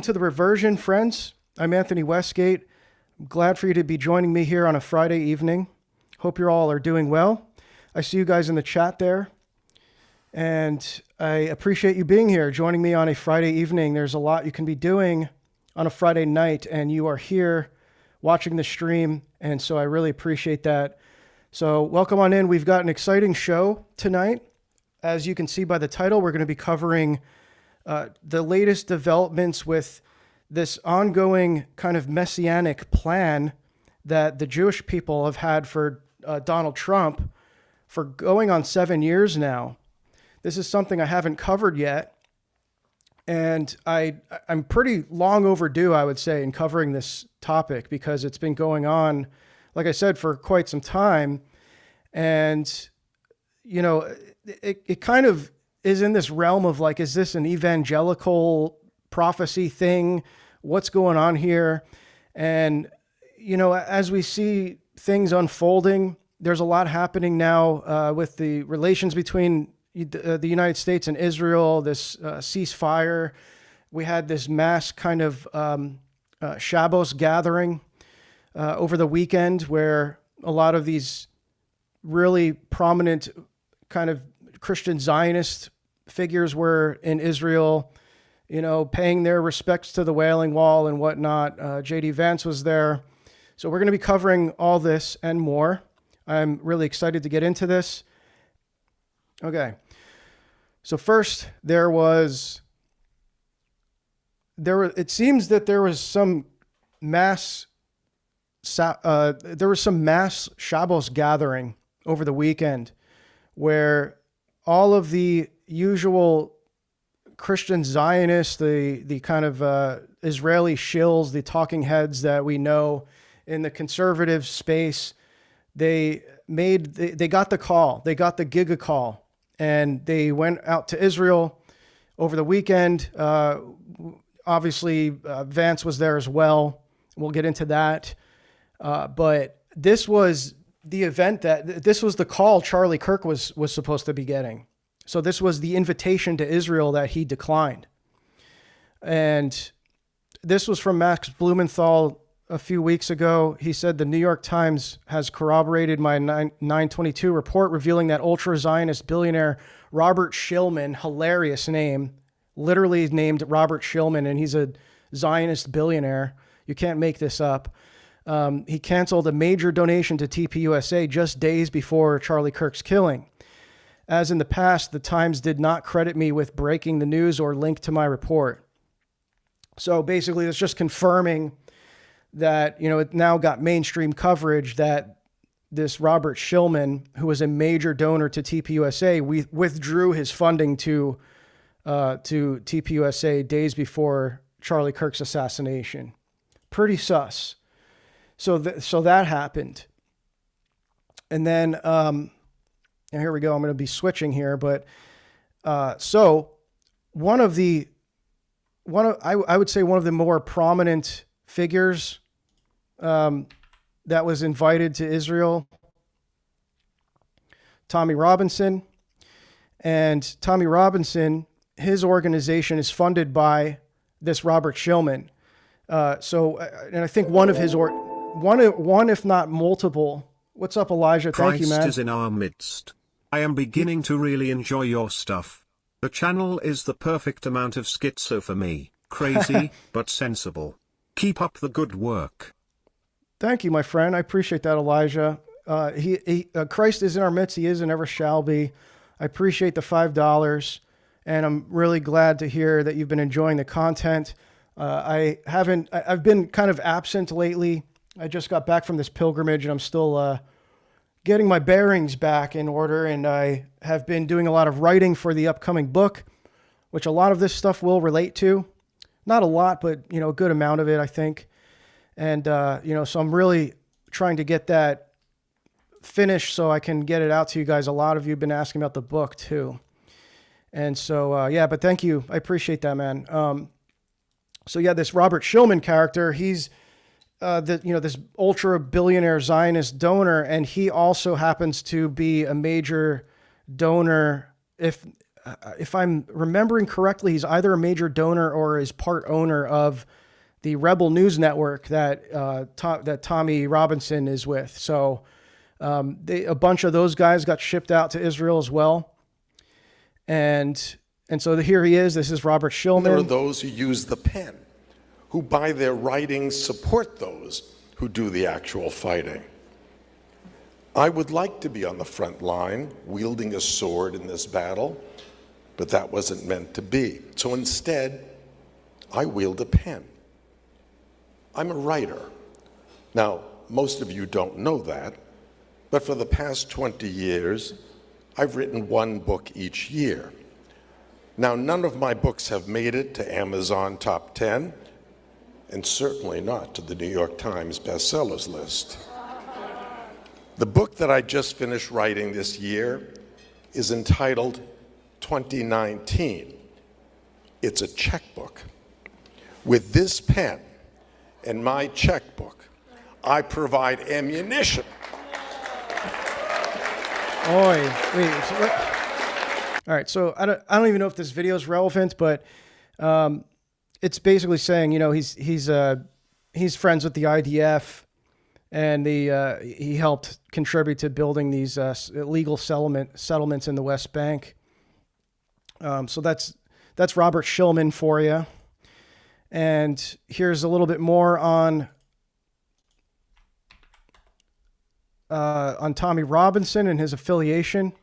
to the Reversion, friends. I'm Anthony Westgate. I'm glad for you to be joining me here on a Friday evening. Hope you all are doing well. I see you guys in the chat there, and I appreciate you being here, joining me on a Friday evening. There's a lot you can be doing on a Friday night, and you are here watching the stream, and so I really appreciate that. So welcome on in. We've got an exciting show tonight. As you can see by the title, we're going to be covering the latest developments with this ongoing kind of messianic plan that the Jewish people have had for Donald Trump for going on 7 years now. This is something I haven't covered yet, and I'm pretty long overdue, I would say, in covering this topic because it's been going on, like I said, for quite some time. And, you know, it kind of is in this realm of like, is this an evangelical prophecy thing? What's going on here? And, you know, as we see things unfolding, there's a lot happening now with the relations between the United States and Israel, this ceasefire. We had this mass kind of Shabbos gathering over the weekend where a lot of these really prominent kind of Christian Zionist figures were in Israel, you know, paying their respects to the Wailing Wall and whatnot. J.D. Vance was there. So we're going to be covering all this and more. I'm really excited to get into this. Okay. So first, it seems that there was some mass Shabbos gathering over the weekend where all of the usual Christian Zionists, the kind of Israeli shills, the talking heads that we know in the conservative space, they got the call, they got the giga call, and they went out to Israel over the weekend. Obviously, Vance was there as well. We'll get into that. But this was the event this was the call Charlie Kirk was supposed to be getting. So this was the invitation to Israel that he declined. And this was from Max Blumenthal a few weeks ago. He said the New York Times has corroborated my 922 report revealing that ultra-Zionist billionaire Robert Shillman, hilarious name, literally named Robert Shillman, and he's a Zionist billionaire. You can't make this up. He canceled a major donation to TPUSA just days before Charlie Kirk's killing. As in the past, the Times did not credit me with breaking the news or link to my report. So basically, it's just confirming that, you know, it now got mainstream coverage that this Robert Shillman, who was a major donor to TPUSA, withdrew his funding to TPUSA days before Charlie Kirk's assassination. Pretty sus. So that happened. And then, here we go. I'm going to be switching here, but so I would say one of the more prominent figures that was invited to Israel, Tommy Robinson. And Tommy Robinson, his organization is funded by this Robert Shillman. And I think one, if not multiple. What's up, Elijah? Thank you, man. Christ is in our midst. I am beginning to really enjoy your stuff. The channel is the perfect amount of schizo for me. Crazy, but sensible. Keep up the good work. Thank you, my friend. I appreciate that, Elijah. Christ is in our midst. He is and ever shall be. I appreciate the $5, and I'm really glad to hear that you've been enjoying the content. I've been kind of absent lately. I just got back from this pilgrimage, and I'm still getting my bearings back in order, and I have been doing a lot of writing for the upcoming book, which a lot of this stuff will relate to. Not a lot, but, you know, a good amount of it, I think. And, so I'm really trying to get that finished so I can get it out to you guys. A lot of you have been asking about the book, too. And so, but thank you. I appreciate that, man. This Robert Shillman character, he's this ultra billionaire Zionist donor, and he also happens to be a major donor, if if I'm remembering correctly, he's either a major donor or is part owner of the Rebel News Network that that Tommy Robinson is with. So a bunch of those guys got shipped out to Israel as well. And so here he is. This is Robert Shillman. There are those who use the pen, who by their writings support those who do the actual fighting. I would like to be on the front line, wielding a sword in this battle, but that wasn't meant to be. So instead, I wield a pen. I'm a writer. Now, most of you don't know that, but for the past 20 years, I've written one book each year. Now, none of my books have made it to Amazon Top 10, and certainly not to the New York Times bestsellers list. The book that I just finished writing this year is entitled 2019. It's a checkbook. With this pen and my checkbook, I provide ammunition. Oy, wait. All right, so I don't even know if this video is relevant, but it's basically saying, you know, he's friends with the IDF, and he helped contribute to building these illegal settlements in the West Bank. So that's Robert Shillman for you. And here's a little bit more on Tommy Robinson and his affiliation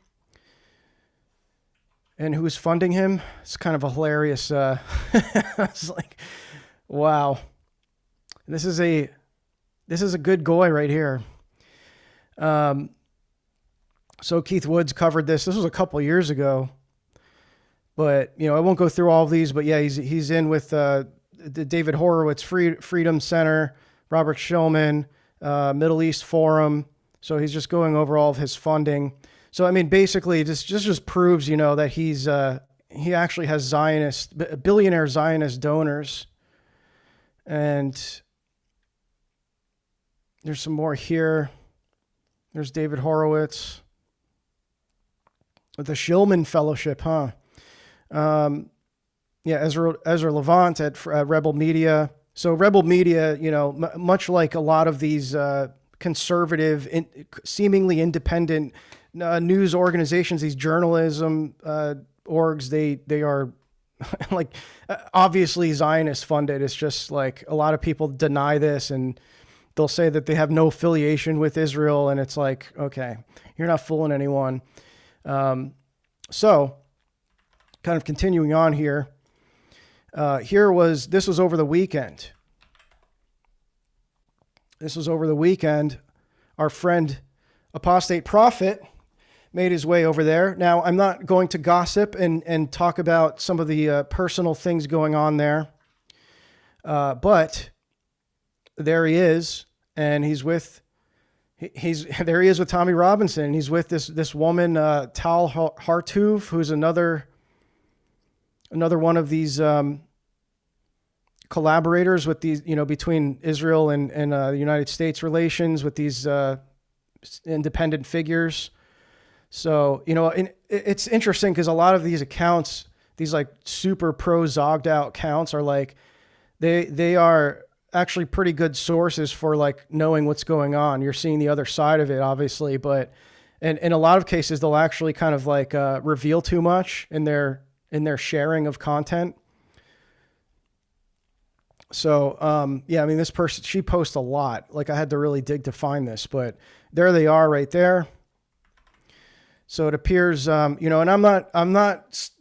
and who's funding him. It's kind of a hilarious. It's like, wow, this is a good goy right here. So Keith Woods covered this. This was a couple years ago, but you know I won't go through all of these. But yeah, he's in with the David Horowitz Freedom Center, Robert Shillman, Middle East Forum. So he's just going over all of his funding. So I mean, basically, this just proves, you know, that he actually has billionaire Zionist donors. And there's some more here. There's David Horowitz with the Shillman Fellowship, huh? Yeah, Ezra Levant at Rebel Media. So Rebel Media, you know, much like a lot of these conservative, seemingly independent news organizations, these journalism orgs, they are like obviously Zionist funded. It's just like a lot of people deny this and they'll say that they have no affiliation with Israel. And it's like, okay, you're not fooling anyone. So kind of continuing on here. This was over the weekend. Our friend Apostate Prophet made his way over there. Now, I'm not going to gossip and talk about some of the personal things going on there. But there he is, and there he is with Tommy Robinson. He's with this woman, Tal Hartuv, who's another one of these collaborators with these, you know, between Israel and the United States relations with these independent figures. So, you know, it's interesting because a lot of these accounts, these like super pro zogged out accounts are like, they are actually pretty good sources for like knowing what's going on. You're seeing the other side of it, obviously, but in a lot of cases, they'll actually kind of like reveal too much in their sharing of content. So, yeah, I mean, this person, she posts a lot. Like I had to really dig to find this, but there they are right there. So it appears, you know, and I'm not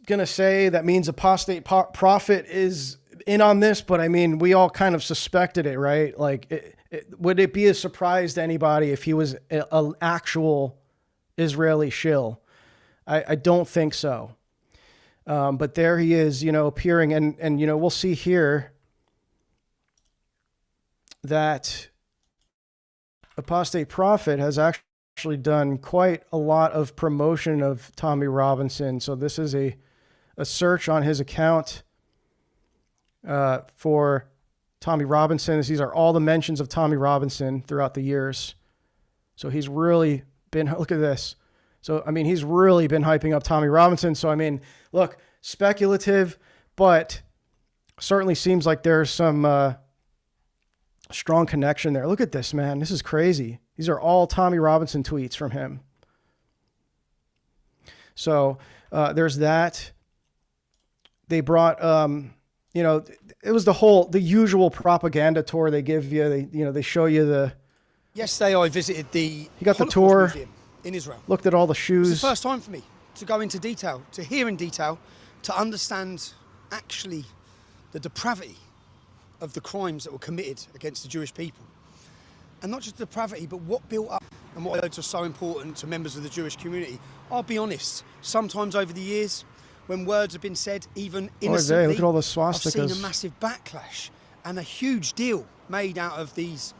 going to say that means Apostate Prophet is in on this, but I mean, we all kind of suspected it, right? Like, would it be a surprise to anybody if he was an actual Israeli shill? I don't think so. But there he is, you know, appearing, and you know, we'll see here that Apostate Prophet has actually done quite a lot of promotion of Tommy Robinson. So this is a search on his account for Tommy Robinson. These are all the mentions of Tommy Robinson throughout the years. So he's really been, look at this, So, I mean, he's really been hyping up Tommy Robinson. So, I mean, look, speculative, but certainly seems like there's some strong connection there. Look at this, man. This is crazy. These are all Tommy Robinson tweets from him. So there's that. They brought, it was the usual propaganda tour they give you. They show you the. Yesterday I visited the. He got the Holocaust tour Museum in Israel. Looked at all the It shoes. was the first time for me to go into detail, to hear in detail, to understand actually the depravity of the crimes that were committed against the Jewish people. And not just the depravity, but what built up and what are so important to members of the Jewish community. I'll be honest, sometimes over the years, when words have been said, even innocently, look at all the I've swastikas. seen a massive backlash and a huge deal made out of these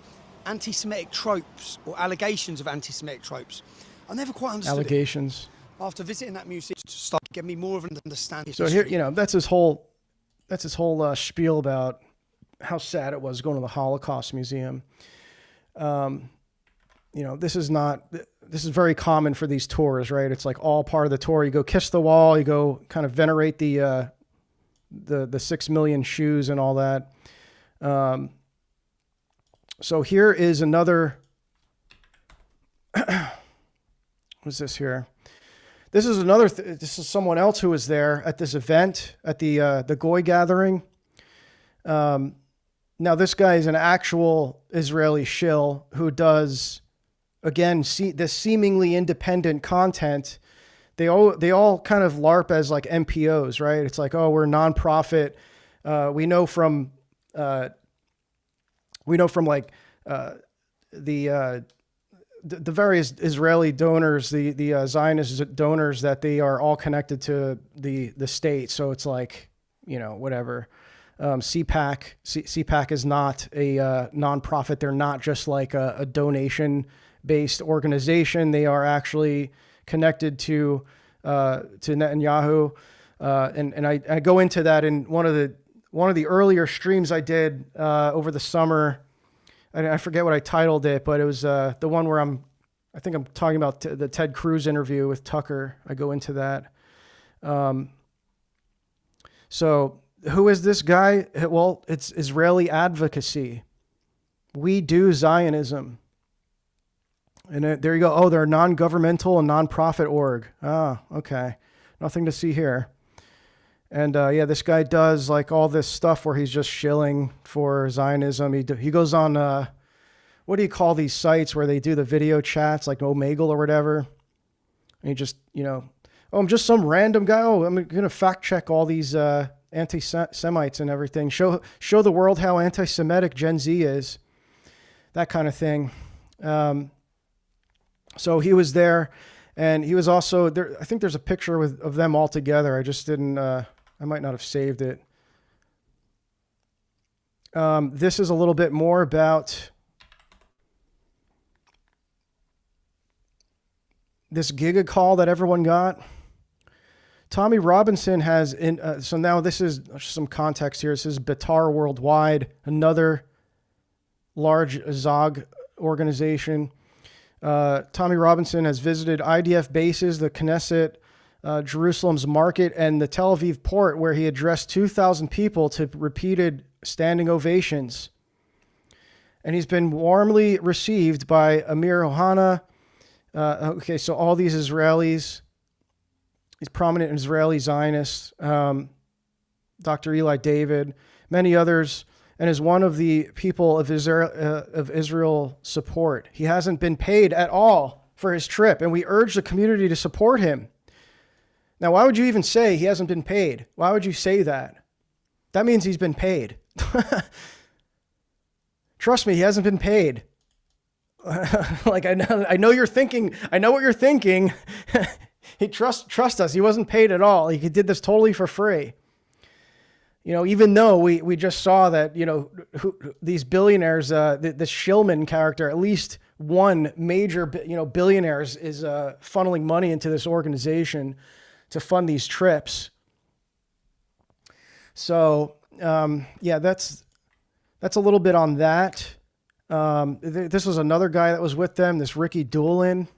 anti-Semitic tropes or allegations of anti-Semitic tropes. I never quite understood Allegations. it. After visiting that museum, to start giving me more of an understanding. So here, that's his whole spiel about how sad it was going to the Holocaust Museum. This is very common for these tours, right? It's like all part of the tour. You go kiss the wall, you go kind of venerate the 6 million shoes and all that. So here is another, what's this here? This is another, this is someone else who was there at this event at the Goy gathering. Now this guy is an actual Israeli shill who does, again, this seemingly independent content. They all kind of LARP as like NPOs, right? It's like, oh, we're a nonprofit. We know from like the various Israeli donors, the Zionist donors, that they are all connected to the state. So it's like, whatever. CPAC is not a nonprofit. They're not just like a donation-based organization. They are actually connected to Netanyahu, and I go into that in one of the earlier streams I did over the summer. I forget what I titled it, but it was the one where I think I'm talking about the Ted Cruz interview with Tucker. I go into that. So who is this guy? Well, it's Israeli advocacy. We do Zionism. And there you go. Oh, they're a non-governmental and non-profit org. Ah, okay. Nothing to see here. And this guy does like all this stuff where he's just shilling for Zionism. He goes on, what do you call these sites where they do the video chats, like Omegle or whatever? And he just, oh, I'm just some random guy. Oh, I'm going to fact check all these anti-Semites and everything. Show the world how anti-Semitic Gen Z is. That kind of thing. So he was there, and he was also there. I think there's a picture of them all together. I just didn't, I might not have saved it. This is a little bit more about this Giga call that everyone got. Tommy Robinson has, so now this is some context here. This is Batar Worldwide, another large Zog organization. Tommy Robinson has visited IDF bases, the Knesset, Jerusalem's market, and the Tel Aviv port, where he addressed 2,000 people to repeated standing ovations. And he's been warmly received by Amir Ohana. Okay, so all these Israelis, these prominent Israeli Zionists, Dr. Eli David, many others, and is one of the people of Israel support. He hasn't been paid at all for his trip, and we urge the community to support him. Now, why would you even say he hasn't been paid? Why would you say that? That means he's been paid. Trust me, he hasn't been paid. Like I know you're thinking. I know what you're thinking. He trust us. He wasn't paid at all. He did this totally for free. Even though we just saw that, these billionaires, this Shillman character, at least one major, billionaire is funneling money into this organization to fund these trips. So, that's a little bit on that. This was another guy that was with them, this Ricky Doolin.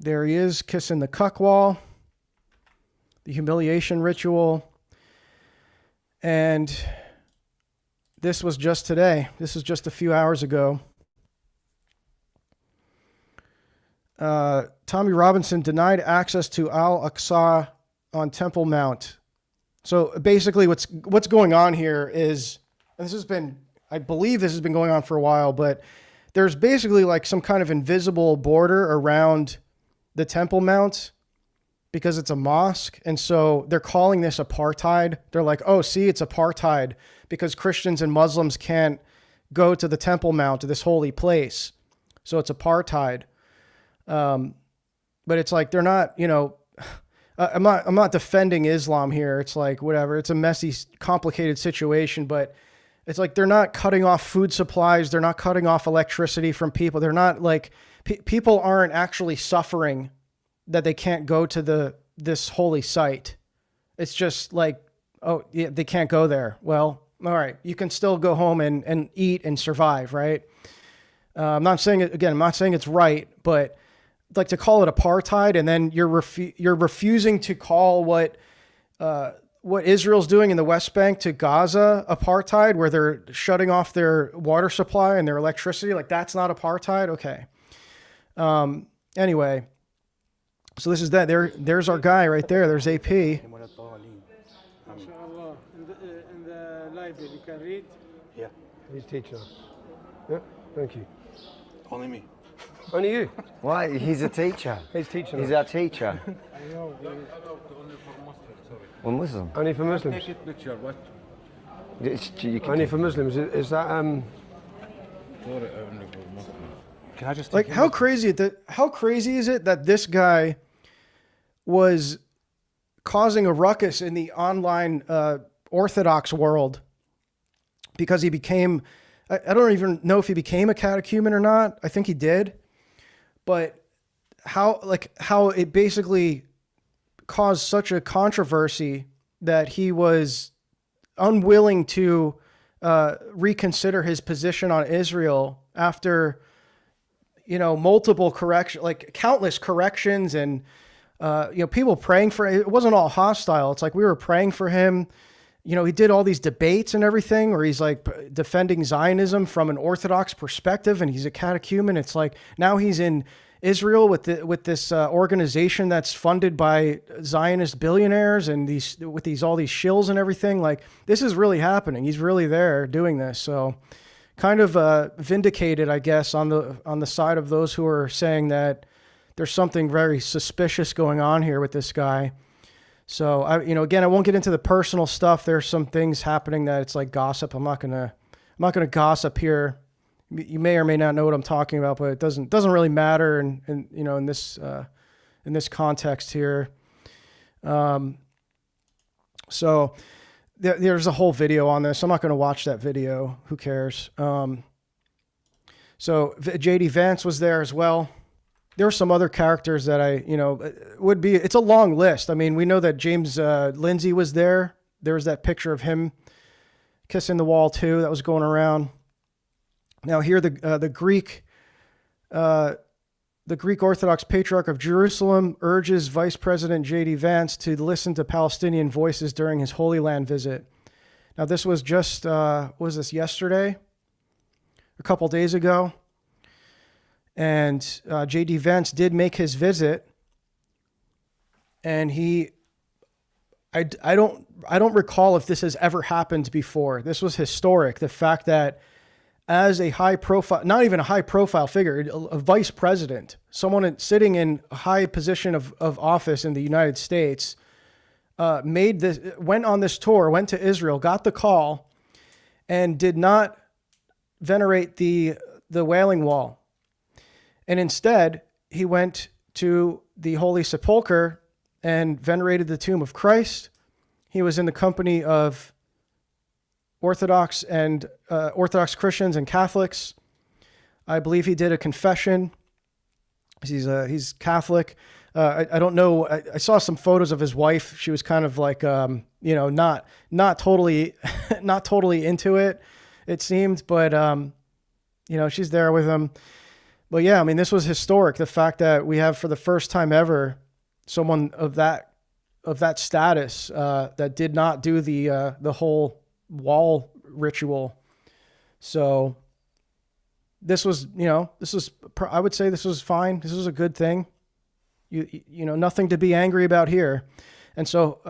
There he is, kissing the cuck wall, the humiliation ritual. And this was just today. This was just a few hours ago. Tommy Robinson denied access to Al-Aqsa on Temple Mount. So basically what's going on here is, and I believe this has been going on for a while, but there's basically like some kind of invisible border around the Temple Mount because it's a mosque. And so they're calling this apartheid. They're like, oh, see, it's apartheid because Christians and Muslims can't go to the Temple Mount, to this holy place. So it's apartheid. But it's like, they're not, I'm not defending Islam here. It's like, whatever. It's a messy, complicated situation, but it's like, they're not cutting off food supplies. They're not cutting off electricity from people. They're not like, people aren't actually suffering that they can't go to this holy site. It's just like, oh yeah, they can't go there. Well, all right. You can still go home and eat and survive. Right. I'm not saying it's right, but like to call it apartheid, and then you're refusing to call what Israel's doing in the West Bank to Gaza apartheid, where they're shutting off their water supply and their electricity. Like, that's not apartheid. Okay. Anyway, so this is that. There's our guy right there. There's AP. In the library, you can read. Yeah. He's teaching us. Yeah, thank you. Only me. Only you. Why? He's a teacher. He's teaching He's us. our teacher. I know. Well, Muslim. Only for Muslims. Take it picture, what? You can Only for Muslims. Is that Can I just Like, how crazy is it that this guy was causing a ruckus in the online Orthodox world because he became, I don't even know if he became a catechumen or not. I think he did. But how it basically caused such a controversy that he was unwilling to reconsider his position on Israel after, multiple countless corrections and, people praying for it. It wasn't all hostile. It's like we were praying for him. He did all these debates and everything where he's like defending Zionism from an Orthodox perspective, and he's a catechumen. It's like now he's in Israel with this organization that's funded by Zionist billionaires and all these shills and everything. Like, this is really happening. He's really there doing this. So kind of vindicated, I guess, on the side of those who are saying that there's something very suspicious going on here with this guy. So again, I won't get into the personal stuff. There's some things happening that it's like gossip. I'm not gonna gossip here. You may or may not know what I'm talking about, but it doesn't really matter. And in this context here. So there's a whole video on this. I'm not going to watch that video. Who cares? So JD Vance was there as well. There were some other characters that it's a long list. I mean, we know that James Lindsay was there. There was that picture of him kissing the wall too that was going around. Now here, the Greek Orthodox Patriarch of Jerusalem urges Vice President J.D. Vance to listen to Palestinian voices during his Holy Land visit. Now this was just, was this yesterday? A couple days ago. And J.D. Vance did make his visit, and I don't recall if this has ever happened before. This was historic. The fact that as a high profile, not even a high profile figure, a vice president, someone sitting in a high position of office in the United States, went on this tour, went to Israel, got the call, and did not venerate the Wailing Wall. And instead, he went to the Holy Sepulchre and venerated the tomb of Christ. He was in the company of Orthodox Christians and Catholics. I believe he did a confession. He's Catholic. I don't know. I saw some photos of his wife. She was kind of like, not totally into it, it seemed, but she's there with him. But yeah, I mean, this was historic. The fact that we have, for the first time ever, someone of that status that did not do the whole wall ritual. So this was, I would say this was fine. This was a good thing. You know, nothing to be angry about here. And so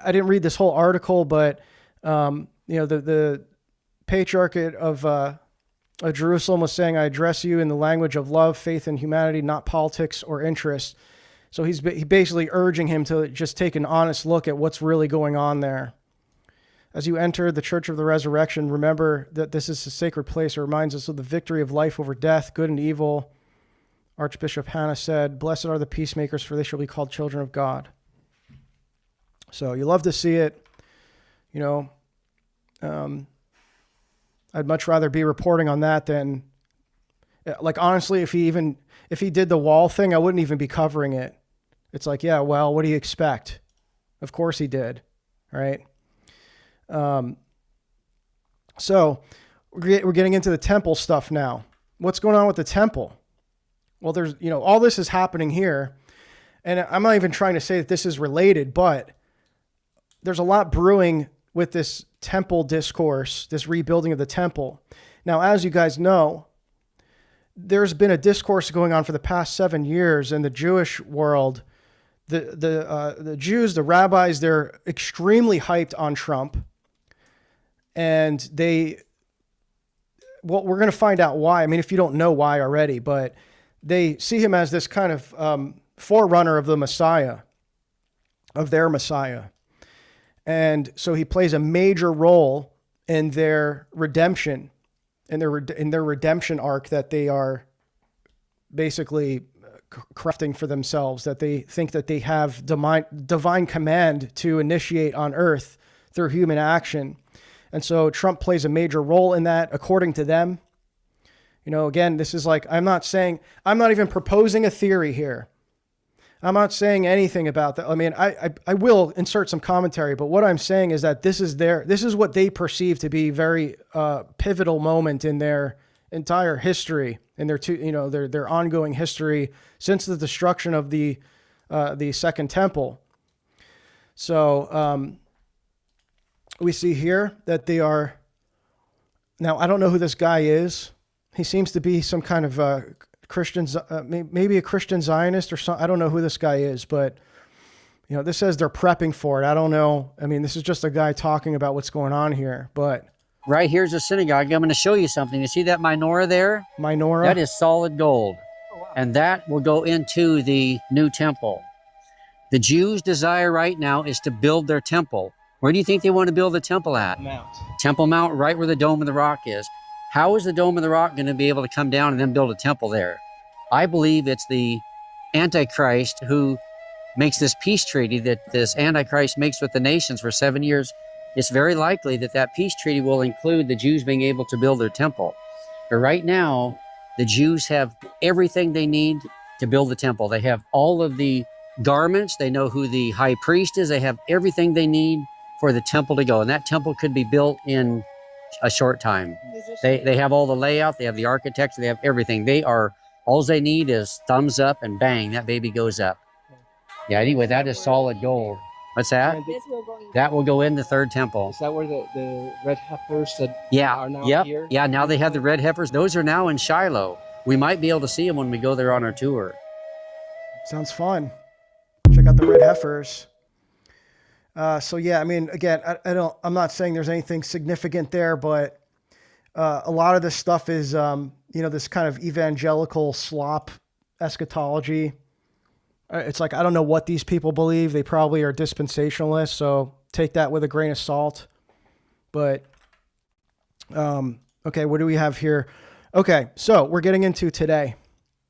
I didn't read this whole article, but the Patriarchate of Jerusalem was saying, "I address you in the language of love, faith, and humanity, not politics or interest." So he basically urging him to just take an honest look at what's really going on there. As you enter the Church of the Resurrection, remember that this is a sacred place. It reminds us of the victory of life over death, good and evil. Archbishop Hannah said, "Blessed are the peacemakers, for they shall be called children of God." So you love to see it. You know, I'd much rather be reporting on that than, like, honestly, if he did the wall thing, I wouldn't even be covering it. It's like, yeah, well, what do you expect? Of course he did, right? So we're getting into the temple stuff now. What's going on with the temple? Well, there's, all this is happening here, and I'm not even trying to say that this is related, but there's a lot brewing with this temple discourse, this rebuilding of the temple. Now, as you guys know, there's been a discourse going on for the past 7 years in the Jewish world. The Jews, the rabbis, they're extremely hyped on Trump. And we're going to find out why. I mean, if you don't know why already, but they see him as this kind of forerunner of the Messiah, of their Messiah. And so he plays a major role in their redemption, in their redemption arc that they are basically crafting for themselves, that they think that they have divine command to initiate on earth through human action. And so Trump plays a major role in that, according to them. Again, this is like, I'm not even proposing a theory here. I'm not saying anything about that. I mean, I will insert some commentary, but what I'm saying is that this is what they perceive to be very pivotal moment in their entire history, in their ongoing history since the destruction of the Second Temple. So we see here that they are, now I don't know who this guy is. He seems to be some kind of Christian, maybe a Christian Zionist or something. I don't know who this guy is, but this says they're prepping for it. I don't know. I mean, this is just a guy talking about what's going on here, but. Right here's a synagogue. I'm going to show you something. You see that menorah there? Menorah? That is solid gold. Oh, wow. And that will go into the new temple. The Jews' desire right now is to build their temple. Where do you think they want to build the temple at? Mount. Temple Mount, right where the Dome of the Rock is. How is the Dome of the Rock going to be able to come down and then build a temple there? I believe it's the Antichrist who makes this peace treaty that this Antichrist makes with the nations for 7 years. It's very likely that that peace treaty will include the Jews being able to build their temple. But right now, the Jews have everything they need to build the temple. They have all of the garments. They know who the high priest is. They have everything they need for the temple to go. And that temple could be built in a short time. They have all the layout. They have the architecture. They have everything. All they need is thumbs up and bang, that baby goes up. Yeah, anyway, that is solid gold. What's that? That will go in the third temple. Is that where the red heifers that are now here? Yeah, now they have the red heifers. Those are now in Shiloh. We might be able to see them when we go there on our tour. Sounds fun. Check out the red heifers. So yeah, I mean, again, I'm not saying there's anything significant there, but a lot of this stuff is, this kind of evangelical slop eschatology. It's like, I don't know what these people believe. They probably are dispensationalists, so take that with a grain of salt. But, okay, what do we have here? Okay, so we're getting into today.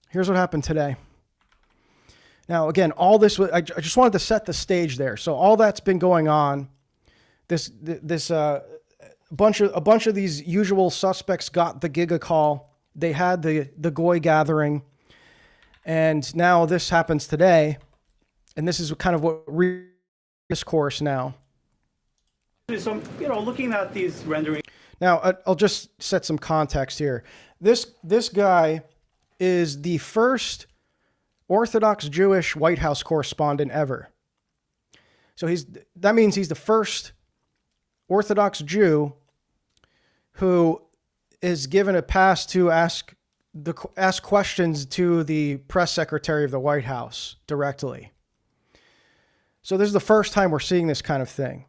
Here's what happened today. Now, again, all this was, I just wanted to set the stage there. So all that's been going on, a bunch of these usual suspects got the Giga call. They had the Goy gathering. And now this happens today, and this is kind of what discourse now. So, looking at these renderings. Now, I'll just set some context here. This guy is the first Orthodox Jewish White House correspondent ever. So that means he's the first Orthodox Jew who is given a pass to ask questions to the press secretary of the White House directly. So this is the first time we're seeing this kind of thing.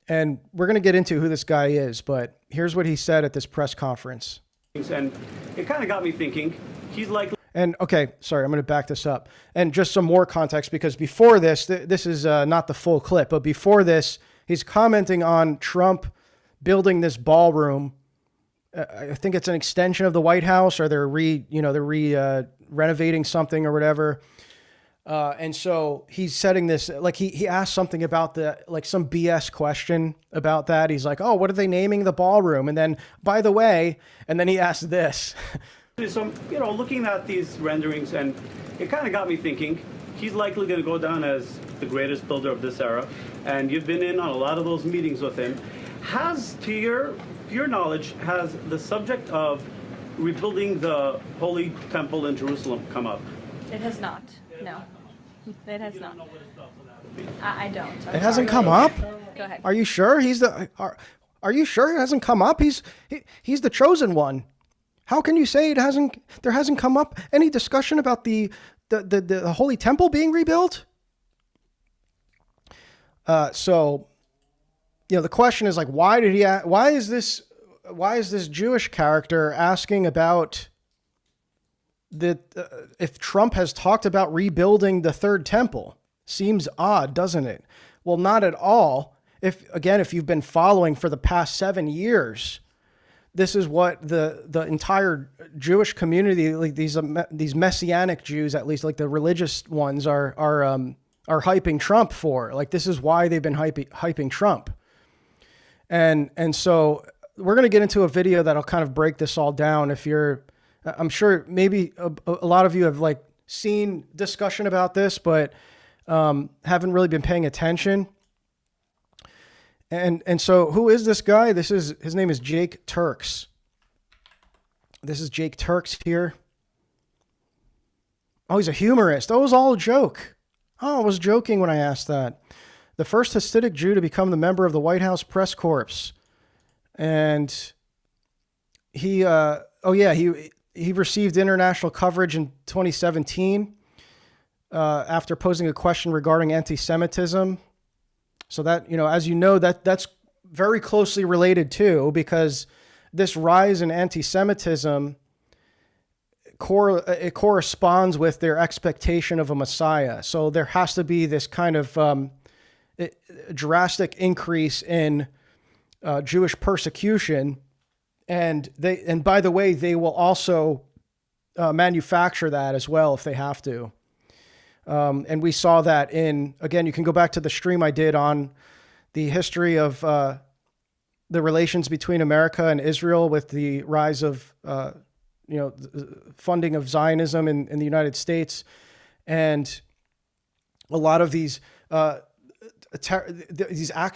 And we're going to get into who this guy is, but here's what he said at this press conference. And it kind of got me thinking, he's likely... And okay, sorry, I'm going to back this up. And just some more context, because before this, this is not the full clip, but before this, he's commenting on Trump building this ballroom. I think it's an extension of the White House, or they're renovating something or whatever. And so he's setting this, like he asked something about some BS question about that. He's like, oh, what are they naming the ballroom? And then, by the way, and then he asked this. So, looking at these renderings, and it kind of got me thinking, he's likely going to go down as the greatest builder of this era. And you've been in on a lot of those meetings with him. To your knowledge, has the subject of rebuilding the Holy Temple in Jerusalem come up? It has not. No, it has not. I don't. It hasn't come up? Go ahead. Are you sure are you sure it hasn't come up? He's the chosen one. How can you say there hasn't come up any discussion about the Holy Temple being rebuilt? So, the question is like, why is this Jewish character asking about if Trump has talked about rebuilding the third temple? Seems odd, doesn't it? Well, not at all. If you've been following for the past 7 years, this is what the entire Jewish community, like these messianic Jews, at least like the religious ones, are hyping Trump for. Like, this is why they've been hyping Trump. And so we're going to get into a video that'll kind of break this all down. I'm sure maybe a lot of you have like seen discussion about this, but haven't really been paying attention. And so who is this guy? His name is Jake Turks. This is Jake Turks here. Oh, he's a humorist. Oh, it was all a joke. Oh, I was joking when I asked that. The first Hasidic Jew to become the member of the White House press corps. And he received international coverage in 2017 after posing a question regarding anti-Semitism. So that, as you know, that's very closely related too, because this rise in anti-Semitism it corresponds with their expectation of a Messiah. So there has to be this kind of drastic increase in Jewish persecution, and by the way, they will also manufacture that as well if they have to. And we saw that again, you can go back to the stream I did on the history of the relations between America and Israel with the rise of, funding of Zionism in the United States. And a lot of these acts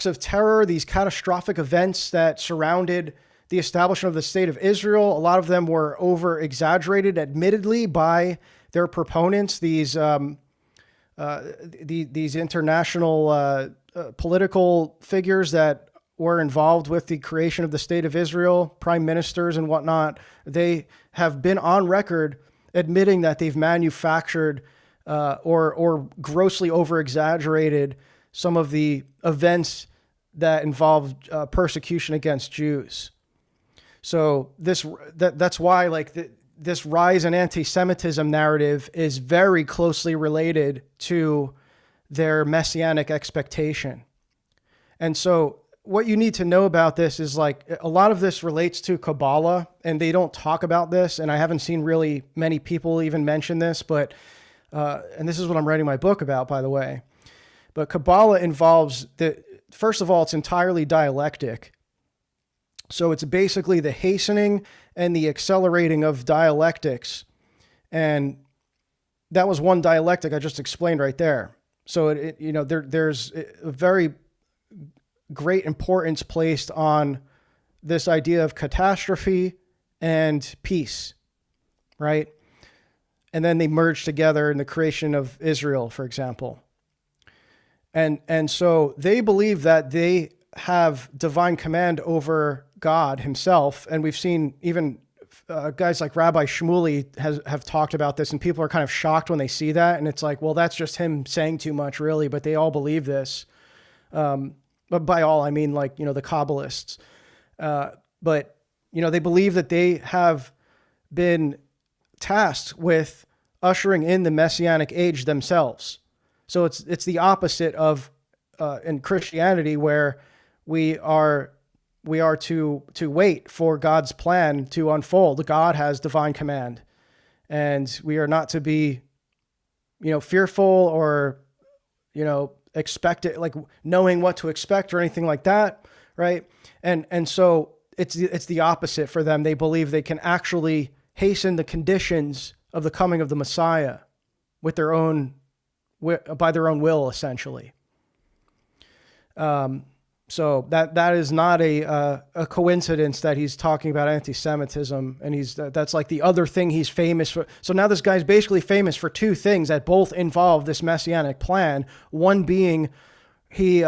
of terror, these catastrophic events that surrounded the establishment of the state of Israel, a lot of them were over-exaggerated, admittedly, by their proponents, these international political figures that were involved with the creation of the state of Israel, prime ministers and whatnot. They have been on record admitting that they've manufactured or grossly over-exaggerated some of the events that involve persecution against Jews. So that's why this rise in anti-Semitism narrative is very closely related to their messianic expectation. And so what you need to know about this is a lot of this relates to Kabbalah, and they don't talk about this. And I haven't seen really many people even mention this, but, and this is what I'm writing my book about, by the way. But Kabbalah involves first of all, it's entirely dialectic. So it's basically the hastening and the accelerating of dialectics. And that was one dialectic I just explained right there. So there's a very great importance placed on this idea of catastrophe and peace, right? and then they merge together in the creation of Israel, for example. And so they believe that they have divine command over God himself. And we've seen even guys like Rabbi Shmuley have talked about this, and people are kind of shocked when they see that. And it's like, well, that's just him saying too much, really. But they all believe this. But by all, I mean like, the Kabbalists. But, they believe that they have been tasked with ushering in the messianic age themselves. So it's the opposite of in Christianity, where we are to wait for God's plan to unfold. God has divine command, and we are not to be, fearful or, expect it, like knowing what to expect or anything like that, right? And so it's the opposite for them. They believe they can actually hasten the conditions of the coming of the Messiah with by their own will, essentially. So that is not a coincidence that he's talking about anti-Semitism, and that's like the other thing he's famous for. So now this guy's basically famous for two things that both involve this messianic plan. One being he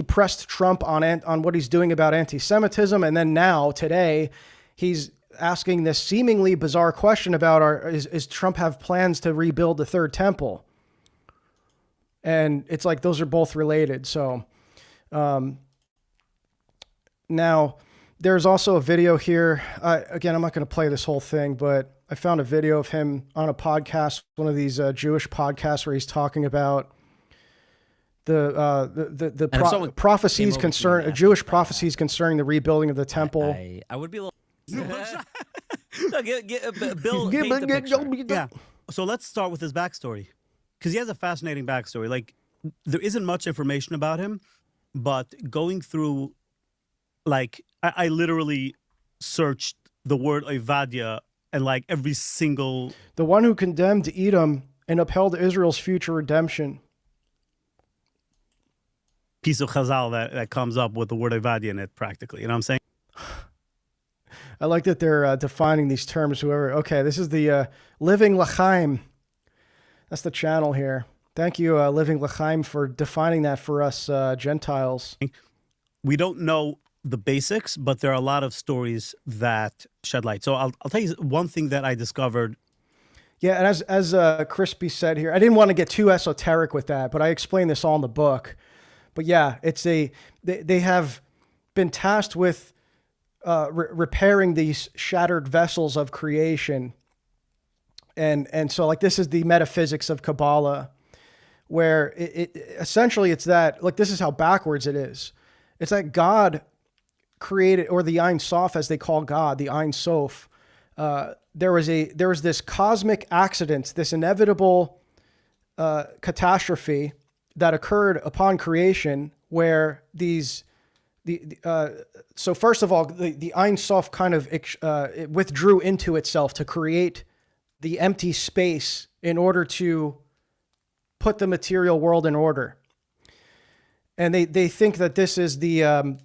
pressed Trump on what he's doing about anti-Semitism, and then now today he's asking this seemingly bizarre question about is Trump have plans to rebuild the third temple? And it's like those are both related. So now there's also a video here. Again, I'm not going to play this whole thing, but I found a video of him on a podcast, one of these Jewish podcasts, where he's talking about the prophecies concerning Jewish prophecies concerning the rebuilding of the temple. I would be a little. Bill, paint the picture. Yeah. So let's start with his backstory, because he has a fascinating backstory. Like, there isn't much information about him, but going through, like, I literally searched the word Ovadia and like every single. The one who condemned Edom and upheld Israel's future redemption. Piece of Chazal that comes up with the word Ovadia in it, practically. You know what I'm saying? I like that they're defining these terms. Okay, this is the Living L'chaim. That's the channel here. Thank you, Living L'chaim, for defining that for us Gentiles. We don't know the basics, but there are a lot of stories that shed light. So I'll tell you one thing that I discovered. Yeah, and as Crispy said here, I didn't want to get too esoteric with that, but I explained this all in the book. But yeah, they have been tasked with repairing these shattered vessels of creation. And so like this is the metaphysics of Kabbalah, where it essentially it's that, like, this is how backwards it is. It's that God created, or the Ein Sof as they call God, the Ein Sof. There was this cosmic accident, this inevitable catastrophe that occurred upon creation, where so first of all, the Ein Sof kind of it withdrew into itself to create the empty space in order to put the material world in order. And they think that this is the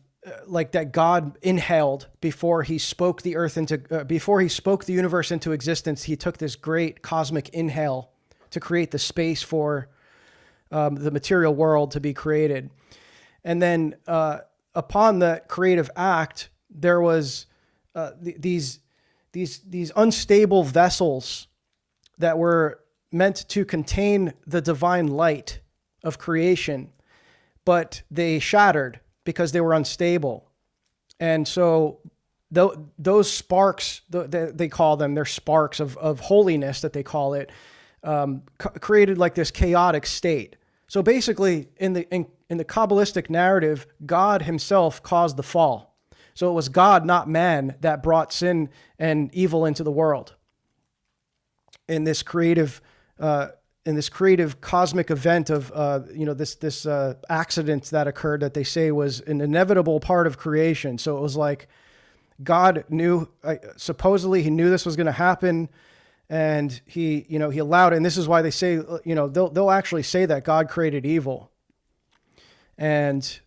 like that God inhaled before he spoke the earth into before he spoke the universe into existence. He took this great cosmic inhale to create the space for the material world to be created. And then upon the creative act, there was these unstable vessels that were meant to contain the divine light of creation, but they shattered because they were unstable. And so those sparks, they call them, they're sparks of holiness that they call it, created like this chaotic state. So basically, in the Kabbalistic narrative, God himself caused the fall. So it was God, not man, that brought sin and evil into the world. In this creative cosmic event of this accident that occurred that they say was an inevitable part of creation. So it was like God knew, supposedly he knew this was going to happen. And he allowed it. And this is why they say, they'll actually say that God created evil. And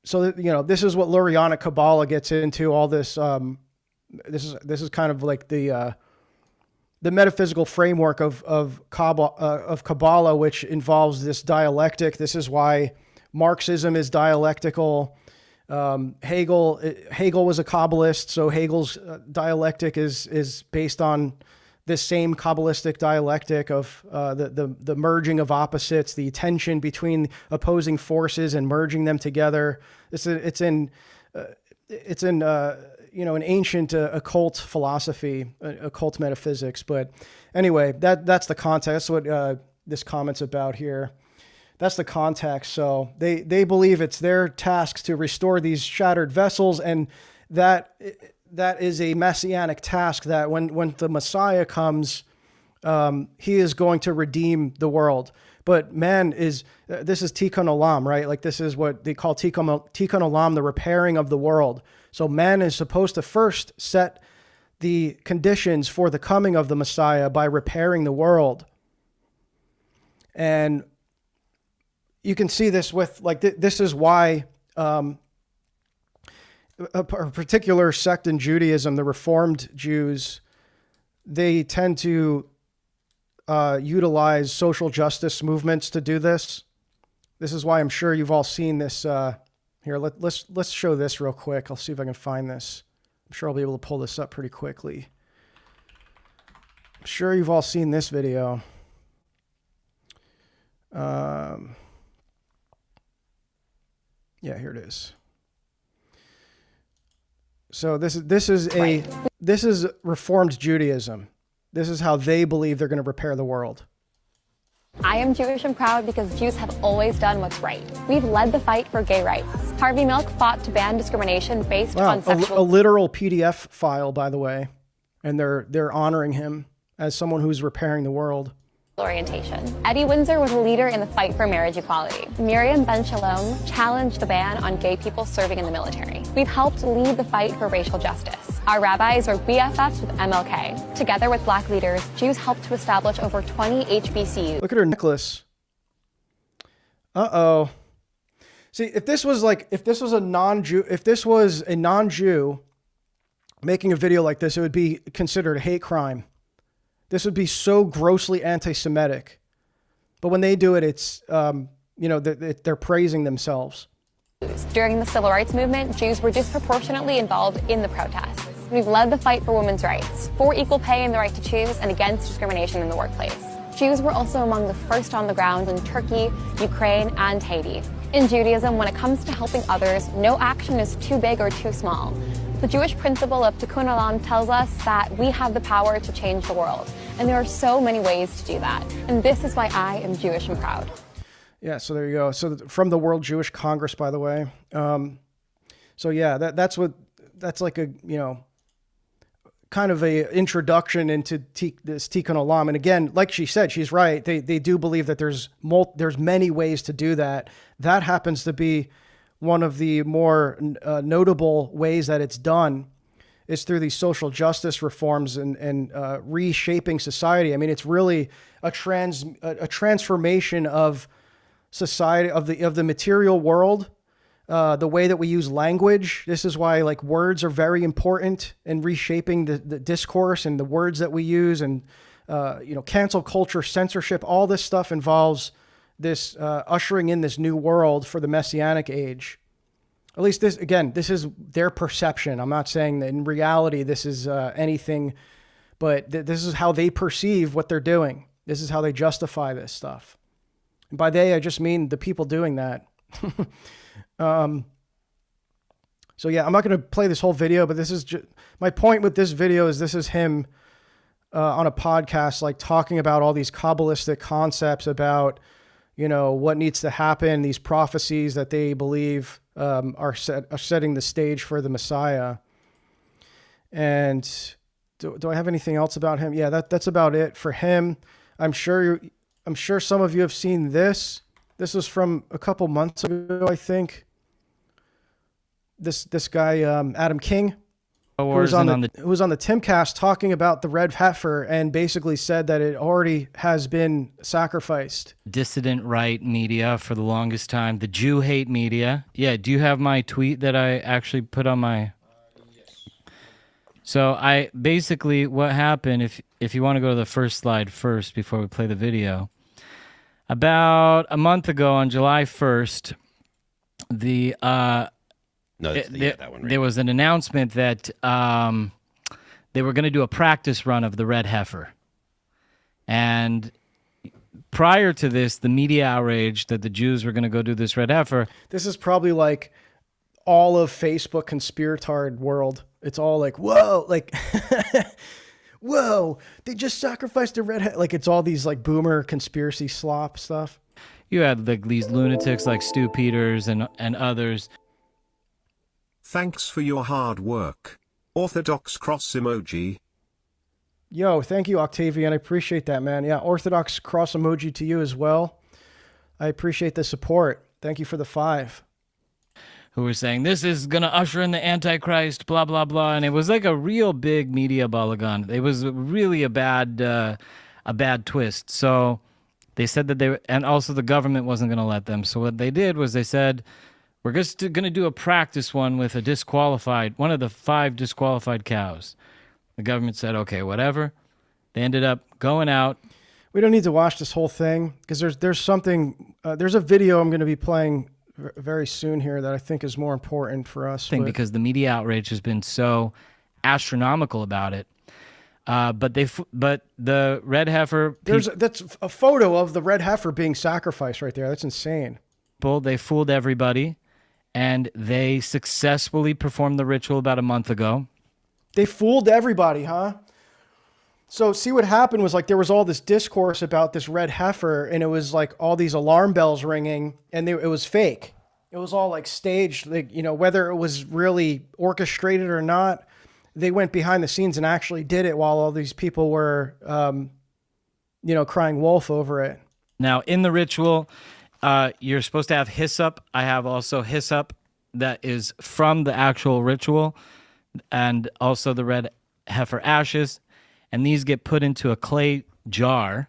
so, this is what Lurianic Kabbalah gets into, all this. This is kind of like the the metaphysical framework of Kabbalah, which involves this dialectic. This is why Marxism is dialectical. Hegel was a Kabbalist, so Hegel's dialectic is based on this same Kabbalistic dialectic of the merging of opposites, the tension between opposing forces and merging them together. It's in an ancient occult philosophy, occult metaphysics. But anyway, that's the context. That's what this comment's about here. That's the context. So they believe it's their task to restore these shattered vessels, and that is a messianic task, that when the Messiah comes, he is going to redeem the world. But man is, this is tikkun olam, right? Like this is what they call tikkun olam, the repairing of the world. So man is supposed to first set the conditions for the coming of the Messiah by repairing the world. And you can see this with, like, this is why a particular sect in Judaism, the Reformed Jews, they tend to utilize social justice movements to do this. This is why I'm sure you've all seen this. Here, let's show this real quick. I'll see if I can find this. I'm sure I'll be able to pull this up pretty quickly. I'm sure you've all seen this video. Yeah, here it is. So this is Reformed Judaism. This is how they believe they're going to repair the world. I am Jewish and proud because Jews have always done what's right. We've led the fight for gay rights. Harvey Milk fought to ban discrimination based on sexual... A literal PDF file, by the way. And they're honoring him as someone who's repairing the world. Orientation. Eddie Windsor was a leader in the fight for marriage equality. Miriam Ben Shalom challenged the ban on gay people serving in the military. We've helped lead the fight for racial justice. Our rabbis are BFFs with MLK. Together with black leaders, Jews helped to establish over 20 HBCUs. Look at her necklace. Uh-oh. See, if this was a non-Jew making a video like this, it would be considered a hate crime. This would be so grossly anti-Semitic. But when they do it, it's, they're praising themselves. During the civil rights movement, Jews were disproportionately involved in the protests. We've led the fight for women's rights, for equal pay and the right to choose, and against discrimination in the workplace. Jews were also among the first on the ground in Turkey, Ukraine, and Haiti. In Judaism, when it comes to helping others, no action is too big or too small. The Jewish principle of tikkun olam tells us that we have the power to change the world. And there are so many ways to do that. And this is why I am Jewish and proud. Yeah, so there you go. So from the World Jewish Congress, by the way. So yeah, that's like a, kind of a introduction into this tikkun olam. And again, like she said, she's right. They do believe that there's many ways to do that. That happens to be one of the more notable ways that it's done is through these social justice reforms and reshaping society. I mean, it's really a transformation of society, of the material world, the way that we use language. This is why like words are very important in reshaping the discourse and the words that we use, and cancel culture, censorship. All this stuff involves this ushering in this new world for the messianic age. At least this is their perception. I'm not saying that in reality this is anything, but this is how they perceive what they're doing. This is how they justify this stuff. And by they, I just mean the people doing that. So yeah, I'm not going to play this whole video, but this is just my point with this video is this is him on a podcast, like talking about all these Kabbalistic concepts about, what needs to happen, these prophecies that they believe are setting the stage for the Messiah. And do I have anything else about him? Yeah, that's about it for him. I'm sure some of you have seen this. This was from a couple months ago, I think. This guy, Adam King, who was on the Timcast talking about the red heifer and basically said that it already has been sacrificed. Dissident right media for the longest time, the Jew hate media. Yeah, do you have my tweet that I actually put on my... So I basically what happened, if you want to go to the first slide first before we play the video, about a month ago on July 1st, there was an announcement that they were going to do a practice run of the red heifer. And prior to this, the media outrage that the Jews were going to go do this red heifer. This is probably like all of Facebook conspiratard world. It's all like, whoa, like, whoa, they just sacrificed a red heifer. Like, it's all these like boomer conspiracy slop stuff. You had like these lunatics like Stu Peters and others. Thanks for your hard work. Orthodox cross emoji. Yo, thank you, Octavian. I appreciate that, man. Yeah, Orthodox cross emoji to you as well. I appreciate the support. Thank you for the 5. Who were saying, this is going to usher in the Antichrist, blah, blah, blah. And it was like a real big media balagan. It was really a bad twist. So they said that and also the government wasn't going to let them. So what they did was they said, we're just going to do a practice one with one of the 5 disqualified cows. The government said, okay, whatever. They ended up going out. We don't need to watch this whole thing because there's something, there's a video I'm going to be playing very soon here that I think is more important for us. Because the media outrage has been so astronomical about it. But the red heifer. That's a photo of the red heifer being sacrificed right there. That's insane. They fooled everybody. And they successfully performed the ritual about a month ago. They fooled everybody, huh? So see what happened was like there was all this discourse about this red heifer, and it was like all these alarm bells ringing, and it was fake. It was all like staged, like, you know, whether it was really orchestrated or not. They went behind the scenes and actually did it while all these people were, crying wolf over it. Now, in the ritual, you're supposed to have hyssop. I have also hyssop that is from the actual ritual, and also the red heifer ashes. And these get put into a clay jar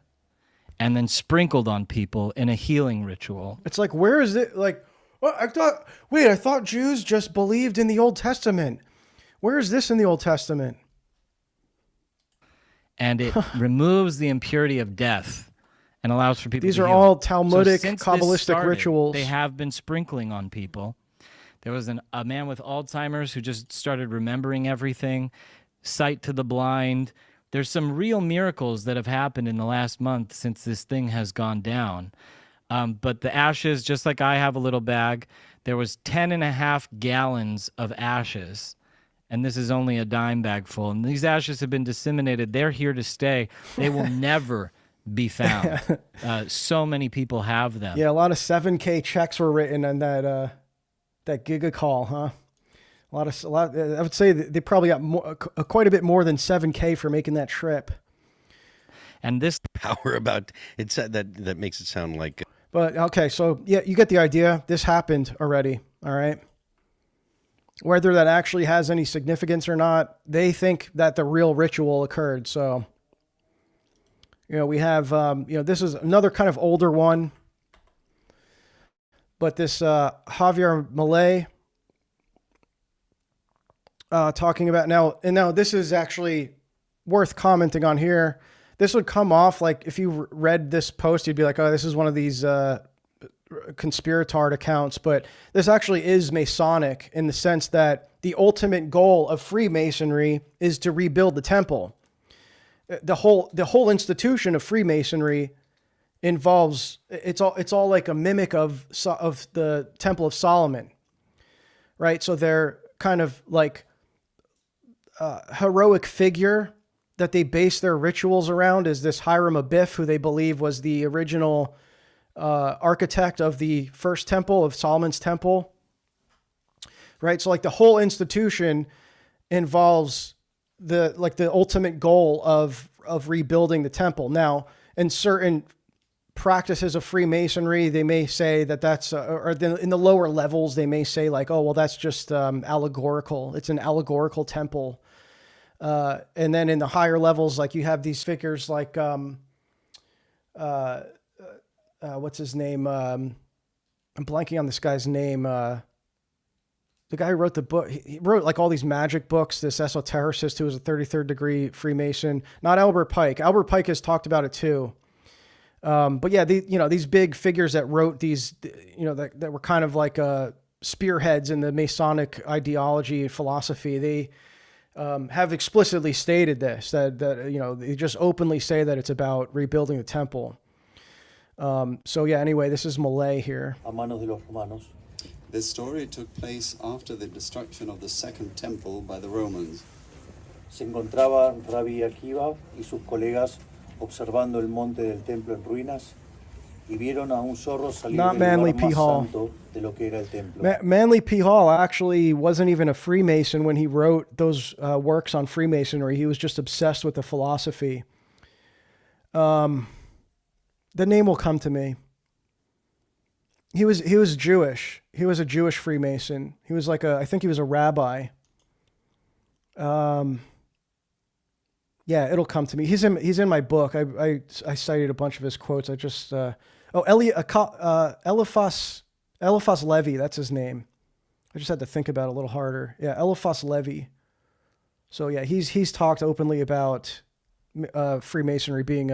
and then sprinkled on people in a healing ritual. It's like, where is it? Like, I thought Jews just believed in the Old Testament. Where is this in the Old Testament? And it removes the impurity of death and allows for people These to are heal. all Talmudic, So since Kabbalistic this started, rituals. They have been sprinkling on people. There was a man with Alzheimer's who just started remembering everything, sight to the blind. There's some real miracles that have happened in the last month since this thing has gone down. But the ashes, just like I have a little bag, there was 10.5 gallons of ashes. And this is only a dime bag full. And these ashes have been disseminated. They're here to stay. They will never be found. So many people have them. Yeah, a lot of 7K checks were written on that Giga call, huh? A lot. I would say they probably got quite a bit more than 7K for making that trip. And this power about it said that makes it sound like. But okay, so yeah, you get the idea. This happened already. All right. Whether that actually has any significance or not, they think that the real ritual occurred. So, we have, this is another kind of older one. But this Javier Milei talking about now this is actually worth commenting on here. This would come off like if you read this post, you'd be like, oh, this is one of these conspiratard accounts. But this actually is Masonic in the sense that the ultimate goal of Freemasonry is to rebuild the temple. The whole institution of Freemasonry involves it's all like a mimic of the Temple of Solomon, right? So they're kind of like a heroic figure that they base their rituals around is this Hiram Abiff, who they believe was the original architect of the first temple, of Solomon's temple, right? So like the whole institution involves the ultimate goal of rebuilding the temple. Now, in certain practices of Freemasonry, they may say that's, in the lower levels, they may say like, oh, well, that's just allegorical. It's an allegorical temple. And then in the higher levels, like you have these figures like, what's his name? I'm blanking on this guy's name. the guy who wrote the book, he wrote like all these magic books, this esotericist who was a 33rd degree Freemason, not Albert Pike. Albert Pike has talked about it too. But yeah, these big figures that wrote these, that were kind of like spearheads in the Masonic ideology and philosophy, they have explicitly stated this, that they just openly say that it's about rebuilding the temple. So yeah, anyway, this is Malay here. A manos de los romanos. This story took place after the destruction of the second temple by the Romans. Se encontraba Rabbi Akiva y sus colegas observando el monte del templo en ruinas y vieron a un zorro salir Not del Manly lugar P. más Hall. santo de lo que era el templo. Manly P. Hall actually wasn't even a Freemason when he wrote those works on Freemasonry. He was just obsessed with the philosophy. The name will come to me. He was Jewish. He was a Jewish Freemason. He was I think he was a rabbi. Yeah, it'll come to me. He's in my book. I cited a bunch of his quotes. I just Eliphas Levi, that's his name. I just had to think about it a little harder. Yeah, Eliphas Levi. So yeah, he's talked openly about Freemasonry being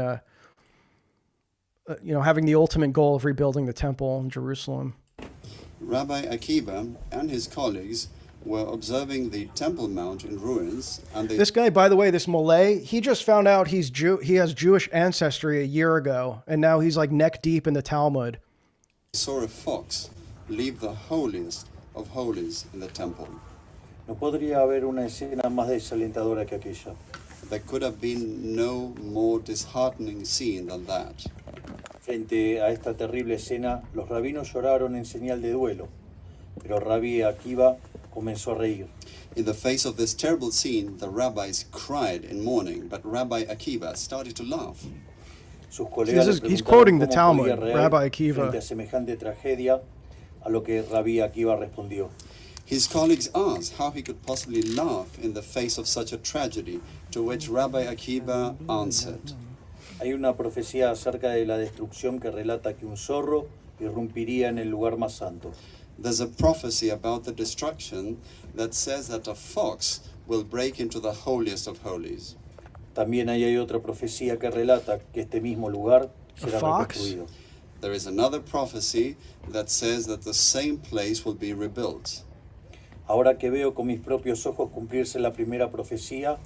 having the ultimate goal of rebuilding the temple in Jerusalem. Rabbi Akiva and his colleagues were observing the Temple Mount in ruins, and they This guy, by the way, this Malay, he just found out he has Jewish ancestry a year ago, and now he's like neck deep in the Talmud. saw a fox leave the holiest of holies in the temple. No podría haber una escena más desalentadora que aquella. There could have been no more disheartening scene than that. Frente a esta terrible escena, los rabinos lloraron en señal de duelo, pero Rabbi Akiva comenzó a reír. In the face of this terrible scene, the rabbis cried in mourning, but Rabbi Akiva started to laugh. Sus colegas He's quoting the cómo Talmud, podía reír Rabbi Akiva. frente a semejante tragedia, a lo que Rabbi Akiva respondió. His colleagues asked how he could possibly laugh in the face of such a tragedy, to which Rabbi Akiva answered. Hay una profecía acerca de la destrucción que relata que un zorro irrumpiría en el lugar más santo. There's a prophecy about the destruction that says that a fox will break into the holiest of holies. También hay otra profecía que relata que este mismo lugar será reconstruido. There is another prophecy that says that the same place will be rebuilt. Ahora que veo con mis propios ojos cumplirse la primera profecía,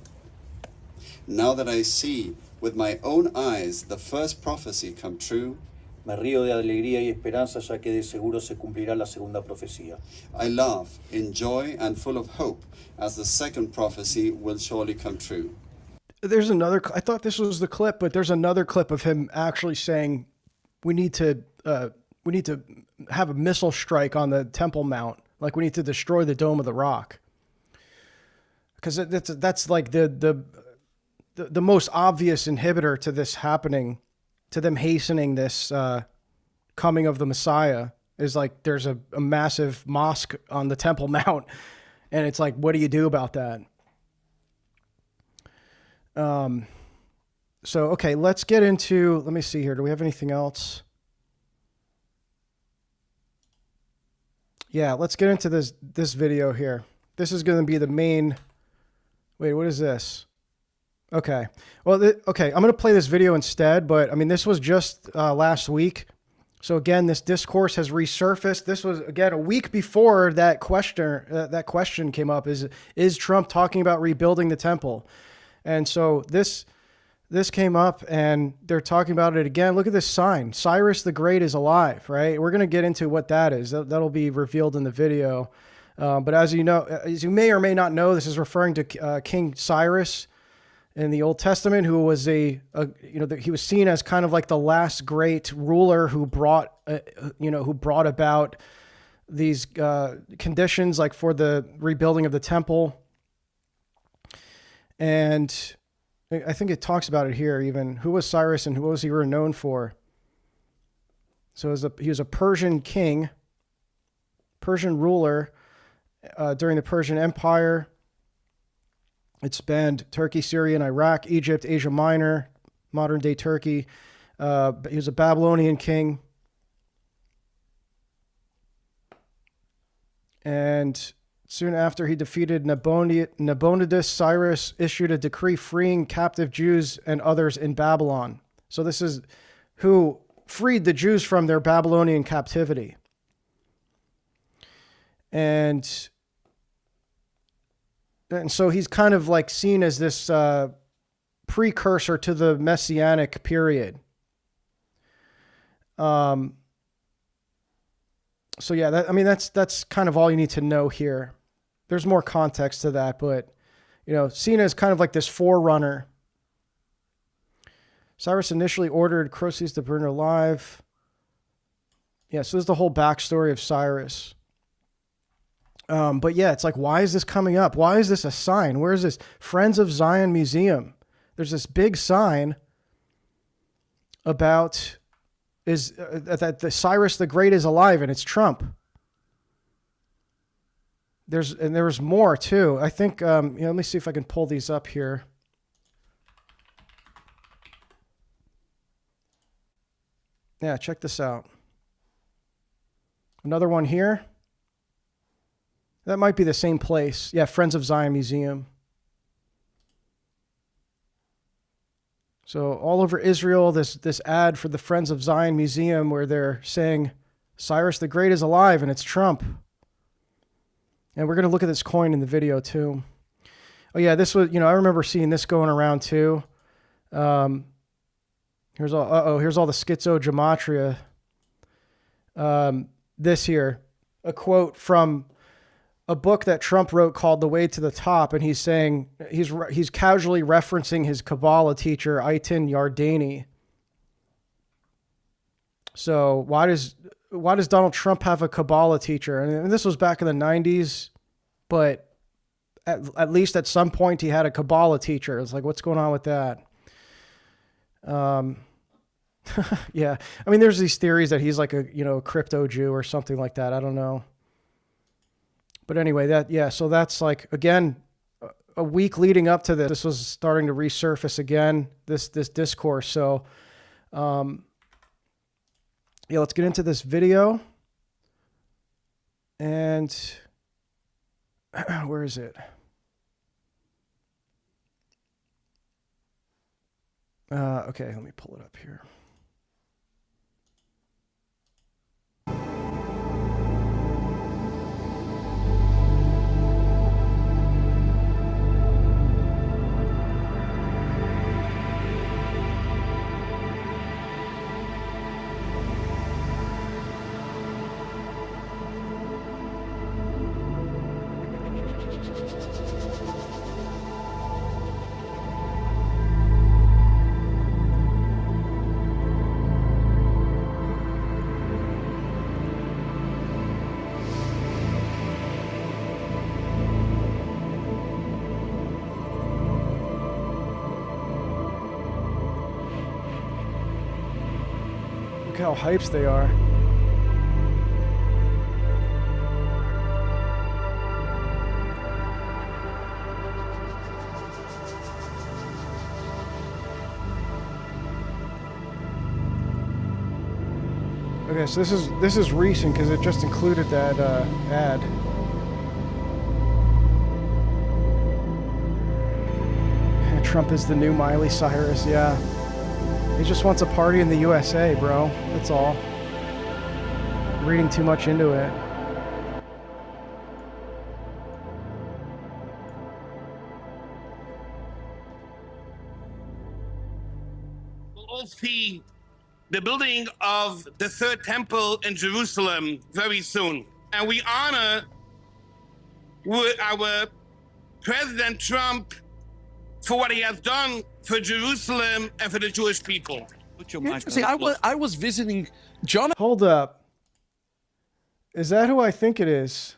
Now that I see with my own eyes the first prophecy come true, me río de alegría y esperanza, ya que de seguro se cumplirá la segunda profecía. I laugh in joy and full of hope, as the second prophecy will surely come true. There's another, I thought this was the clip, but there's another clip of him actually saying we need to have a missile strike on the Temple Mount. Like we need to destroy the Dome of the Rock. Because that's like the most obvious inhibitor to this happening, to them hastening this coming of the Messiah, is like there's a massive mosque on the Temple Mount. And it's like, what do you do about that? So, okay, let's get into, let me see here. Do we have anything else? Yeah, let's get into this video here. This is going to be the main, wait, what is this? Okay. Well, okay, I'm going to play this video instead, but I mean, this was just last week. So again, this discourse has resurfaced. This was, again, a week before that question came up, is Trump talking about rebuilding the temple? And so this came up and they're talking about it again. Look at this sign. Cyrus the Great is alive, right? We're going to get into what that is. That'll be revealed in the video. But as you know, as you may or may not know, this is referring to King Cyrus in the Old Testament, who was he was seen as kind of like the last great ruler who brought about these conditions like for the rebuilding of the temple. And I think it talks about it here even. Who was Cyrus and what was he known for? So he was a Persian king, Persian ruler during the Persian Empire. It spanned Turkey, Syria, and Iraq, Egypt, Asia Minor, modern-day Turkey. He was a Babylonian king. And Soon after he defeated Nabonidus, Cyrus issued a decree freeing captive Jews and others in Babylon. So this is who freed the Jews from their Babylonian captivity. And so he's kind of like seen as this precursor to the messianic period. So yeah, that's kind of all you need to know here. There's more context to that, but seen as kind of like this forerunner. Cyrus initially ordered Croesus to burn alive. Yeah, so this is the whole backstory of Cyrus. But yeah, it's like, why is this coming up? Why is this a sign? Where is this? Friends of Zion Museum. There's this big sign about that the Cyrus the Great is alive, and it's Trump. There's more too. I think, let me see if I can pull these up here. Yeah, check this out. Another one here. That might be the same place. Yeah, Friends of Zion Museum. So all over Israel, this ad for the Friends of Zion Museum where they're saying Cyrus the Great is alive, and it's Trump. And we're going to look at this coin in the video too. Oh yeah, this was, I remember seeing this going around too. Here's all the schizogematria. This here, a quote from a book that Trump wrote called The Way to the Top, and he's saying, he's casually referencing his Kabbalah teacher, Eitan Yardeni. So why does Donald Trump have a Kabbalah teacher? And this was back in the 90s, but at least at some point he had a Kabbalah teacher. It's like, what's going on with that? Yeah. I mean, there's these theories that he's like a crypto Jew or something like that. I don't know. But anyway, so that's like, again, a week leading up to this. This was starting to resurface again, this discourse. So, yeah, let's get into this video. And where is it? Okay, let me pull it up here. Look how hyped they are. Okay, so this is recent because it just included that ad. Trump is the new Miley Cyrus, yeah. He just wants a party in the USA, bro. That's all. Reading too much into it. We'll all see the building of the third temple in Jerusalem very soon. And we honor our President Trump for what he has done for Jerusalem and for the Jewish people. Interesting. I was visiting John. Hold up. Is that who I think it is?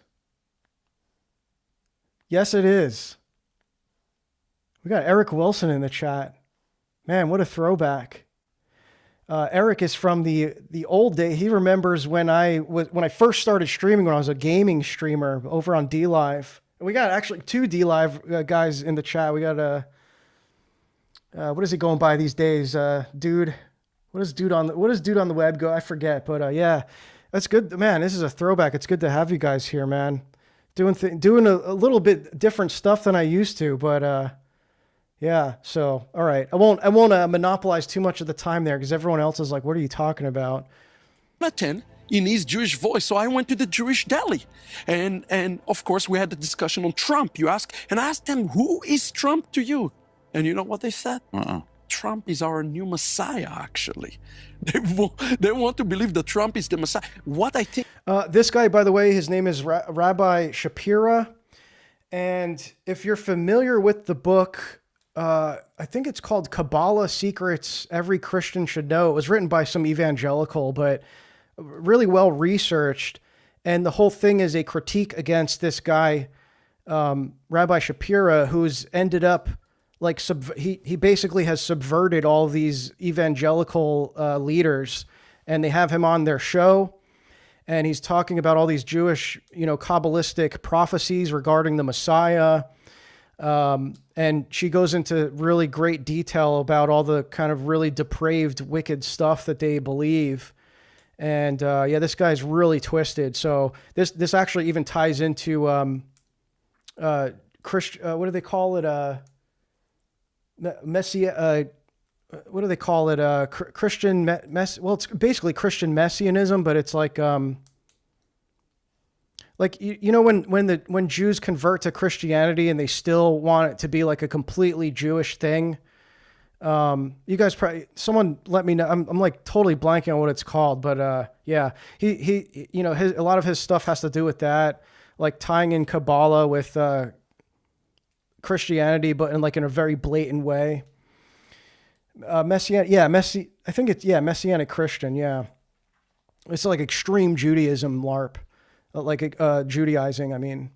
Yes, it is. We got Eric Wilson in the chat. Man, what a throwback. Eric is from the old day. He remembers when I first started streaming, when I was a gaming streamer over on DLive. We got actually two DLive guys in the chat. We got what is he going by these days? Dude. What does dude on the web go? I forget. But yeah, that's good. Man, this is a throwback. It's good to have you guys here, man. doing a little bit different stuff than I used to, but yeah. So all right, I won't monopolize too much of the time there because everyone else is like, "What are you talking about?" Jonathan in his Jewish voice. So I went to the Jewish deli, and of course we had the discussion on Trump. I asked them, "Who is Trump to you?" And you know what they said? Trump is our new Messiah. Actually, they want to believe that Trump is the Messiah. What I think. This guy, by the way, his name is Rabbi Shapira, and if you're familiar with the book, I think it's called Kabbalah Secrets Every Christian Should Know. It was written by some evangelical, but really well researched. And the whole thing is a critique against this guy, Rabbi Shapira, who's ended up like he basically has subverted all these evangelical leaders, and they have him on their show. And he's talking about all these Jewish, Kabbalistic prophecies regarding the Messiah. And she goes into really great detail about all the kind of really depraved, wicked stuff that they believe. And yeah, this guy's really twisted. So this actually even ties into what do they call it? What do they call it? Christian well, it's basically Christian messianism, but it's like when Jews convert to Christianity and they still want it to be like a completely Jewish thing. You guys probably, someone let me know. I'm like totally blanking on what it's called, but yeah, he a lot of his stuff has to do with that, like tying in Kabbalah with Christianity, but in a very blatant way. Messianic Christian. Yeah. It's like extreme Judaism LARP, like Judaizing. I mean,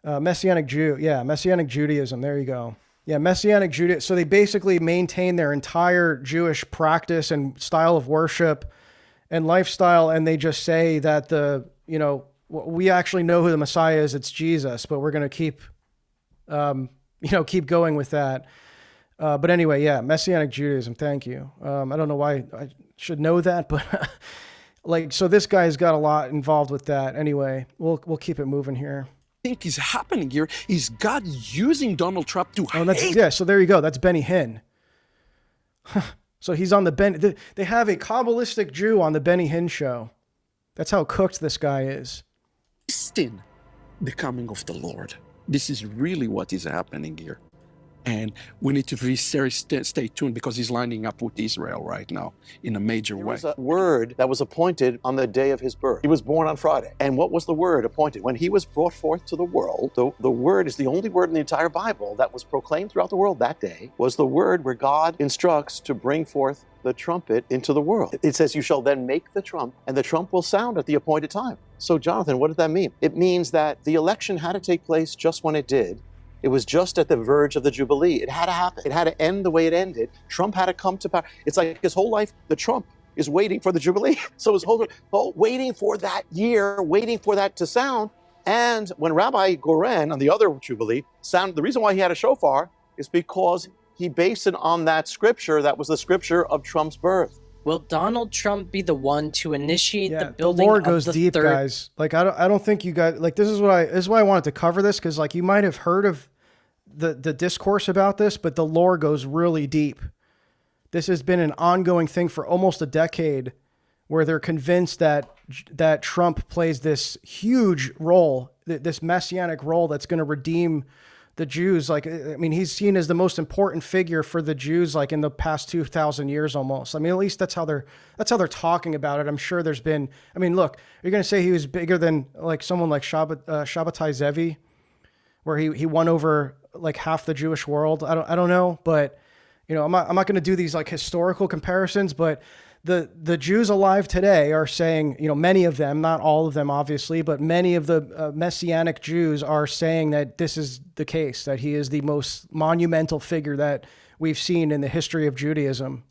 Messianic Jew. Yeah. Messianic Judaism. There you go. Yeah. Messianic Judaism. So they basically maintain their entire Jewish practice and style of worship and lifestyle. And they just say that we actually know who the Messiah is. It's Jesus, but we're going to keep going with that. But anyway, yeah, Messianic Judaism. Thank you. I don't know why I should know that, but so this guy's got a lot involved with that. Anyway, we'll keep it moving here. I think is happening here is God using Donald Trump to hate. Yeah. So there you go. That's Benny Hinn. So he's on the they have a Kabbalistic Jew on the Benny Hinn show. That's how cooked this guy is. Hasten the coming of the Lord. This is really what is happening here. And we need to be stay tuned because he's lining up with Israel right now in a major way. There was a word that was appointed on the day of his birth. He was born on Friday. And what was the word appointed? When he was brought forth to the world, the word is the only word in the entire Bible that was proclaimed throughout the world that day, was the word where God instructs to bring forth the trumpet into the world. It says, you shall then make the trump, and the trump will sound at the appointed time. So Jonathan, what did that mean? It means that the election had to take place just when it did. It was just at the verge of the Jubilee. It had to happen. It had to end the way it ended. Trump had to come to power. It's like his whole life, the Trump is waiting for the Jubilee. So his whole waiting for that year, waiting for that to sound. And when Rabbi Goren on the other Jubilee sounded, the reason why he had a shofar is because he based it on that scripture that was the scripture of Trump's birth. Will Donald Trump be the one to initiate the building the lore of goes the deep, third? guys. Like I don't think you guys this is why I wanted to cover this, because you might have heard of the discourse about this, but the lore goes really deep. This has been an ongoing thing for almost a decade, where they're convinced that Trump plays this huge role, this messianic role that's going to redeem the Jews. He's seen as the most important figure for the Jews, in the past 2,000 years almost. At least that's how they're talking about it. I'm sure there's been, look, you're going to say he was bigger than someone like Shabbatai Zevi, where he won over half the Jewish world. I don't know, but I'm not going to do these historical comparisons, but the Jews alive today are saying, many of them, not all of them, obviously, but many of the Messianic Jews are saying that this is the case, that he is the most monumental figure that we've seen in the history of Judaism.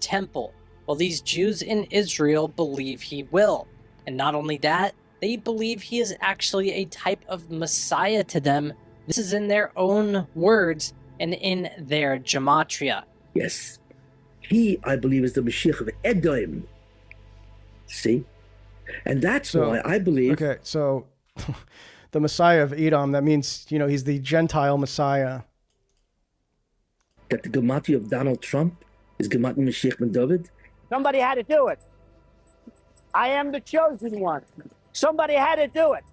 Temple. Well, these Jews in Israel believe he will. And not only that, they believe he is actually a type of Messiah to them. This is in their own words and in their gematria. Yes. He, I believe, is the Mashiach of Edom. See? And that's why I believe... Okay, so the Messiah of Edom. That means, he's the Gentile Messiah. That the Gematria of Donald Trump is Gematria Mashiach ben David? Somebody had to do it. I am the chosen one. Somebody had to do it.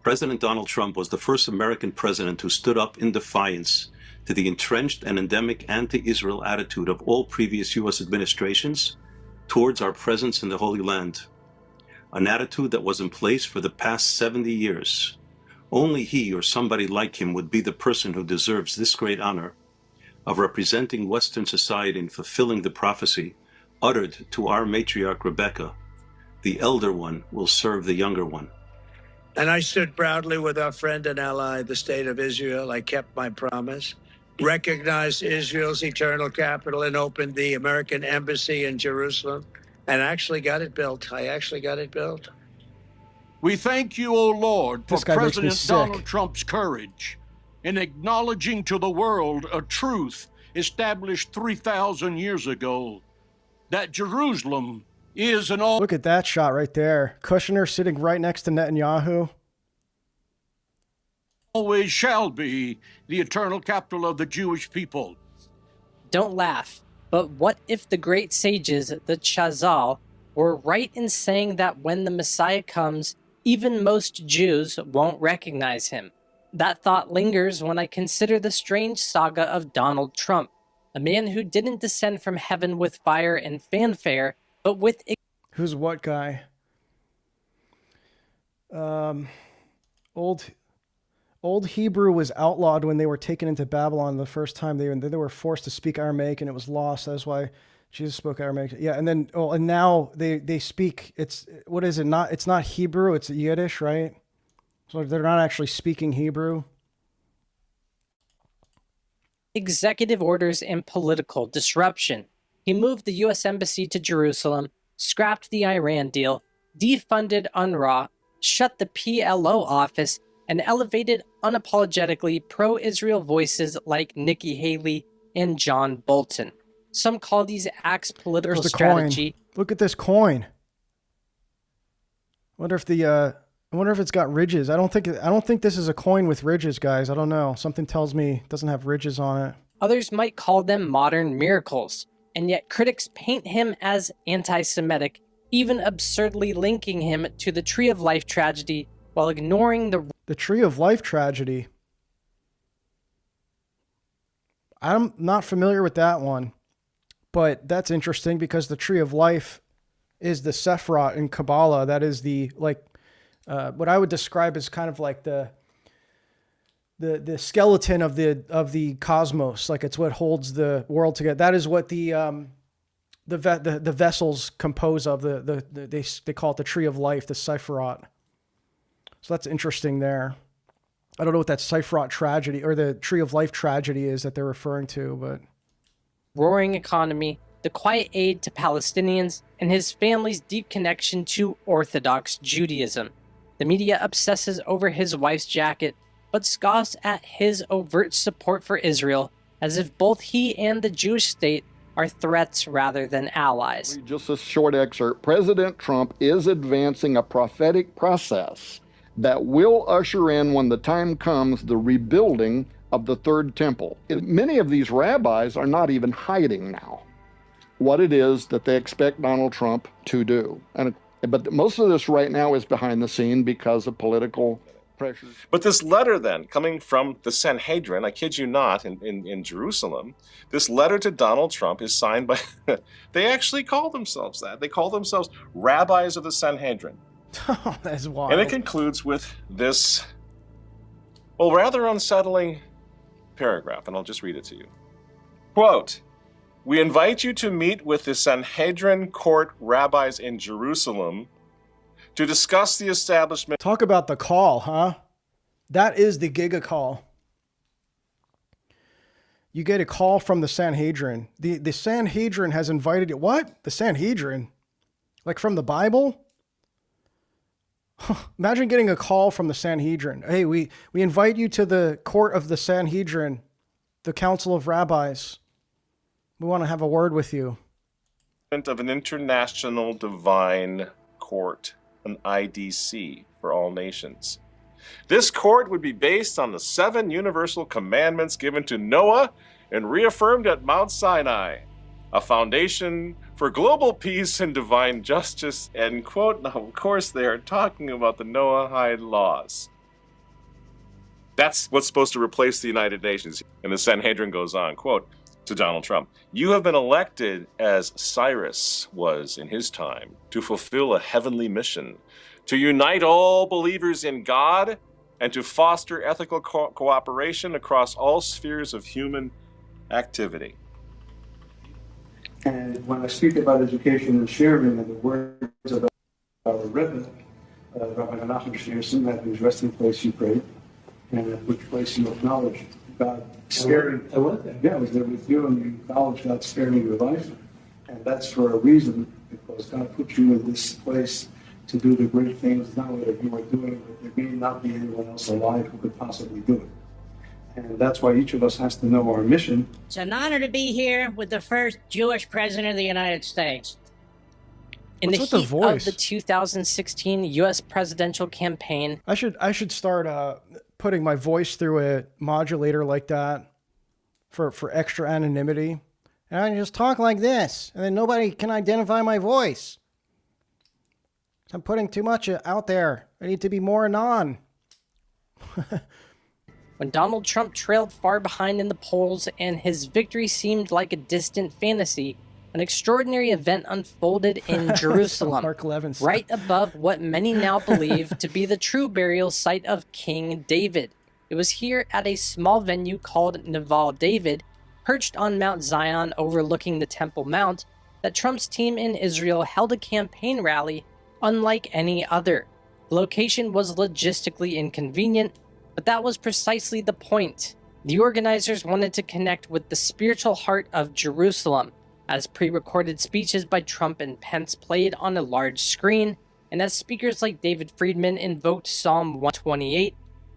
President Donald Trump was the first American president who stood up in defiance to the entrenched and endemic anti-Israel attitude of all previous U.S. administrations towards our presence in the Holy Land, an attitude that was in place for the past 70 years. Only he or somebody like him would be the person who deserves this great honor of representing Western society and fulfilling the prophecy uttered to our matriarch Rebecca, the elder one will serve the younger one. And I stood proudly with our friend and ally, the state of Israel. I kept my promise, recognized Israel's eternal capital, and opened the American embassy in Jerusalem, and actually got it built. I actually got it built. We thank you, O Lord, for This guy makes me President sick. Donald Trump's courage in acknowledging to the world a truth established 3,000 years ago, that Jerusalem is an all... Look at that shot right there. Kushner sitting right next to Netanyahu. always shall be the eternal capital of the Jewish people. Don't laugh, but what if the great sages, the Chazal, were right in saying that when the Messiah comes, even most Jews won't recognize him? That thought lingers when I consider the strange saga of Donald Trump, a man who didn't descend from heaven with fire and fanfare, but with... Who's what guy? Old Hebrew was outlawed when they were taken into Babylon the first time. They were forced to speak Aramaic, and it was lost. That's why Jesus spoke Aramaic. Yeah, and then and now they speak. It's what is it? It's not Hebrew. It's Yiddish, right? So they're not actually speaking Hebrew. executive orders and political disruption. He moved the U.S. Embassy to Jerusalem, scrapped the Iran deal, defunded UNRWA, shut the PLO office, and elevated unapologetically pro-Israel voices like Nikki Haley and John Bolton. Some call these acts political There's the strategy. coin. Look at this coin. I wonder if it's got ridges. I don't think this is a coin with ridges, guys. I don't know. Something tells me it doesn't have ridges on it. Others might call them modern miracles, and yet critics paint him as anti-Semitic, even absurdly linking him to the Tree of Life tragedy while ignoring the Tree of Life tragedy. I'm not familiar with that one, but that's interesting because the Tree of Life is the Sephiroth in Kabbalah. That is the what I would describe as kind of like the skeleton of the cosmos. Like it's what holds the world together. That is what the vessels compose of. They call it the Tree of Life, the Sephiroth. So that's interesting there. I don't know what that Sephiroth tragedy or the Tree of Life tragedy is that they're referring to, but roaring economy, the quiet aid to Palestinians, and his family's deep connection to Orthodox Judaism. The media obsesses over his wife's jacket, but scoffs at his overt support for Israel, as if both he and the Jewish state are threats rather than allies. Just a short excerpt. President Trump is advancing a prophetic process that will usher in, when the time comes, the rebuilding of the third temple. Many of these rabbis are not even hiding now what it is that they expect Donald Trump to do. But most of this right now is behind the scene because of political pressures. But this letter then, coming from the Sanhedrin, I kid you not, in Jerusalem, this letter to Donald Trump is signed by, they actually call themselves that. They call themselves rabbis of the Sanhedrin. Oh, that's wild. And it concludes with this, well, rather unsettling paragraph, and I'll just read it to you. Quote, "We invite you to meet with the Sanhedrin court rabbis in Jerusalem to discuss the establishment..." Talk about the call, huh? That is the giga call. You get a call from the Sanhedrin. The Sanhedrin has invited you. What? The Sanhedrin? Like from the Bible? Imagine getting a call from the Sanhedrin. Hey, we invite you to the court of the Sanhedrin, the Council of Rabbis. We want to have a word with you. Of an international divine court, an IDC for all nations. This court would be based on the 7 universal commandments given to Noah and reaffirmed at Mount Sinai, a foundation for global peace and divine justice, end quote. Now, of course, they are talking about the Noahide laws. That's what's supposed to replace the United Nations. And the Sanhedrin goes on, quote, to Donald Trump, "You have been elected as Cyrus was in his time to fulfill a heavenly mission, to unite all believers in God and to foster ethical cooperation across all spheres of human activity." And when I speak about education and sharing and the words of our Rebbe, Rabbi Menachem Schneerson, at whose resting place you prayed, and at which place you acknowledged God sparing. I was there. Yeah, I was there with you, and you acknowledged God sparing your life. And that's for a reason, because God put you in this place to do the great things, not only that you are doing, but there may not be anyone else alive who could possibly do it. And that's why each of us has to know our mission. It's an honor to be here with the first Jewish president of the United States. In the heat of the 2016 U.S. presidential campaign, I should start putting my voice through a modulator like that for extra anonymity. And I just talk like this, and then nobody can identify my voice. I'm putting too much out there. I need to be more anon. when Donald Trump trailed far behind in the polls and his victory seemed like a distant fantasy, an extraordinary event unfolded in Jerusalem, right above what many now believe to be the true burial site of King David. It was here at a small venue called Naval David, perched on Mount Zion overlooking the Temple Mount, that Trump's team in Israel held a campaign rally unlike any other. The location was logistically inconvenient, but that was precisely the point. The organizers wanted to connect with the spiritual heart of Jerusalem, as pre-recorded speeches by Trump and Pence played on a large screen, and as speakers like David Friedman invoked Psalm 128,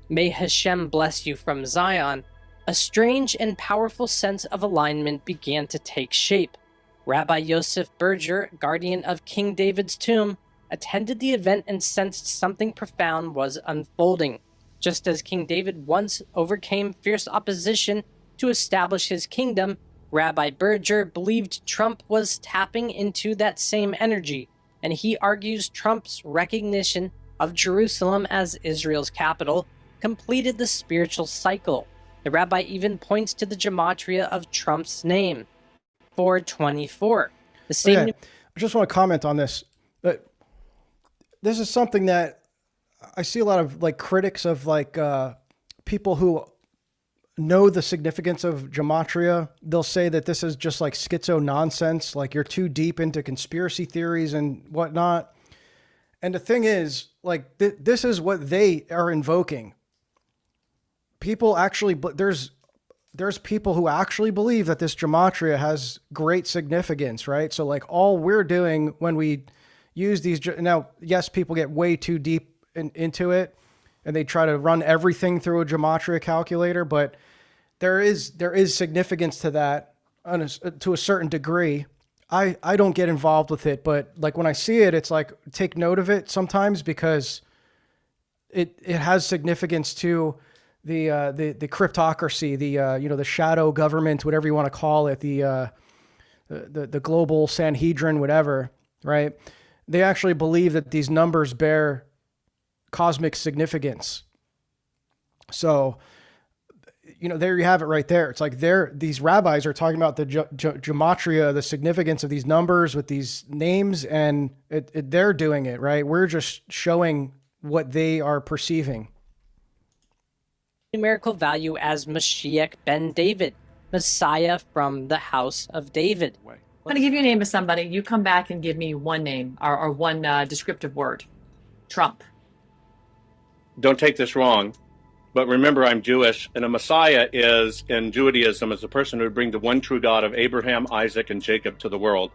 "May Hashem bless you from Zion," a strange and powerful sense of alignment began to take shape. Rabbi Yosef Berger, guardian of King David's tomb, attended the event and sensed something profound was unfolding. Just as King David once overcame fierce opposition to establish his kingdom, Rabbi Berger believed Trump was tapping into that same energy, and he argues Trump's recognition of Jerusalem as Israel's capital completed the spiritual cycle. The rabbi even points to the gematria of Trump's name, 424. The same. Okay. I just want to comment on this. This is something that I see a lot of critics of people who know the significance of gematria. They'll say that this is just schizo nonsense, like you're too deep into conspiracy theories and whatnot. And the thing is, this is what they are invoking. People actually, there's people who actually believe that this gematria has great significance, right? So all we're doing when we use these, now, yes, people get way too deep into it and they try to run everything through a gematria calculator, but there is significance to that to a certain degree. I don't get involved with it, but when I see it, it's take note of it sometimes, because it has significance to the cryptocracy, the shadow government, whatever you want to call it, the global Sanhedrin, whatever, right? They actually believe that these numbers bear cosmic significance. So, there you have it right there. It's these rabbis are talking about the gematria, the significance of these numbers with these names, and they're doing it, right? We're just showing what they are perceiving. Numerical value as Mashiach ben David, Messiah from the house of David. I'm going to give you a name of somebody. You come back and give me one name or one descriptive word. Trump. Don't take this wrong, but remember I'm Jewish, and a Messiah is, in Judaism, is a person who would bring the one true God of Abraham, Isaac, and Jacob to the world.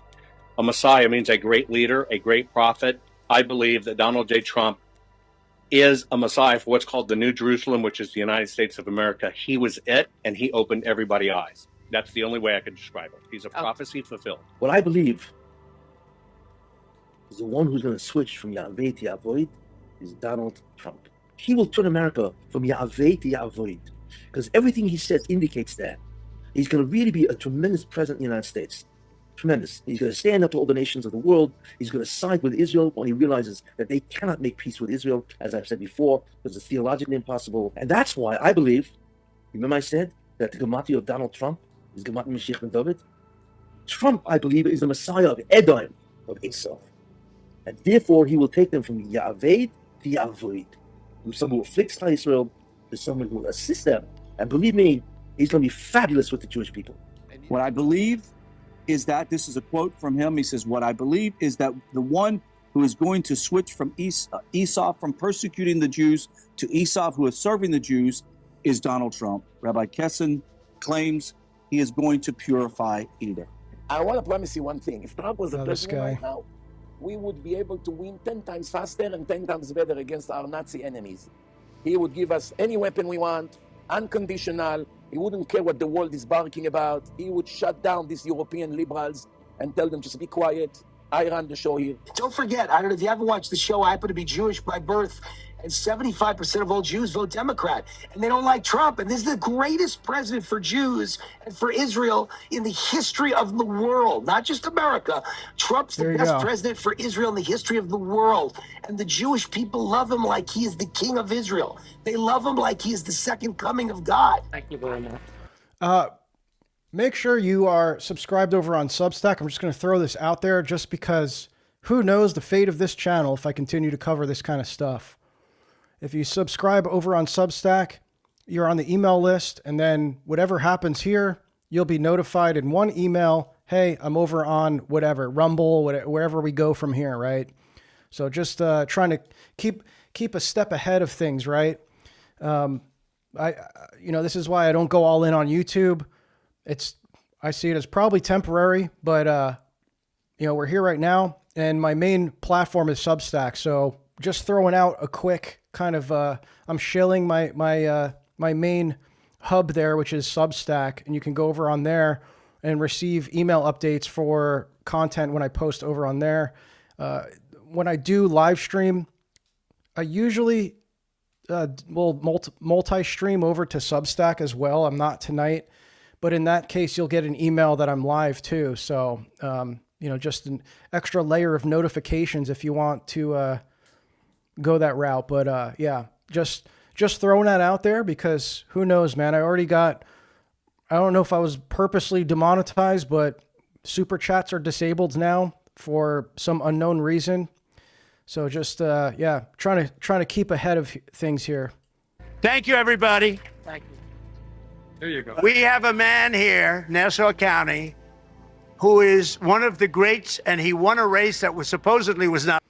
A Messiah means a great leader, a great prophet. I believe that Donald J. Trump is a Messiah for what's called the New Jerusalem, which is the United States of America. He was it, and he opened everybody's eyes. That's the only way I could describe it. He's a prophecy fulfilled. What I believe is the one who's going to switch from Yahweh to Yahweh is Donald Trump. he will turn America from Yahweh to Yahweh, because everything he says indicates that. He's going to really be a tremendous president in the United States. Tremendous. He's going to stand up to all the nations of the world. He's going to side with Israel when he realizes that they cannot make peace with Israel, as I've said before, because it's theologically impossible. And that's why I believe, remember I said that the Gemati of Donald Trump is Gemati Mashiach ben David? Trump, I believe, is the Messiah of Edom, of Esau. And therefore, he will take them from Yahweh to Yahweh. From someone who afflicts Israel to someone who will assist them. And believe me, he's going to be fabulous with the Jewish people. What I believe is that, this is a quote from him, he says, what I believe is that the one who is going to switch from Esau from persecuting the Jews to Esau who is serving the Jews is Donald Trump. Rabbi Kessin claims he is going to purify Edom. I want to promise you one thing. If Trump was the president right now, we would be able to win 10 times faster and 10 times better against our Nazi enemies. He would give us any weapon we want, unconditional. He wouldn't care what the world is barking about. He would shut down these European liberals and tell them just be quiet. I run the show here. Don't forget, I don't know if you haven't watched the show, I happen to be Jewish by birth, and 75% of all Jews vote Democrat, and they don't like Trump. And this is the greatest president for Jews and for Israel in the history of the world, not just America. Trump's the best president for Israel in the history of the world. And the Jewish people love him like he is the king of Israel. They love him like he is the second coming of God. Thank you very much. Make sure you are subscribed over on Substack. I'm just going to throw this out there just because who knows the fate of this channel if I continue to cover this kind of stuff. If you subscribe over on Substack, you're on the email list, and then whatever happens here, you'll be notified in one email, hey, I'm over on whatever, Rumble, wherever we go from here, right? So just trying to keep a step ahead of things, right? This is why I don't go all in on YouTube. I see it as probably temporary, but we're here right now, and my main platform is Substack. So just throwing out a quick kind of, I'm shilling my main hub there, which is Substack, and you can go over on there and receive email updates for content when I post over on there. When I do live stream, I usually will multi-stream over to Substack as well. I'm not tonight. But in that case, you'll get an email that I'm live too. So, just an extra layer of notifications if you want to go that route. But just throwing that out there because who knows, man. I don't know if I was purposely demonetized, but super chats are disabled now for some unknown reason. So just, trying to keep ahead of things here. Thank you, everybody. Thank you. There you go. We have a man here, Nassau County, who is one of the greats, and he won a race that was supposedly was not.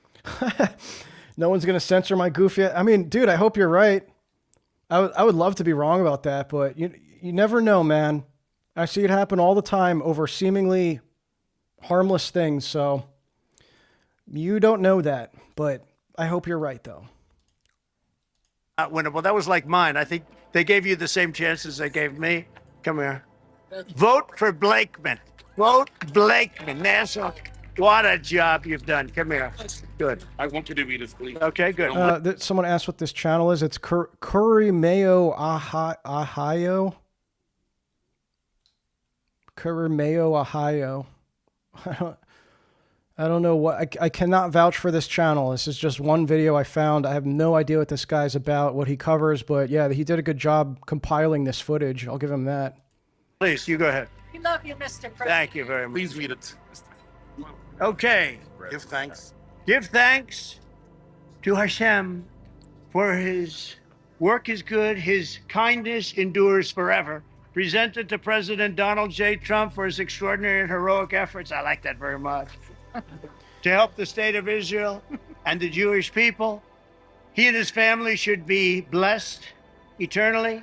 No one's going to censor my goof yet. I mean, dude, I hope you're right. I would love to be wrong about that, but you never know, man. I see it happen all the time over seemingly harmless things. So you don't know that, but I hope you're right, though. Not winnable. That was like mine. I think they gave you the same chances they gave me. Come here. Vote for Blakeman. Vote Blakeman. Nassau. What a job you've done. Come here. Good. I want you to read this, please. Okay, good. Someone asked what this channel is. It's Curry Mayo Ohio. Curry Mayo Ohio. I don't know what, I cannot vouch for this channel. This is just one video I found. I have no idea what this guy's about, what he covers, but yeah, he did a good job compiling this footage. I'll give him that. Please, you go ahead. We love you, Mr. President. Thank you very much. Please read it. Okay. Give thanks. Give thanks to Hashem for his work is good, his kindness endures forever. Presented to President Donald J. Trump for his extraordinary and heroic efforts. I like that very much. To help the state of Israel and the Jewish people. He and his family should be blessed eternally.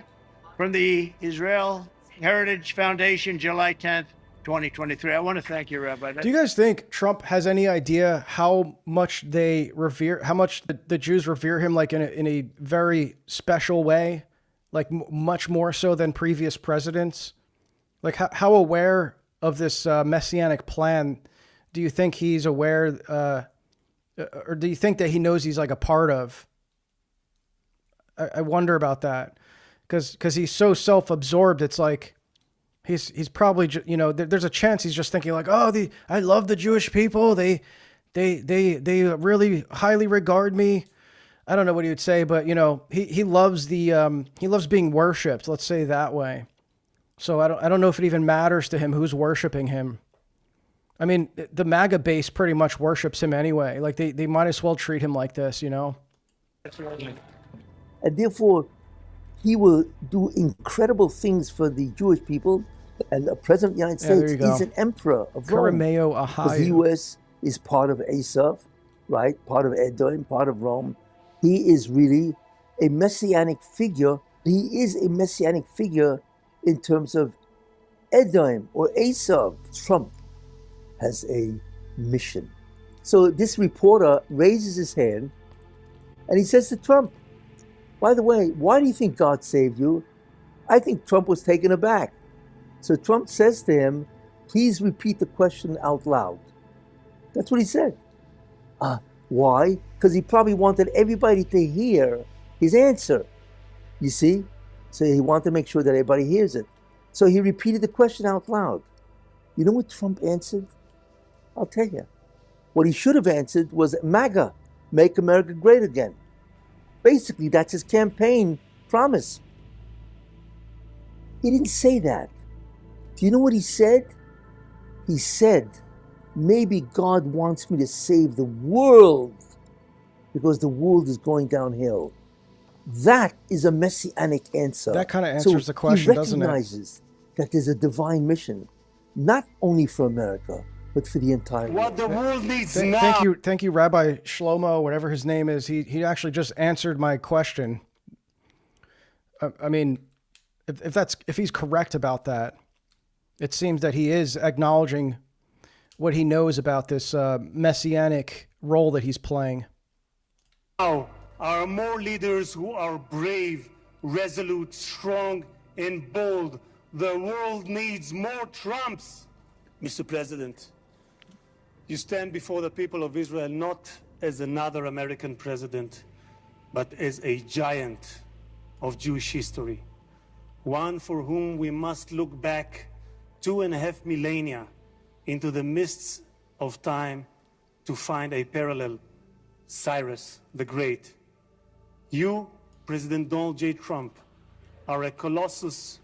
From the Israel Heritage Foundation, July 10th, 2023. I want to thank you, Rabbi. Do you guys think Trump has any idea how much the Jews revere him, like in a very special way, like much more so than previous presidents? Like how aware of this messianic plan do you think he's aware, or do you think that he knows he's like a part of? I wonder about that because he's so self-absorbed. It's like he's probably, there's a chance he's just thinking like, oh, I love the Jewish people. They really highly regard me. I don't know what he would say, but he loves he loves being worshipped. Let's say that way. So I don't know if it even matters to him who's worshiping him. I mean, the MAGA base pretty much worships him anyway. Like they might as well treat him like this, And therefore, he will do incredible things for the Jewish people. And the President of the United States is an emperor of Rome. Because the U.S. is part of Asaph, right? Part of Edom, part of Rome. He is really a messianic figure. He is a messianic figure in terms of Edom or Asaph. Trump has a mission. So this reporter raises his hand and he says to Trump, by the way, why do you think God saved you? I think Trump was taken aback. So Trump says to him, please repeat the question out loud. That's what he said. Why? Because he probably wanted everybody to hear his answer. You see? So he wanted to make sure that everybody hears it. So he repeated the question out loud. You know what Trump answered? I'll tell you. What he should have answered was MAGA, Make America Great Again. Basically, that's his campaign promise. He didn't say that. Do you know what he said? He said, maybe God wants me to save the world because the world is going downhill. That is a messianic answer. That kind of answers the question, doesn't it? He recognizes that there's a divine mission, not only for America, but for the entire world. What the world needs now. Thank you, Rabbi Shlomo, whatever his name is. He actually just answered my question. I mean, if he's correct about that, it seems that he is acknowledging what he knows about this messianic role that he's playing. Now are more leaders who are brave, resolute, strong, and bold. The world needs more Trumps. Mr. President, you stand before the people of Israel not as another American president, but as a giant of Jewish history, one for whom we must look back 2.5 millennia into the mists of time to find a parallel, Cyrus the Great. You, President Donald J. Trump, are a colossus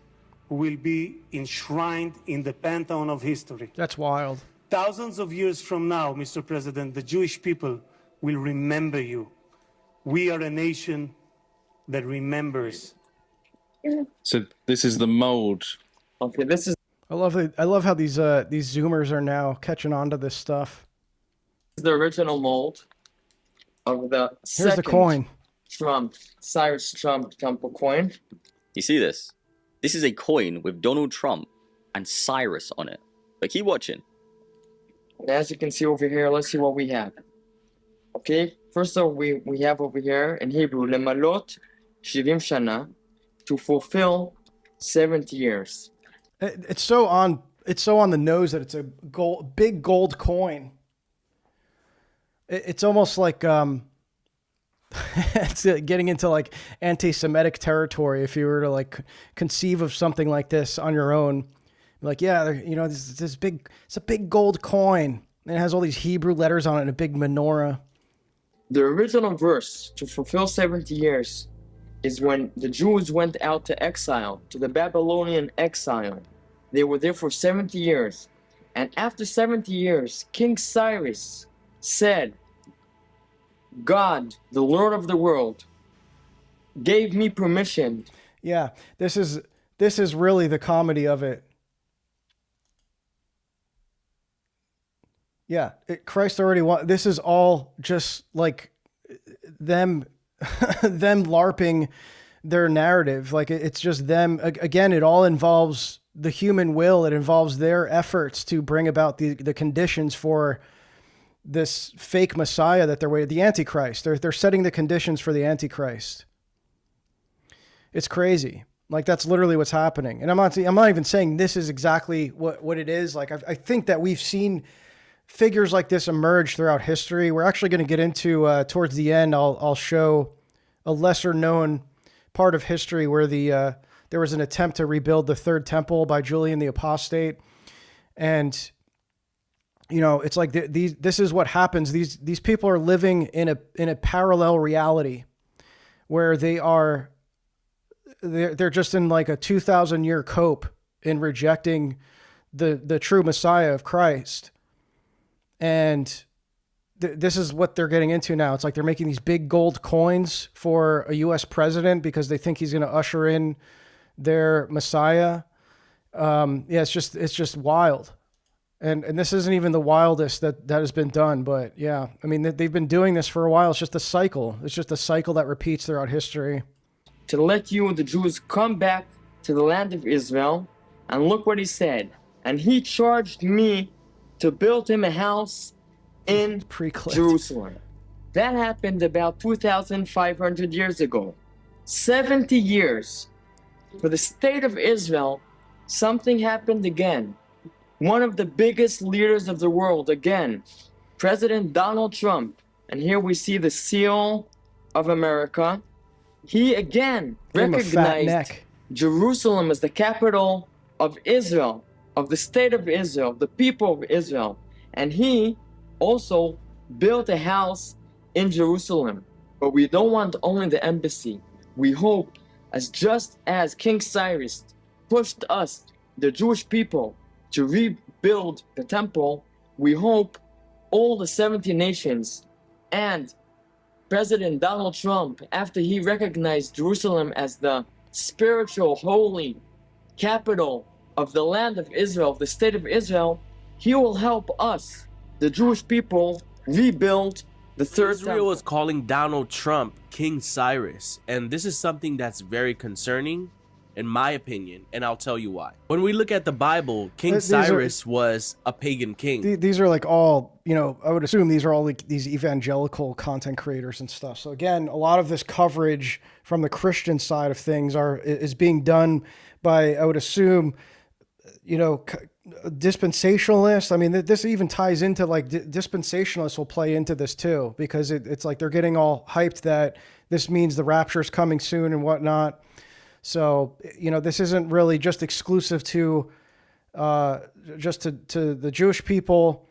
who will be enshrined in the pantheon of history. That's wild. Thousands of years from now, Mr. President, the Jewish people will remember you. We are a nation that remembers. So this is the mold. Okay, this is. I love how these Zoomers are now catching on to this stuff. The original mold of the Here's the coin. Cyrus Trump temple coin. You see this? This is a coin with Donald Trump and Cyrus on it. But keep watching. And as you can see over here, let's see what we have. Okay, first of all, we have over here in Hebrew, lemalot shivim shana, to fulfill 70 years. It's so on the nose that it's a big gold coin. It's almost like it's getting into like anti-Semitic territory. If you were to like conceive of something like this on your own, like, yeah, this big, it's a big gold coin and it has all these Hebrew letters on it and a big menorah. The original verse to fulfill 70 years is when the Jews went out to exile, to the Babylonian exile. They were there for 70 years. And after 70 years, King Cyrus said, God, the Lord of the world, gave me permission. Yeah, this is really the comedy of it. Yeah, Christ already won. This is all just like them LARPing their narrative. Like it's just them. Again, it all involves the human will. It involves their efforts to bring about the conditions for this fake Messiah that they're waiting, the Antichrist. They're setting the conditions for the Antichrist. It's crazy. Like that's literally what's happening. And I'm not even saying this is exactly what it is. Like I think that we've seen figures like this emerge throughout history. We're actually going to get into towards the end. I'll show a lesser known part of history where there was an attempt to rebuild the third temple by Julian the Apostate. And, it's like this is what happens. These people are living in a parallel reality where they're just in like a 2,000-year cope in rejecting the true Messiah of Christ. And this is what they're getting into now. It's like they're making these big gold coins for a U.S. president because they think he's going to usher in their Messiah. It's just wild. And this isn't even the wildest that has been done. But yeah, I mean, they've been doing this for a while. It's just a cycle. It's just a cycle that repeats throughout history. To let you and the Jews come back to the land of Israel. And look what he said. And he charged me to build him a house in Jerusalem. That happened about 2,500 years ago. 70 years. For the state of Israel, something happened again. One of the biggest leaders of the world, again, President Donald Trump. And here we see the seal of America. He again recognized Jerusalem as the capital of Israel, of the state of Israel, the people of Israel. And he also built a house in Jerusalem. But we don't want only the embassy. We hope, just as King Cyrus pushed us, the Jewish people, to rebuild the temple, we hope all the 70 nations and President Donald Trump, after he recognized Jerusalem as the spiritual, holy capital of the land of Israel, the state of Israel, he will help us, the Jewish people, rebuild the third temple. Israel is calling Donald Trump King Cyrus, and this is something that's very concerning, in my opinion, and I'll tell you why. When we look at the Bible, King Cyrus was a pagan king. These are like all, I would assume these are all like these evangelical content creators and stuff. So again, a lot of this coverage from the Christian side of things is being done by, I would assume, dispensationalists. I mean, this even ties into like dispensationalists will play into this too, because it's like they're getting all hyped that this means the rapture is coming soon and whatnot. So, this isn't really just exclusive to the Jewish people.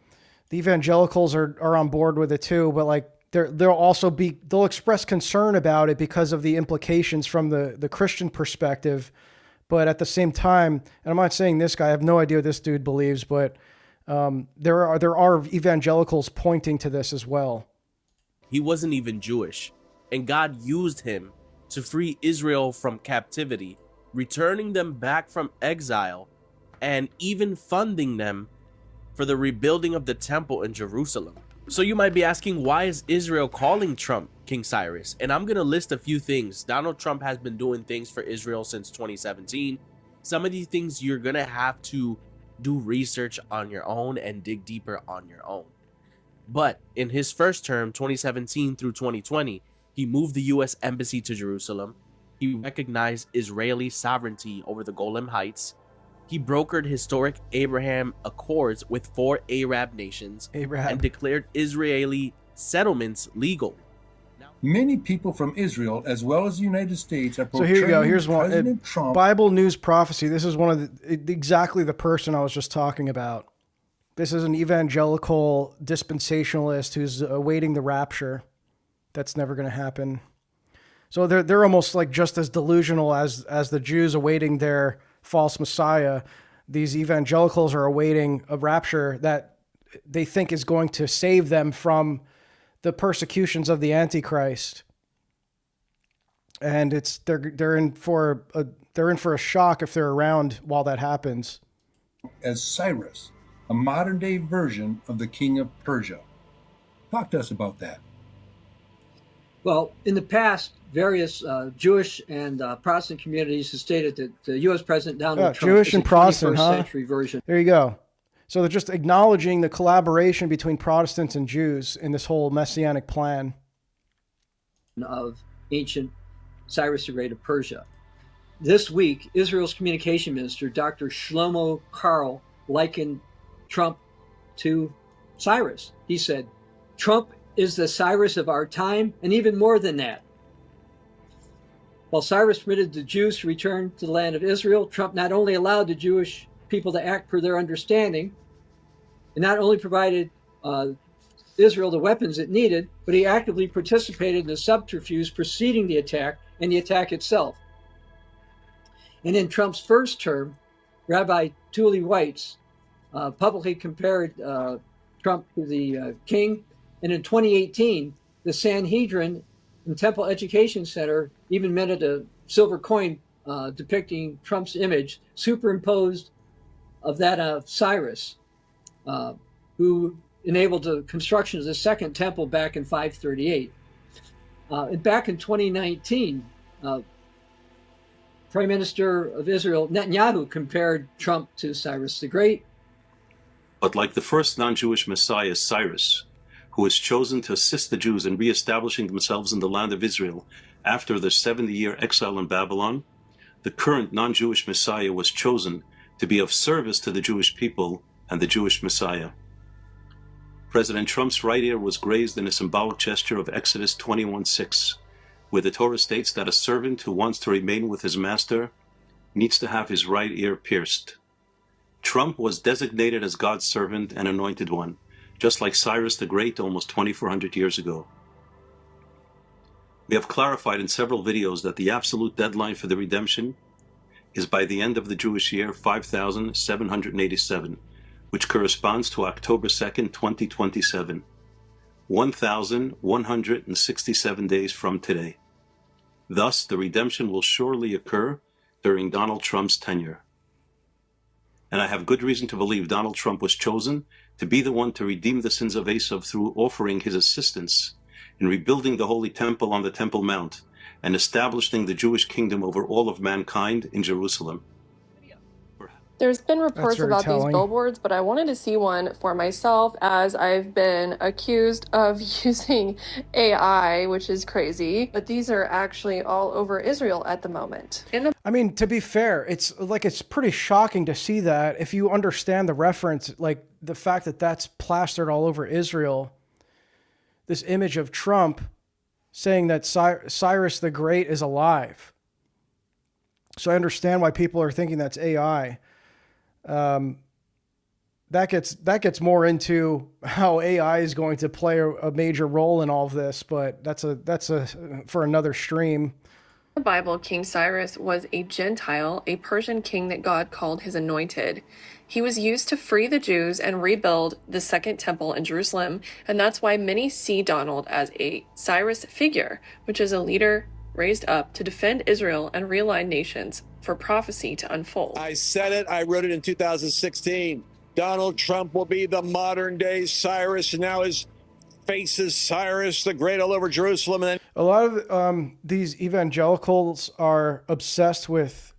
The evangelicals are on board with it too, but like they'll express concern about it because of the implications from the Christian perspective. But at the same time, and I'm not saying this guy, I have no idea what this dude believes, but there are evangelicals pointing to this as well. He wasn't even Jewish, and God used him to free Israel from captivity, returning them back from exile, and even funding them for the rebuilding of the temple in Jerusalem. So you might be asking, why is Israel calling Trump King Cyrus? And I'm going to list a few things. Donald Trump has been doing things for Israel since 2017. Some of these things you're going to have to do research on your own and dig deeper on your own. But in his first term, 2017 through 2020, he moved the U.S. Embassy to Jerusalem. He recognized Israeli sovereignty over the Golan Heights. He brokered historic Abraham Accords with 4 Arab nations and declared Israeli settlements legal. Many people from Israel, as well as the United States, are portraying so here you go. Here's President one. Trump. Bible News Prophecy. This is one of exactly the person I was just talking about. This is an evangelical dispensationalist who's awaiting the rapture. That's never going to happen. So they're almost like just as delusional as the Jews awaiting their false Messiah. These evangelicals are awaiting a rapture that they think is going to save them from the persecutions of the Antichrist. And they're in for a shock if they're around while that happens. As Cyrus, a modern day version of the king of Persia. Talk to us about that. Well, in the past, various Jewish and Protestant communities have stated that the U.S. President Donald Trump Jewish is and a Protestant, 21st century version. There you go. So they're just acknowledging the collaboration between Protestants and Jews in this whole messianic plan Of ancient Cyrus the Great of Persia. This week, Israel's communication minister, Dr. Shlomo Karl, likened Trump to Cyrus. He said, Trump is the Cyrus of our time, and even more than that. While Cyrus permitted the Jews to return to the land of Israel, Trump not only allowed the Jewish people to act per their understanding, and not only provided Israel the weapons it needed, but he actively participated in the subterfuge preceding the attack and the attack itself. And in Trump's first term, Rabbi Tully Weitz publicly compared Trump to the king. And in 2018, the Sanhedrin and Temple Education Center even minted a silver coin depicting Trump's image, superimposed of that of Cyrus, who enabled the construction of the second temple back in 538. And back in 2019, Prime Minister of Israel, Netanyahu, compared Trump to Cyrus the Great. But like the first non-Jewish Messiah, Cyrus, who was chosen to assist the Jews in reestablishing themselves in the land of Israel after their 70-year exile in Babylon, the current non-Jewish Messiah was chosen to be of service to the Jewish people and the Jewish Messiah. President Trump's right ear was grazed in a symbolic gesture of Exodus 21:6, where the Torah states that a servant who wants to remain with his master needs to have his right ear pierced. Trump was designated as God's servant and anointed one, just like Cyrus the Great almost 2,400 years ago. We have clarified in several videos that the absolute deadline for the redemption is by the end of the Jewish year 5787, which corresponds to October 2nd, 2027, 1,167 days from today. Thus, the redemption will surely occur during Donald Trump's tenure. And I have good reason to believe Donald Trump was chosen to be the one to redeem the sins of Esau through offering his assistance in rebuilding the Holy Temple on the Temple Mount and establishing the Jewish kingdom over all of mankind in Jerusalem. There's been reports about these billboards, but I wanted to see one for myself as I've been accused of using AI, which is crazy. But these are actually all over Israel at the moment. I mean, to be fair, it's pretty shocking to see that if you understand the reference, like the fact that that's plastered all over Israel, this image of Trump saying that Cyrus the Great is alive. So I understand why people are thinking that's AI. That gets more into how AI is going to play a major role in all of this, but that's for another stream. In the Bible, King Cyrus was a Gentile, a Persian king that God called his anointed. He was used to free the Jews and rebuild the second temple in Jerusalem, and that's why many see Donald as a Cyrus figure, which is a leader raised up to defend Israel and realign nations for prophecy to unfold. I said it. I wrote it in 2016. Donald Trump will be the modern day Cyrus, and now his face is Cyrus the Great all over Jerusalem. And a lot of these evangelicals are obsessed with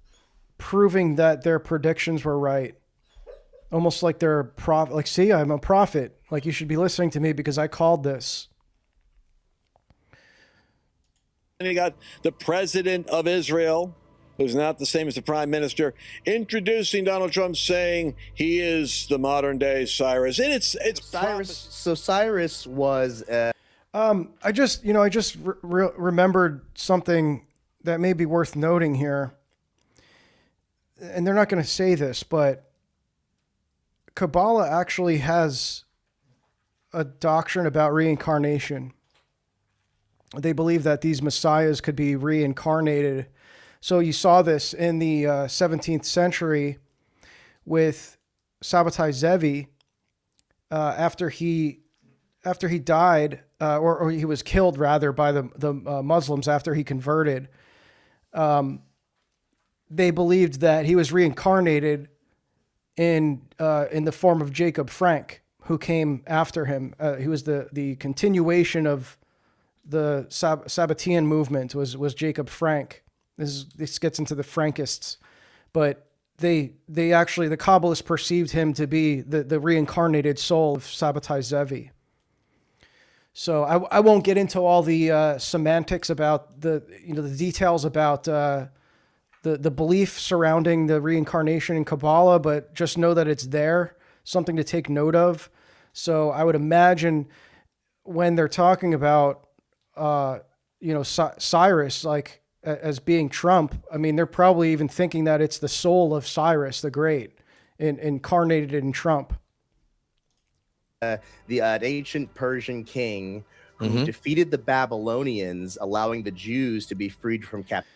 proving that their predictions were right. Almost like they're prophet. Like, see, I'm a prophet. Like, you should be listening to me because I called this. And you got the president of Israel, who's not the same as the prime minister, introducing Donald Trump, saying he is the modern day Cyrus. And it's Cyrus. So Cyrus was. I just remembered something that may be worth noting here. And they're not going to say this, but Kabbalah actually has a doctrine about reincarnation. They believe that these messiahs could be reincarnated. So you saw this in the 17th century with Sabbatai Zevi after he died, or he was killed rather by the Muslims after he converted. They believed that he was reincarnated in the form of Jacob Frank, who came after him. He was the continuation of the Sabbatean movement was Jacob Frank. This gets into the Frankists, but they actually, the Kabbalists perceived him to be the reincarnated soul of Sabbatai Zevi. So I won't get into all the semantics about the details about the belief surrounding the reincarnation in Kabbalah, but just know that it's there, something to take note of. So I would imagine when they're talking about Cyrus, like as being Trump. I mean, they're probably even thinking that it's the soul of Cyrus the Great incarnated in Trump. The ancient Persian king who defeated the Babylonians, allowing the Jews to be freed from captivity.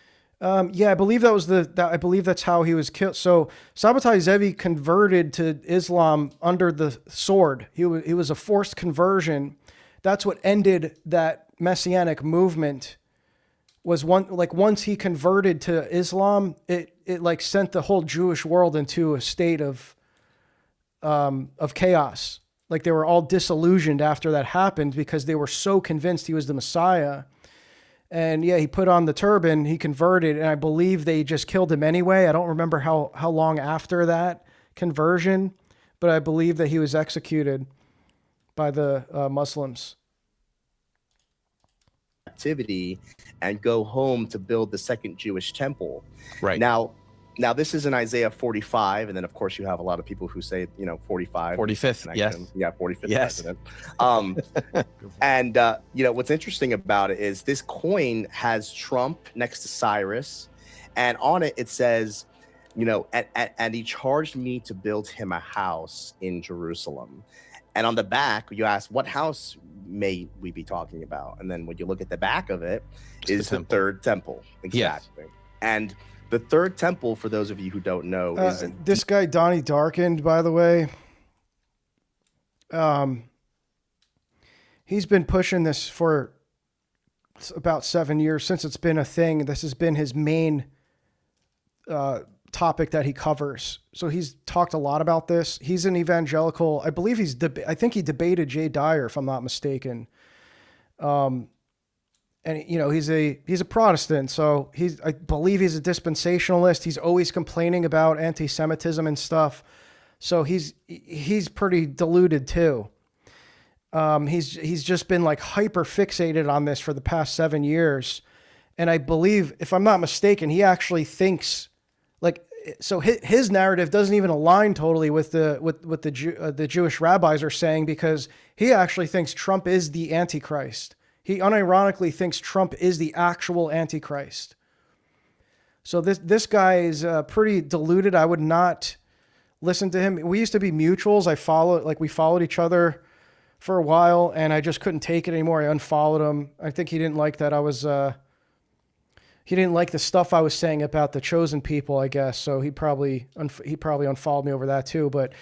Yeah, I believe that was I believe that's how he was killed. So Sabbatai Zevi converted to Islam under the sword. He was a forced conversion. That's what ended that messianic movement. Was once he converted to Islam, it like sent the whole Jewish world into a state of chaos. Like they were all disillusioned after that happened because they were so convinced he was the Messiah. And yeah, he put on the turban, he converted, and I believe they just killed him anyway. I don't remember how long after that conversion, but I believe that he was executed by the Muslims. Captivity and go home to build the second Jewish temple. Right. Now this is in Isaiah 45, and then of course you have a lot of people who say, 45. 45th, yes. Yeah, 45th yes. president. And what's interesting about it is this coin has Trump next to Cyrus, and on it says, and he charged me to build him a house in Jerusalem. And on the back, you ask, what house may we be talking about? And then when you look at the back of it, is the third temple. Exactly. Yes. And the third temple, for those of you who don't know, is this guy Donnie Darkened, by the way. He's been pushing this for about 7 years since it's been a thing. This has been his main topic that he covers. So he's talked a lot about this. He's an evangelical. I believe I think he debated Jay Dyer, if I'm not mistaken. And he's a Protestant, so I believe he's a dispensationalist. He's always complaining about anti-Semitism and stuff. So he's pretty deluded too. He's just been like hyper fixated on this for the past 7 years. And I believe, if I'm not mistaken, he actually thinks so his narrative doesn't even align totally with the Jewish rabbis are saying, because he actually thinks Trump is the Antichrist. He unironically thinks Trump is the actual Antichrist. So this guy is pretty deluded. I would not listen to him. We used to be mutuals. We followed each other for a while, and I just couldn't take it anymore. I unfollowed him. I think he didn't like that he didn't like the stuff I was saying about the chosen people, I guess. So he probably unfollowed me over that too. But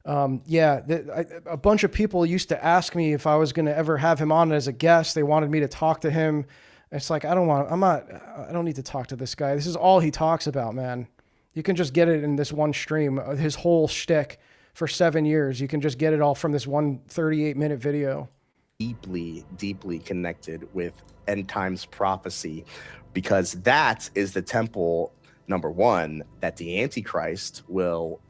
a bunch of people used to ask me if I was going to ever have him on as a guest. They wanted me to talk to him. It's like, I don't need to talk to this guy. This is all he talks about, man. You can just get it in this one stream, his whole shtick for 7 years. You can just get it all from this one 38-minute video. Deeply, deeply connected with end times prophecy, because that is the temple, number one, that the Antichrist will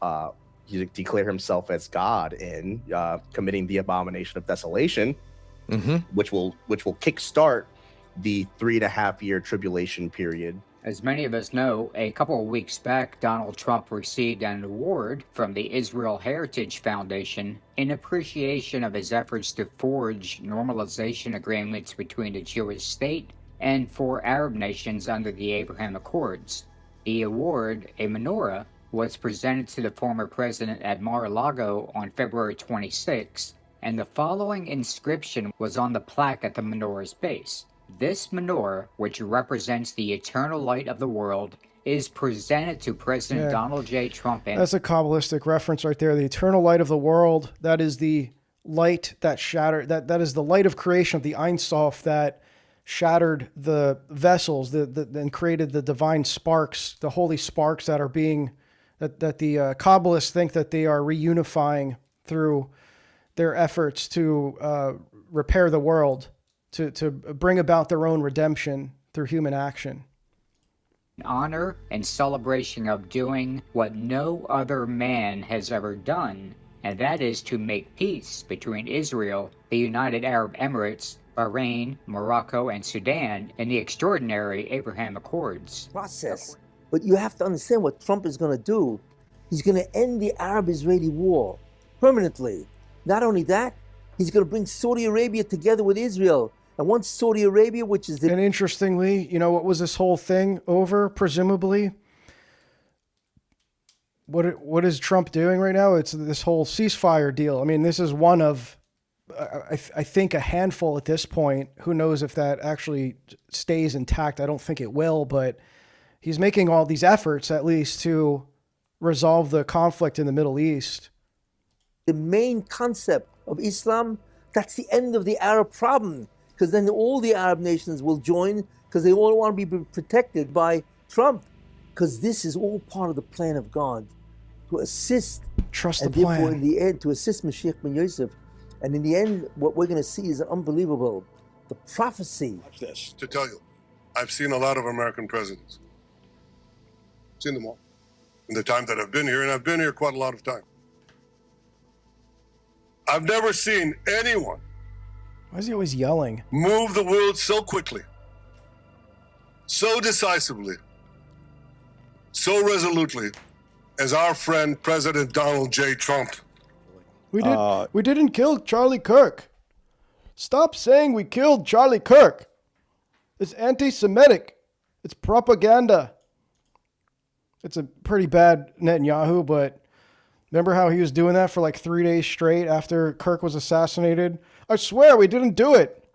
declare himself as God in, committing the abomination of desolation, which will kickstart the 3.5-year tribulation period. As many of us know, a couple of weeks back, Donald Trump received an award from the Israel Heritage Foundation in appreciation of his efforts to forge normalization agreements between the Jewish state and for Arab nations under the Abraham Accords. The award, a menorah, was presented to the former president at Mar-a-Lago on February 26, and the following inscription was on the plaque at the menorah's base. This menorah, which represents the eternal light of the world, is presented to President Donald J. Trump. That's a Kabbalistic reference right there. The eternal light of the world, that is the light that shattered, that is the light of creation of the Ein Sof that shattered the vessels and created the divine sparks, the holy sparks that are being, that the Kabbalists think that they are reunifying through their efforts to repair the world, to bring about their own redemption through human action. Honor and celebration of doing what no other man has ever done, and that is to make peace between Israel, the United Arab Emirates, Bahrain, Morocco, and Sudan in the extraordinary Abraham Accords. Process. But you have to understand what Trump is going to do. He's going to end the Arab-Israeli war permanently. Not only that, he's going to bring Saudi Arabia together with Israel. And once Saudi Arabia, which is And interestingly, you know, what was this whole thing over, presumably? What is Trump doing right now? It's this whole ceasefire deal. I mean, this is one of, I think, a handful at this point. Who knows if that actually stays intact? I don't think it will, but he's making all these efforts, at least, to resolve the conflict in the Middle East. The main concept of Islam, that's the end of the Arab problem, because then all the Arab nations will join because they all want to be protected by Trump, because this is all part of the plan of God to assist. Trust and the plan. Therefore, in the end, to assist Mashiach ben Yosef. And in the end, what we're going to see is unbelievable. The prophecy. Watch this. To tell you, I've seen a lot of American presidents. Seen them all. In the time that I've been here, and I've been here quite a lot of time. I've never seen anyone. Why is he always yelling? Move the world so quickly, so decisively, so resolutely as our friend President Donald J. Trump. We didn't kill Charlie Kirk. Stop saying we killed Charlie Kirk. It's anti-Semitic. It's propaganda. It's a pretty bad Netanyahu, but remember how he was doing that for like 3 days straight after Kirk was assassinated? I swear we didn't do it.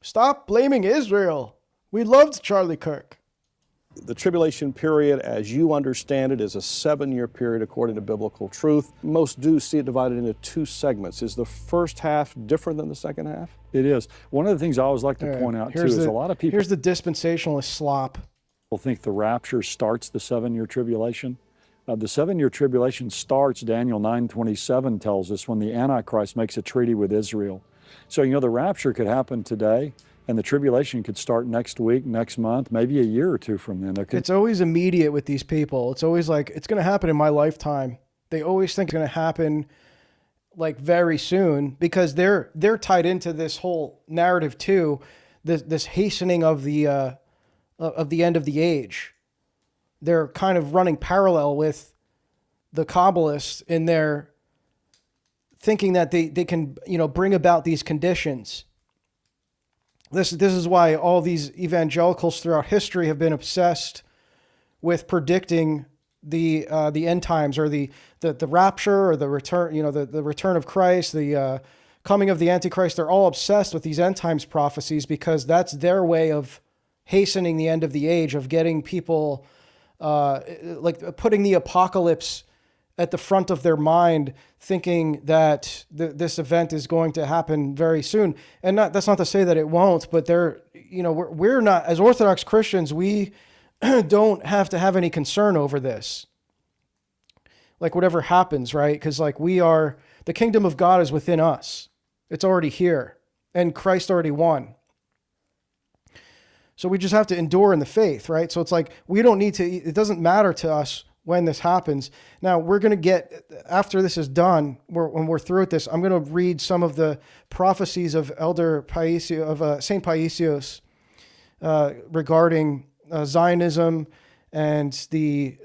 Stop blaming Israel. We loved Charlie Kirk. The tribulation period, as you understand it, is a 7-year period according to biblical truth. Most do see it divided into 2 segments. Is the first half different than the second half? It is. One of the things I always like to point out, too, is a lot of people... Here's the dispensationalist slop. People think the rapture starts the 7-year tribulation. The 7-year tribulation starts, Daniel 9:27 tells us, when the Antichrist makes a treaty with Israel. So, you know, the rapture could happen today, and the tribulation could start next week, next month, maybe a year or 2 from then. It's always immediate with these people. It's always like, it's going to happen in my lifetime. They always think it's going to happen like very soon because they're tied into this whole narrative too, this hastening of the end of the age. They're kind of running parallel with the Kabbalists in their thinking that they can, you know, bring about these conditions. This is why all these evangelicals throughout history have been obsessed with predicting the end times, or the rapture, or the return, you know, the return of Christ, the coming of the Antichrist. They're all obsessed with these end times prophecies because that's their way of hastening the end of the age, of getting people like putting the apocalypse at the front of their mind, thinking that this event is going to happen very soon. And that's not to say that it won't, but we're not, as Orthodox Christians, we don't have to have any concern over this. Like whatever happens, right? Because like the kingdom of God is within us. It's already here, and Christ already won. So we just have to endure in the faith, right? So it's like, we don't need to, it doesn't matter to us when this happens. Now we're going to get, after this is done, when we're through with this, I'm going to read some of the prophecies of Elder Paisios, of Saint Paisios, regarding Zionism and the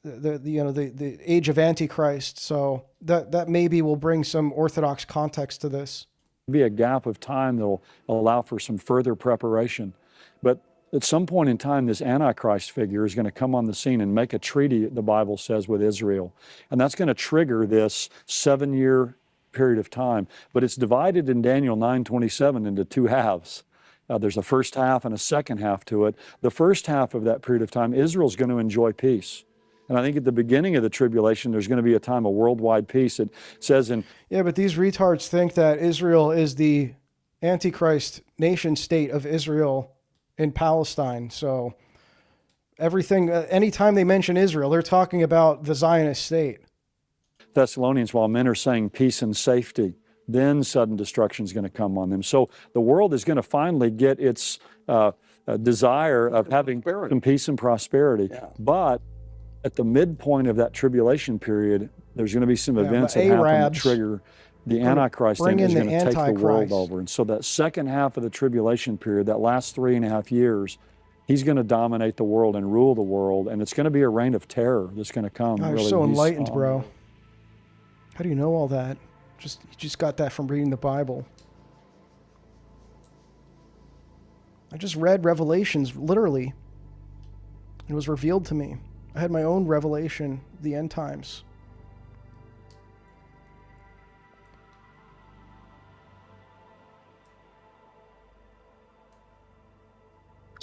age of Antichrist. So that maybe will bring some Orthodox context to this. Be a gap of time that will allow for some further preparation. But at some point in time, this Antichrist figure is going to come on the scene and make a treaty, the Bible says, with Israel. And that's going to trigger this 7-year period of time. But it's divided in Daniel 9:27 into 2 halves. There's a first half and a second half to it. The first half of that period of time, Israel's going to enjoy peace. And I think at the beginning of the tribulation, there's going to be a time of worldwide peace. It says in... Yeah, but these retards think that Israel is the Antichrist nation state of Israel in Palestine. So everything, anytime they mention Israel, they're talking about the Zionist state. Thessalonians, while men are saying peace and safety, then sudden destruction is going to come on them. So the world is going to finally get its desire of having some peace and prosperity. Yeah. But at the midpoint of that tribulation period, there's going to be some events that happen that trigger the Antichrist, and is going to take the world over. And so that second half of the tribulation period, that last 3.5 years, he's going to dominate the world and rule the world. And it's going to be a reign of terror that's going to come. You're so enlightened, bro. How do you know all that? You just got that from reading the Bible. I just read Revelations, literally. It was revealed to me. I had my own revelation of the end times.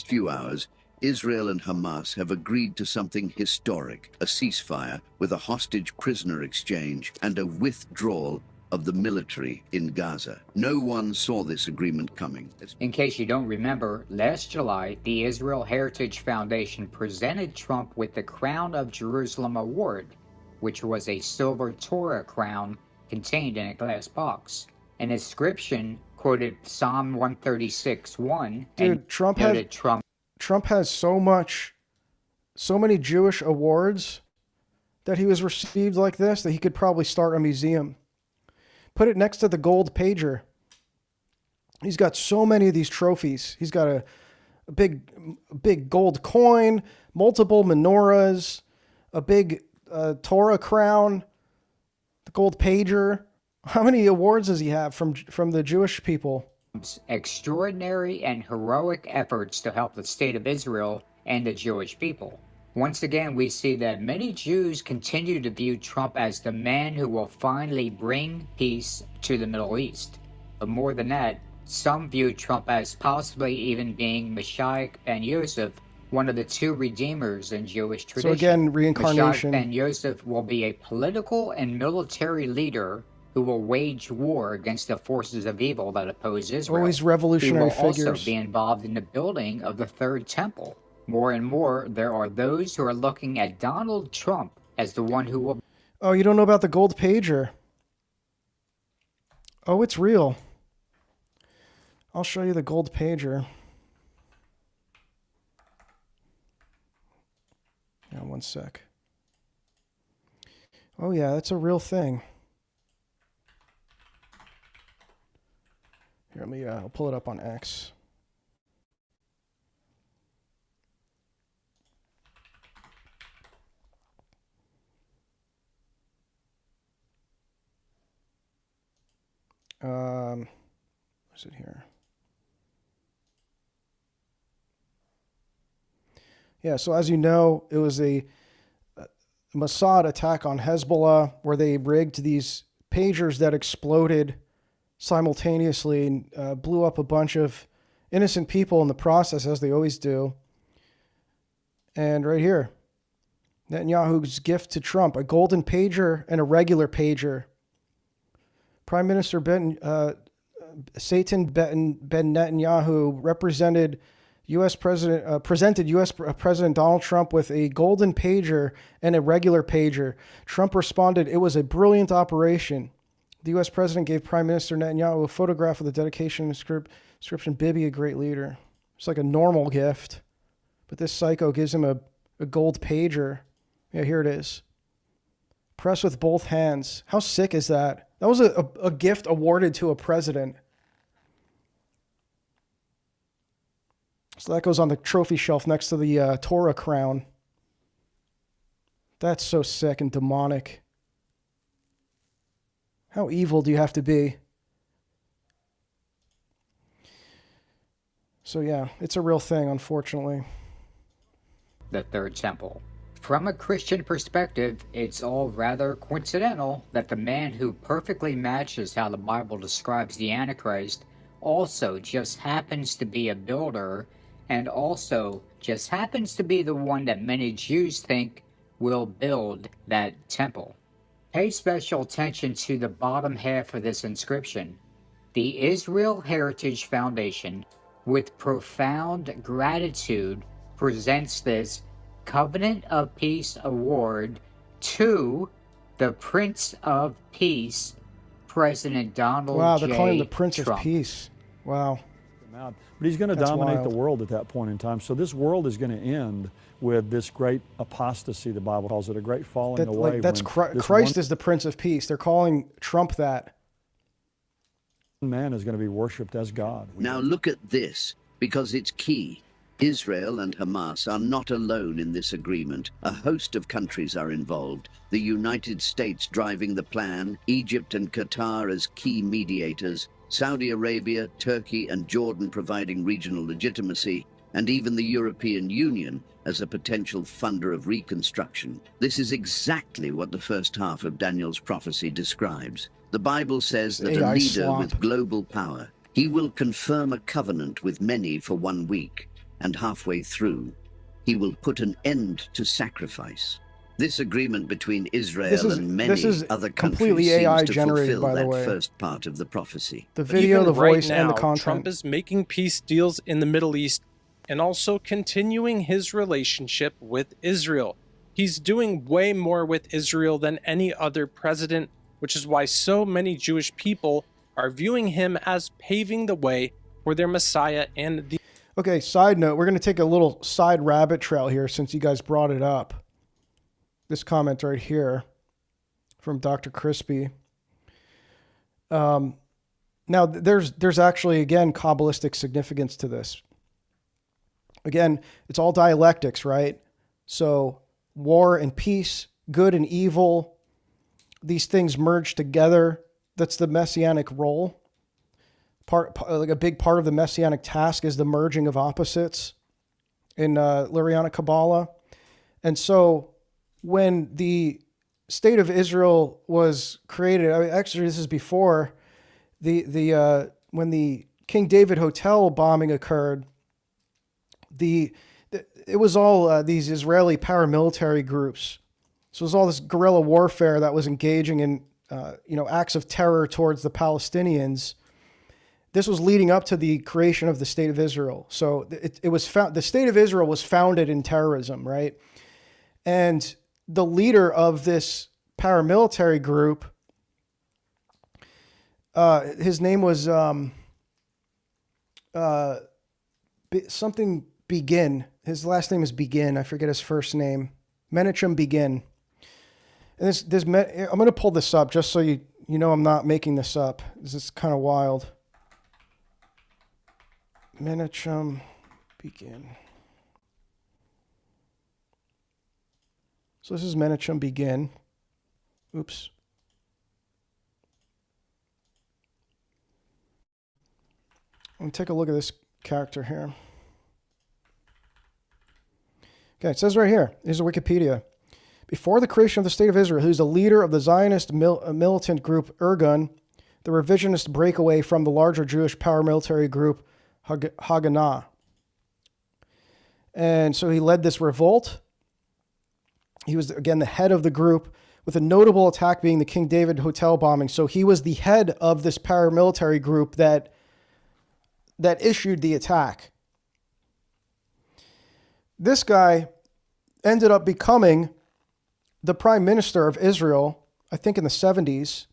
Few hours, Israel and Hamas have agreed to something historic, a ceasefire with a hostage prisoner exchange and a withdrawal of the military in Gaza. No one saw this agreement coming. In case you don't remember, last July, the Israel Heritage Foundation presented Trump with the Crown of Jerusalem Award, which was a silver Torah crown contained in a glass box. An inscription quoted Psalm 136:1. Dude, Trump has so many Jewish awards that he was received like this that he could probably start a museum. Put it next to the gold pager. He's got so many of these trophies. He's got a big gold coin, multiple menorahs, a big Torah crown, the gold pager. How many awards does he have from the Jewish people? Extraordinary and heroic efforts to help the state of Israel and the Jewish people. Once again, we see that many Jews continue to view Trump as the man who will finally bring peace to the Middle East. But more than that, some view Trump as possibly even being Messiah ben Yosef, one of the two redeemers in Jewish tradition. So again, reincarnation. Messiah ben Yosef will be a political and military leader who will wage war against the forces of evil that oppose Israel. Always revolutionary figures. He will also be involved in the building of the Third Temple. More and more, there are those who are looking at Donald Trump as the one who will... Oh, you don't know about the gold pager? Oh, it's real. I'll show you the gold pager. Yeah, one sec. Oh yeah, that's a real thing. Here, let me, I'll pull it up on X. Where's it here? Yeah, so as you know, it was a Mossad attack on Hezbollah where they rigged these pagers that exploded simultaneously and blew up a bunch of innocent people in the process, as they always do. And right here, Netanyahu's gift to Trump, a golden pager and a regular pager. Prime Minister Satan Ben Netanyahu presented U.S. President Donald Trump with a golden pager and a regular pager. Trump responded, "It was a brilliant operation." The U.S. President gave Prime Minister Netanyahu a photograph of the dedication inscription, "Bibi, a great leader." It's like a normal gift, but this psycho gives him a gold pager. Yeah, here it is. Press with both hands. How sick is that? That was a gift awarded to a president. So that goes on the trophy shelf next to the Torah crown. That's so sick and demonic. How evil do you have to be? So yeah, it's a real thing, unfortunately. The Third Temple. From a Christian perspective, it's all rather coincidental that the man who perfectly matches how the Bible describes the Antichrist also just happens to be a builder and also just happens to be the one that many Jews think will build that temple. Pay special attention to the bottom half of this inscription. The Israel Heritage Foundation, with profound gratitude, presents this Covenant of Peace Award to the Prince of Peace, President Donald J. Wow, they're calling him the Prince Trump. of Peace. Wow. But he's going to dominate the world at that point in time. So this world is going to end with this great apostasy, the Bible calls it, a great falling away. That's Christ is the Prince of Peace. They're calling Trump that. Man is going to be worshipped as God. Now look at this, because it's key. Israel and Hamas are not alone in this agreement. A host of countries are involved. The United States driving the plan, Egypt and Qatar as key mediators, Saudi Arabia, Turkey and Jordan providing regional legitimacy, and even the European Union as a potential funder of reconstruction. This is exactly what the first half of Daniel's prophecy describes. The Bible says that a leader with global power, he will confirm a covenant with many for 1 week. And halfway through, he will put an end to sacrifice. This agreement between Israel and many other countries seems to fulfill that first part of the prophecy. The video, the voice, and the content. Trump is making peace deals in the Middle East and also continuing his relationship with Israel. He's doing way more with Israel than any other president, which is why so many Jewish people are viewing him as paving the way for their Messiah and the... Okay, side note, we're going to take a little side rabbit trail here since you guys brought it up. This comment right here from Dr. Crispy. Now, there's actually, again, Kabbalistic significance to this. Again, it's all dialectics, right? So war and peace, good and evil, these things merge together. That's the messianic role. Like a big part of the messianic task is the merging of opposites in Lurianic Kabbalah. And so when the state of Israel was created, I mean, actually this is before when the King David Hotel bombing occurred, it was all these Israeli paramilitary groups. So it was all this guerrilla warfare that was engaging in acts of terror towards the Palestinians. This was leading up to the creation of the state of Israel. So the state of Israel was founded in terrorism, right? And the leader of this paramilitary group, his name was something Begin. His last name is Begin. I forget his first name. Menachem Begin. And I'm going to pull this up just so you know I'm not making this up. This is kind of wild. Menachem Begin. So this is Menachem Begin. Oops. Let me take a look at this character here. Okay, it says right here, here's a Wikipedia. Before the creation of the state of Israel, who's the leader of the Zionist militant group Irgun, the revisionist breakaway from the larger Jewish paramilitary group Haganah. And so he led this revolt. He was, again, the head of the group, with a notable attack being the King David Hotel bombing. So he was the head of this paramilitary group that issued the attack. This guy ended up becoming the prime minister of Israel, I think in the 70s.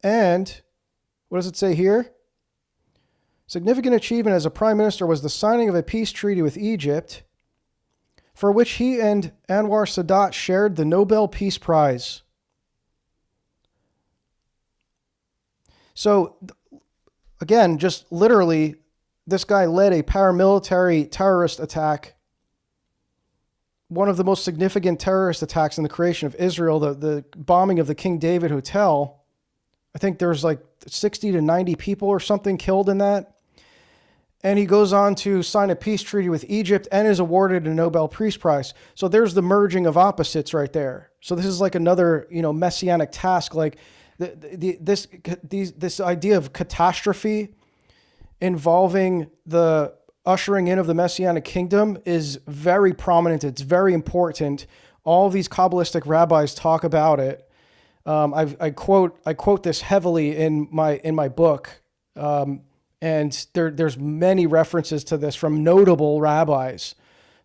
And what does it say here? Significant achievement as a prime minister was the signing of a peace treaty with Egypt, for which he and Anwar Sadat shared the Nobel Peace Prize. So, again, just literally, this guy led a paramilitary terrorist attack, one of the most significant terrorist attacks in the creation of Israel, the bombing of the King David Hotel. I think there's like 60 to 90 people or something killed in that. And he goes on to sign a peace treaty with Egypt and is awarded a Nobel Peace Prize. So there's the merging of opposites right there. So this is like another, messianic task. Like this idea of catastrophe involving the ushering in of the Messianic kingdom is very prominent. It's very important. All these Kabbalistic rabbis talk about it. I quote this heavily in my book, and there's many references to this from notable rabbis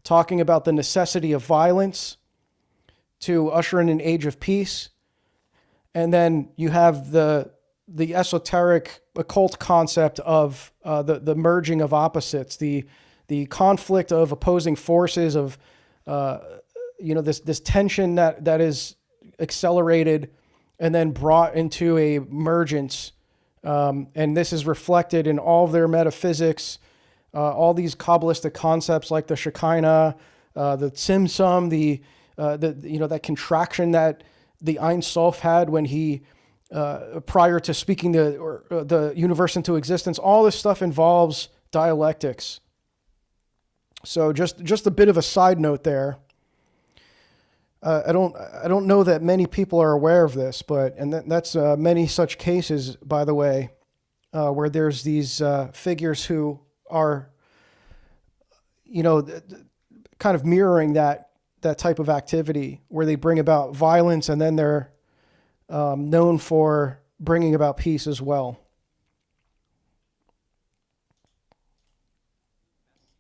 talking about the necessity of violence to usher in an age of peace, and then you have the esoteric occult concept of the merging of opposites, the conflict of opposing forces, of this tension that is accelerated and then brought into a mergence, and this is reflected in all of their metaphysics, all these Kabbalistic concepts like the Shekinah, the Tzimtzum, that contraction that the Ein Sof had when he, prior to speaking the universe into existence. All this stuff involves dialectics. So just a bit of a side note there. I don't know that many people are aware of this, and that's many such cases, by the way, where there's these figures who are, kind of mirroring that type of activity where they bring about violence, and then they're known for bringing about peace as well.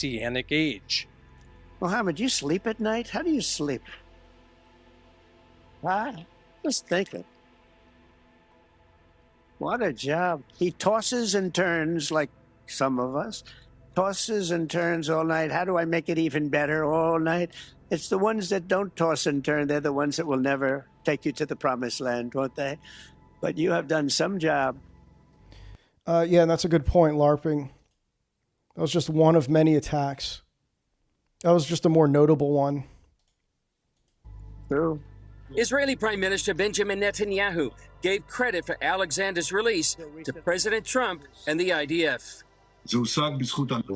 Messianic age. Mohammed, you sleep at night? How do you sleep? Just thinking. What a job. He tosses and turns like some of us. Tosses and turns all night. How do I make it even better all night? It's the ones that don't toss and turn. They're the ones that will never take you to the promised land, won't they? But you have done some job. Yeah, and that's a good point, LARPing. That was just one of many attacks. That was just a more notable one. True. Israeli Prime Minister Benjamin Netanyahu gave credit for Alexander's release to President Trump and the IDF.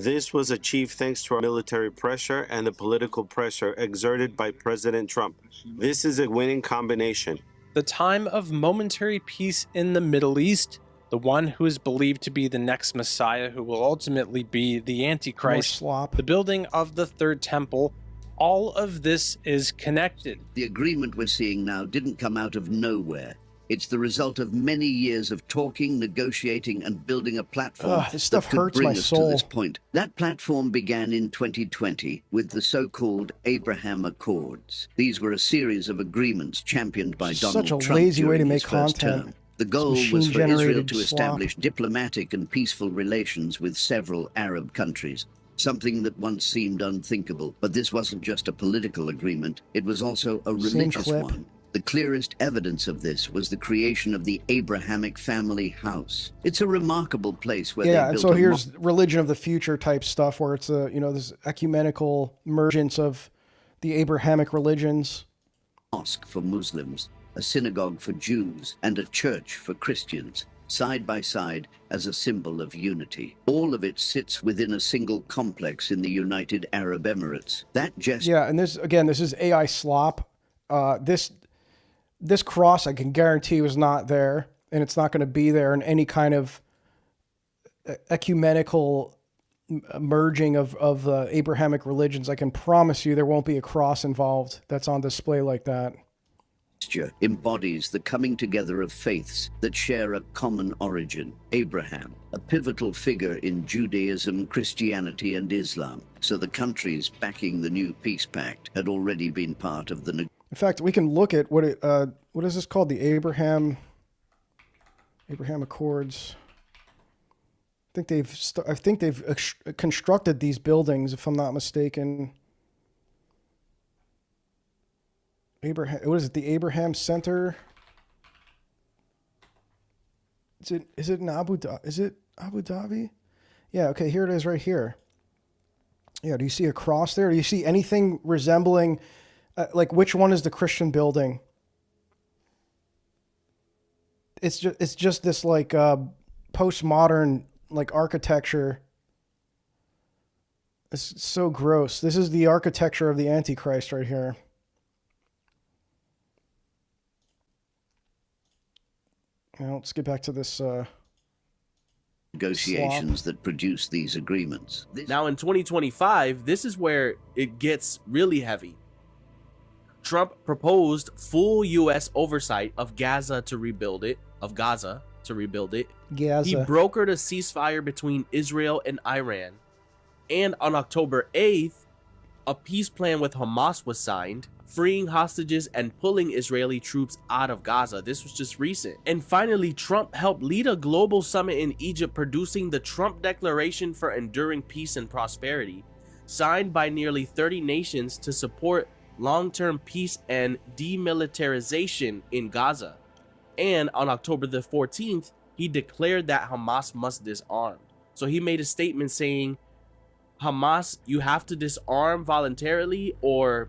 This was achieved thanks to our military pressure and the political pressure exerted by President Trump. This is a winning combination. The time of momentary peace in the Middle East, the one who is believed to be the next Messiah who will ultimately be the Antichrist, the building of the Third Temple, all of this is connected. The agreement we're seeing now didn't come out of nowhere. It's the result of many years of talking, negotiating, and building a platform this stuff that could hurts bring my us soul. to this point. That platform began in 2020 with the so-called Abraham Accords. These were a series of agreements championed by Donald Trump. Such a lazy way to during make his first content. term. The goal was for Israel Machine-generated to slop. establish diplomatic and peaceful relations with several Arab countries, something that once seemed unthinkable. But this wasn't just a political agreement, it was also a religious one. The clearest evidence of this was the creation of the Abrahamic family house. It's a remarkable place where they Yeah, and built so a here's religion of the future type stuff where it's this ecumenical emergence of the Abrahamic religions. mosque for Muslims, a synagogue for Jews, and a church for Christians, side by side as a symbol of unity. All of it sits within a single complex in the United Arab Emirates. That gesture... Yeah, and this is AI slop. This cross, I can guarantee, was not there, and it's not going to be there in any kind of ecumenical merging of Abrahamic religions. I can promise you there won't be a cross involved that's on display like that. embodies the coming together of faiths that share a common origin. Abraham, a pivotal figure in Judaism, Christianity, and Islam. So the countries backing the new peace pact had already been part of the... In fact, we can look at what is this called? The Abraham Accords. I think they've constructed these buildings, if I'm not mistaken. What is it? The Abraham Center. Is it in Abu Dhabi? Is it Abu Dhabi? Yeah. Okay. Here it is, right here. Yeah. Do you see a cross there? Do you see anything resembling, like, which one is the Christian building? It's just this like postmodern like architecture. It's so gross. This is the architecture of the Antichrist right here. Now let's get back to this negotiations that produce these agreements. Now in 2025, this is where it gets really heavy. Trump proposed full U.S. oversight of Gaza to rebuild it. Gaza. He brokered a ceasefire between Israel and Iran. And on October 8th, a peace plan with Hamas was signed, freeing hostages and pulling Israeli troops out of Gaza. This was just recent. And finally, Trump helped lead a global summit in Egypt, producing the Trump Declaration for Enduring Peace and Prosperity, signed by nearly 30 nations to support long-term peace and demilitarization in Gaza. And on October the 14th, he declared that Hamas must disarm. So he made a statement saying, Hamas, you have to disarm voluntarily or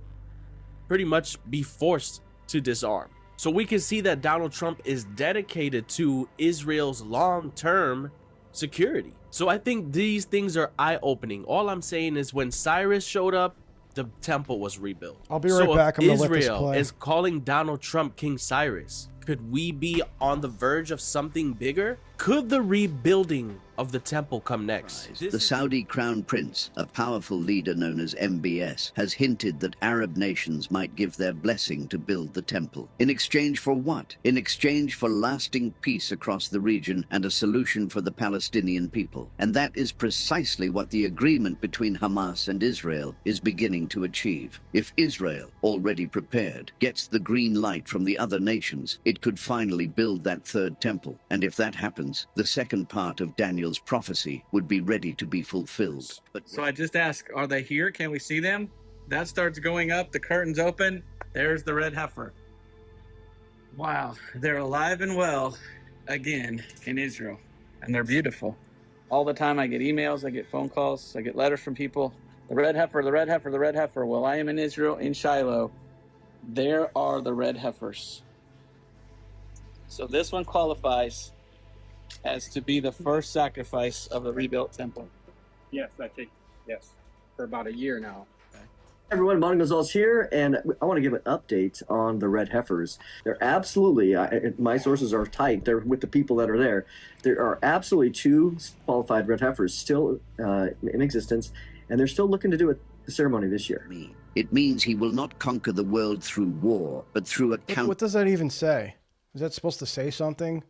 pretty much be forced to disarm. So we can see that Donald Trump is dedicated to Israel's long-term security. So I think these things are eye-opening. All I'm saying is when Cyrus showed up, the temple was rebuilt. I'll be right back. I'm gonna let this Israel play. is calling Donald Trump King Cyrus. Could we be on the verge of something bigger? Could the rebuilding of the temple come next? The Saudi crown prince, a powerful leader known as MBS, has hinted that Arab nations might give their blessing to build the temple. In exchange for what? In exchange for lasting peace across the region and a solution for the Palestinian people. And that is precisely what the agreement between Hamas and Israel is beginning to achieve. If Israel, already prepared, gets the green light from the other nations, it could finally build that third temple. And if that happens, the second part of Daniel's prophecy would be ready to be fulfilled. But so I just ask, are they here? Can we see them? That starts going up, the curtains open. There's the red heifer. Wow, they're alive and well again in Israel, and they're beautiful. All the time I get emails, I get phone calls, I get letters from people. The red heifer, the red heifer, the red heifer. Well, I am in Israel, in Shiloh. There are the red heifers. So this one qualifies as to be the first sacrifice of the rebuilt temple. Yes, for about a year now. Everyone, Mongonzal's here, and I want to give an update on the red heifers. They're absolutely, my sources are tight, they're with the people that are there. There are absolutely 2 qualified red heifers still in existence, and they're still looking to do the ceremony this year. it means he will not conquer the world through war, but through a What does that even say? Is that supposed to say something?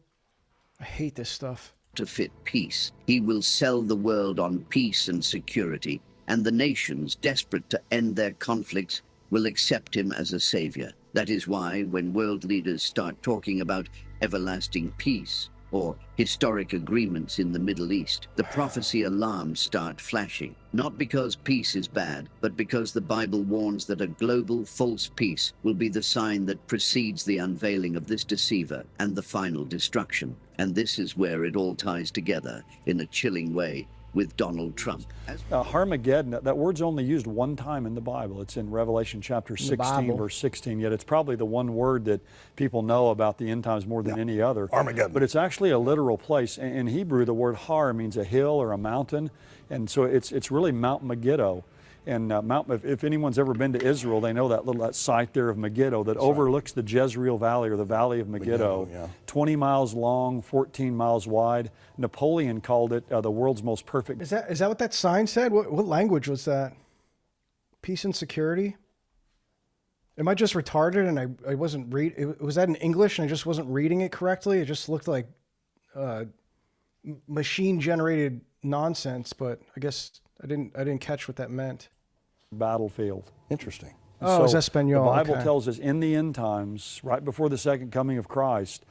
I hate this stuff. Counterfeit peace. He will sell the world on peace and security, and the nations, desperate to end their conflicts, will accept him as a savior. That is why, when world leaders start talking about everlasting peace or historic agreements in the Middle East, the prophecy alarms start flashing. Not because peace is bad, but because the Bible warns that a global false peace will be the sign that precedes the unveiling of this deceiver and the final destruction. And this is where it all ties together in a chilling way with Donald Trump. Armageddon, that word's only used one time in the Bible. It's in Revelation chapter 16, verse 16, yet it's probably the one word that people know about the end times more than any other. Armageddon. But it's actually a literal place. In Hebrew, the word har means a hill or a mountain, and so it's really Mount Megiddo. And if anyone's ever been to Israel, they know that site there of Megiddo that overlooks the Jezreel Valley, or the Valley of Megiddo. 20 miles long, 14 miles wide. Napoleon called it the world's most perfect. Is that what that sign said? What language was that? Peace and security? Am I just retarded and I wasn't was that in English and I just wasn't reading it correctly? It just looked like machine-generated nonsense, but I guess I didn't catch what that meant. Battlefield. Interesting. Oh, it's Espanol. The Bible tells us in the end times, right before the second coming of Christ,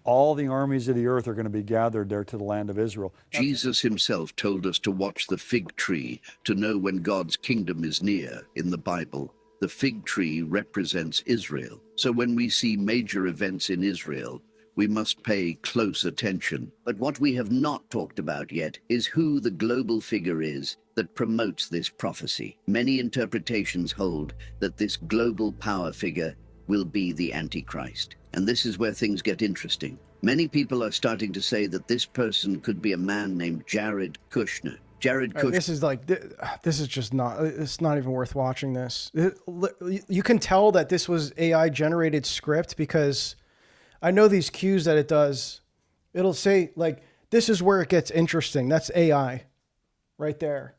all the armies of the earth are going to be gathered there to the land of Israel. Jesus himself told us to watch the fig tree to know when God's kingdom is near in the Bible. The fig tree represents Israel. So when we see major events in Israel, we must pay close attention. But what we have not talked about yet is who the global figure is that promotes this prophecy. Many interpretations hold that this global power figure will be the Antichrist. And this is where things get interesting. Many people are starting to say that this person could be a man named Jared Kushner. Jared Kushner. This is just not, it's not even worth watching this. You can tell that this was AI generated script because I know these cues that it does. It'll say, like, this is where it gets interesting. That's AI right there.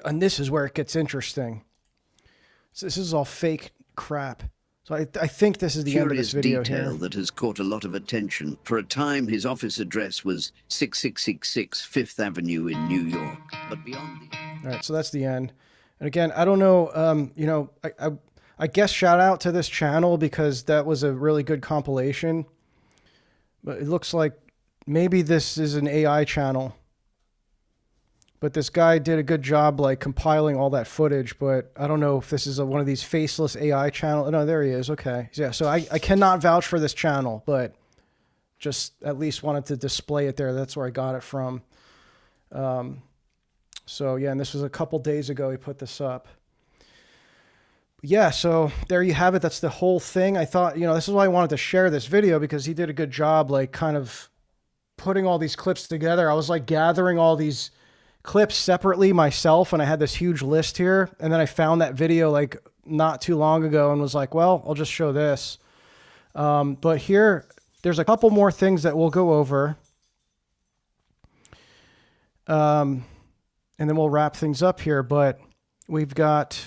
And this is where it gets interesting. So this is all fake crap. So I think this is the end of this video detail here. That has caught a lot of attention. For a time, his office address was 6666 Fifth Avenue in New York. But beyond the... All right, so that's the end. And again, I don't know, I guess shout out to this channel because that was a really good compilation. But it looks like maybe this is an AI channel. But this guy did a good job like compiling all that footage, but I don't know if this is one of these faceless AI channels. No, there he is. Okay. Yeah, so I cannot vouch for this channel, but just at least wanted to display it there. That's where I got it from. So yeah, and this was a couple days ago he put this up. Yeah, so there you have it. That's the whole thing. I thought, this is why I wanted to share this video, because he did a good job, like, kind of putting all these clips together. I was like gathering all these clips separately myself, and I had this huge list here. And then I found that video like not too long ago and was like, well, I'll just show this. But here, there's a couple more things that we'll go over. And then we'll wrap things up here. But we've got,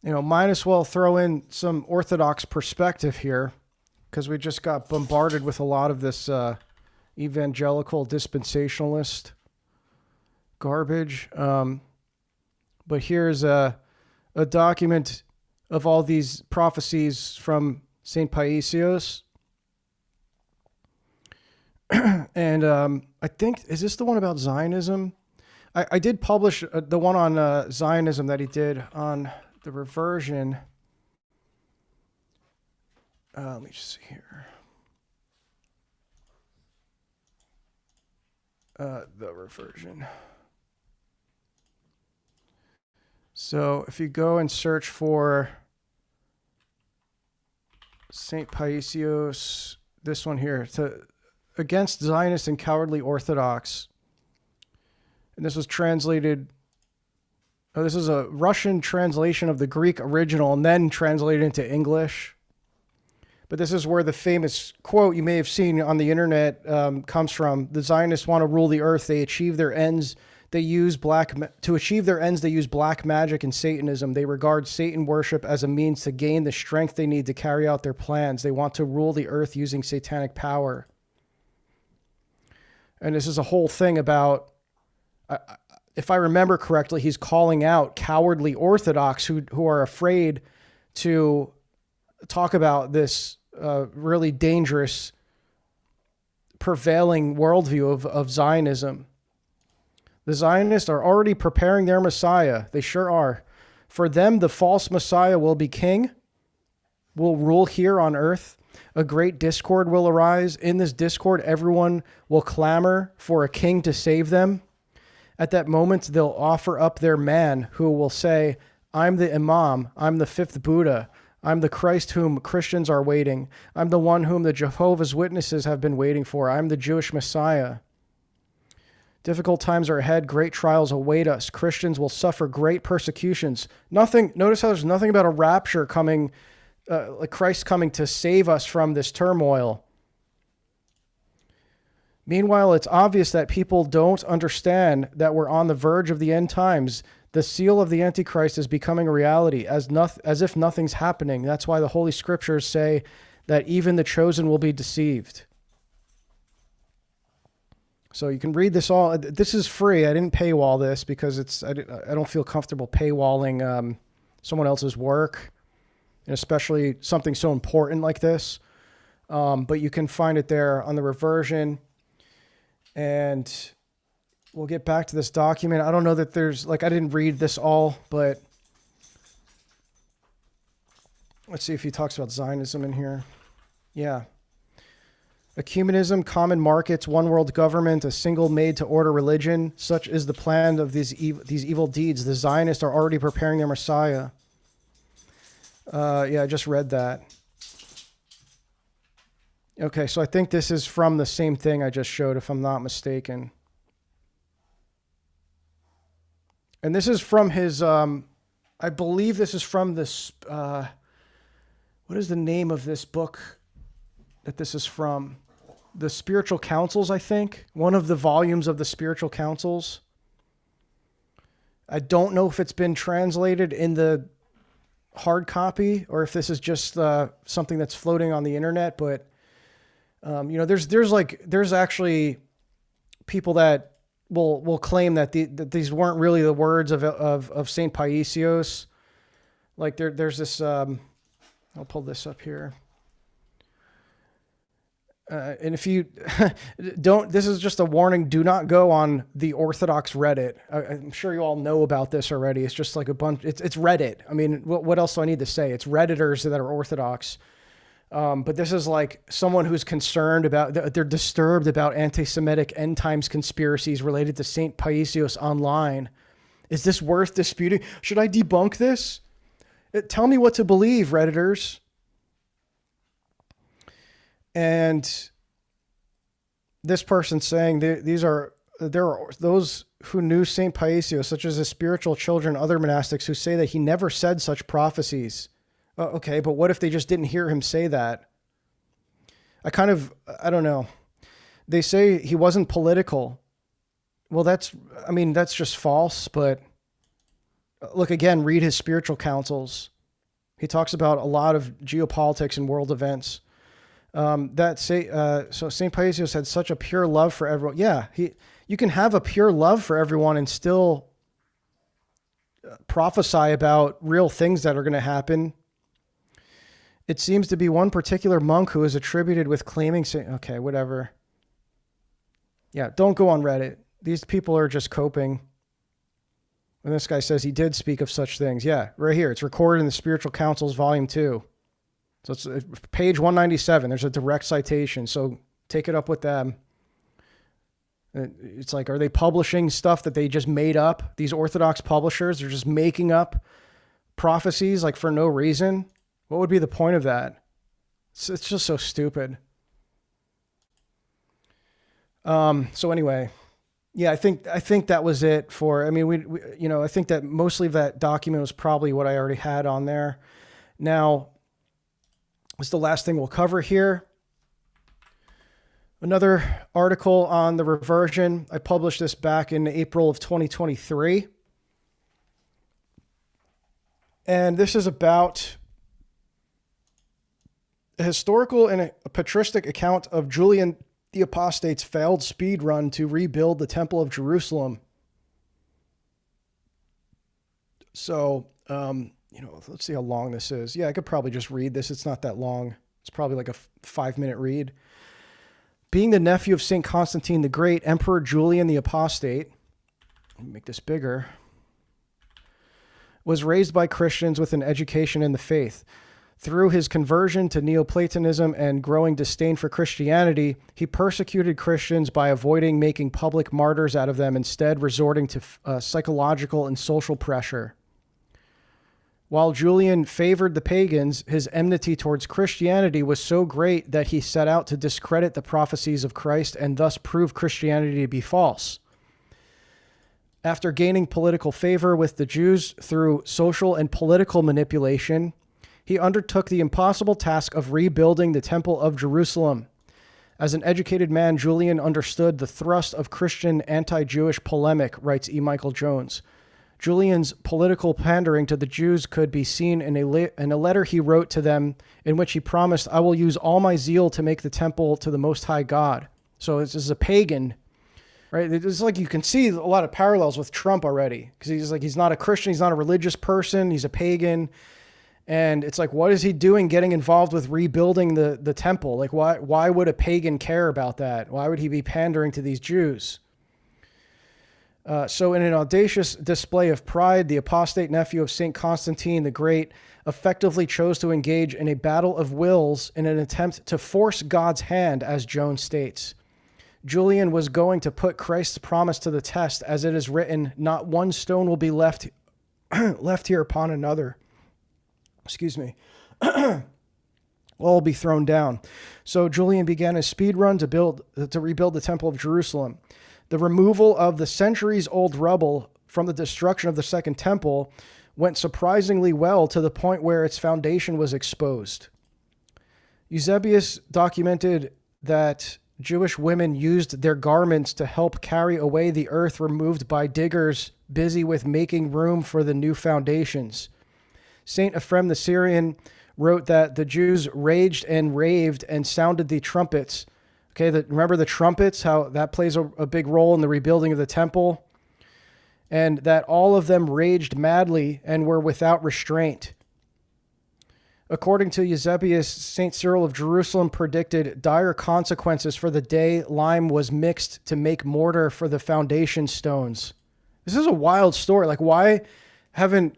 might as well throw in some Orthodox perspective here, because we just got bombarded with a lot of this evangelical dispensationalist garbage. But here's a document of all these prophecies from St. Paisios. And I think, is this the one about Zionism? I did publish the one on Zionism that he did on the reversion. Let me just see here. The reversion. So if you go and search for St. Paisios, this one here, against Zionist and cowardly Orthodox. And this was translated, this is a Russian translation of the Greek original and then translated into English. But this is where the famous quote you may have seen on the internet comes from. The Zionists want to rule the earth. They achieve their ends. They use to achieve their ends. They use black magic and Satanism. They regard Satan worship as a means to gain the strength they need to carry out their plans. They want to rule the earth using satanic power. And this is a whole thing about, if I remember correctly, he's calling out cowardly Orthodox who are afraid to talk about this really dangerous prevailing worldview of Zionism. The Zionists are already preparing their Messiah. They sure are. For them, the false Messiah will be king, will rule here on earth. A great discord will arise. In this discord, everyone will clamor for a king to save them. At that moment, they'll offer up their man who will say, I'm the Imam. I'm the fifth Buddha. I'm the Christ whom Christians are waiting. I'm the one whom the Jehovah's Witnesses have been waiting for. I'm the Jewish Messiah. Difficult times are ahead. Great trials await us. Christians will suffer great persecutions. Notice how there's nothing about a rapture coming, like Christ coming to save us from this turmoil. Meanwhile, it's obvious that people don't understand that we're on the verge of the end times. The seal of the Antichrist is becoming a reality as if nothing's happening. That's why the Holy Scriptures say that even the chosen will be deceived. So you can read this all. This is free. I didn't paywall this because I don't feel comfortable paywalling someone else's work, and especially something so important like this. But you can find it there on the reversion. And we'll get back to this document. I don't know that there's, I didn't read this all, but let's see if he talks about Zionism in here. Yeah. Ecumenism, common markets, one world government, a single made-to-order religion. Such is the plan of these evil deeds. The Zionists are already preparing their Messiah. Yeah, I just read that. Okay, so I think this is from the same thing I just showed, if I'm not mistaken. And this is from his, I believe this is from this, what is the name of this book that this is from? The Spiritual Counsels, I think. One of the volumes of the Spiritual Counsels. I don't know if it's been translated in the hard copy or if this is just something that's floating on the internet, but there's actually people that will claim that that these weren't really the words of St. Paisios. Like there's this, I'll pull this up here. And if you don't, this is just a warning. Do not go on the Orthodox Reddit. I'm sure you all know about this already. It's just like a bunch. It's Reddit. I mean, what else do I need to say? It's Redditors that are Orthodox. But this is like someone who's concerned about, they're disturbed about anti-Semitic end times conspiracies related to St. Paisios online. Is this worth disputing? Should I debunk this? Tell me what to believe, Redditors. And this person saying there are those who knew St. Paisios, such as his spiritual children, other monastics, who say that he never said such prophecies. Okay, but what if they just didn't hear him say that? I don't know. They say he wasn't political. Well, that's just false, but look again, read his spiritual councils. He talks about a lot of geopolitics and world events. So St. Paisios had such a pure love for everyone. Yeah, you can have a pure love for everyone and still prophesy about real things that are going to happen. It seems to be one particular monk who is attributed with claiming okay, whatever. Yeah, don't go on Reddit. These people are just coping. And this guy says he did speak of such things. Yeah, right here. It's recorded in the Spiritual Councils, Volume 2. So it's page 197. There's a direct citation. So take it up with them. It's like, are they publishing stuff that they just made up? These Orthodox publishers, they're just making up prophecies like for no reason. What would be the point of that? It's just so stupid. So anyway, yeah, I think that was it for, I mean, I think that mostly that document was probably what I already had on there. Now, what's the last thing we'll cover here? Another article on the reversion. I published this back in April of 2023. And this is about a historical and a patristic account of Julian the Apostate's failed speed run to rebuild the Temple of Jerusalem. So, let's see how long this is. Yeah, I could probably just read this. It's not that long. It's probably like a 5-minute read. Being the nephew of St. Constantine the Great, Emperor Julian the Apostate, let me make this bigger, was raised by Christians with an education in the faith. Through his conversion to Neoplatonism and growing disdain for Christianity, he persecuted Christians by avoiding making public martyrs out of them, instead resorting to psychological and social pressure. While Julian favored the pagans, his enmity towards Christianity was so great that he set out to discredit the prophecies of Christ and thus prove Christianity to be false. After gaining political favor with the Jews through social and political manipulation, he undertook the impossible task of rebuilding the Temple of Jerusalem. As an educated man, Julian understood the thrust of Christian anti-Jewish polemic, writes E. Michael Jones. Julian's political pandering to the Jews could be seen in a letter he wrote to them in which he promised, "I will use all my zeal to make the temple to the Most High God." So this is a pagan, right? It's like you can see a lot of parallels with Trump already, because he's not a Christian, he's not a religious person, he's a pagan. And it's like, what is he doing getting involved with rebuilding the temple? Like, why would a pagan care about that? Why would he be pandering to these Jews? So in an audacious display of pride, the apostate nephew of St. Constantine the Great effectively chose to engage in a battle of wills in an attempt to force God's hand, as Jones states. Julian was going to put Christ's promise to the test, as it is written, "Not one stone will be left here upon another." Excuse me. All will be thrown down. So Julian began a speed run to rebuild the Temple of Jerusalem. The removal of the centuries-old rubble from the destruction of the Second Temple went surprisingly well, to the point where its foundation was exposed. Eusebius documented that Jewish women used their garments to help carry away the earth removed by diggers busy with making room for the new foundations. Saint Ephrem the Syrian wrote that the Jews raged and raved and sounded the trumpets. Okay, remember the trumpets, how that plays a big role in the rebuilding of the temple? And that all of them raged madly and were without restraint. According to Eusebius, St. Cyril of Jerusalem predicted dire consequences for the day lime was mixed to make mortar for the foundation stones. This is a wild story. Like, why haven't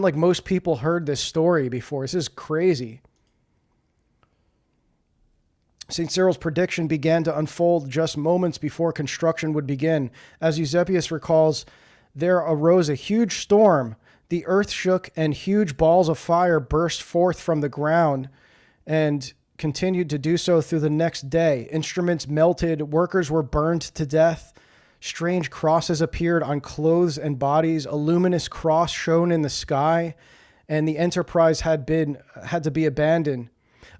like most people heard this story before? This is crazy. St. Cyril's prediction began to unfold just moments before construction would begin. As Eusebius recalls, there arose a huge storm. The earth shook and huge balls of fire burst forth from the ground and continued to do so through the next day. Instruments melted, workers were burned to death. Strange crosses appeared on clothes and bodies. A luminous cross shone in the sky, and the enterprise had to be abandoned.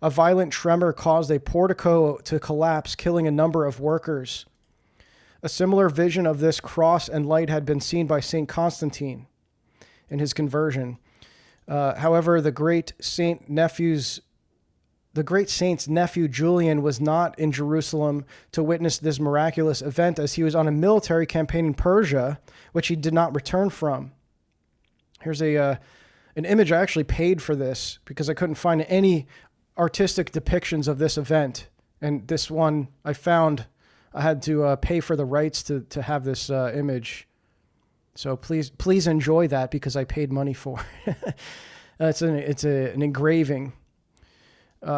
A violent tremor caused a portico to collapse, killing a number of workers. A similar vision of this cross and light had been seen by St. Constantine in his conversion. However, the great saint's nephew Julian was not in Jerusalem to witness this miraculous event, as he was on a military campaign in Persia, which he did not return from. Here's an image. I actually paid for this because I couldn't find any artistic depictions of this event. And this one I found, I had to pay for the rights to have this image. So please enjoy that because I paid money for it. It's an engraving.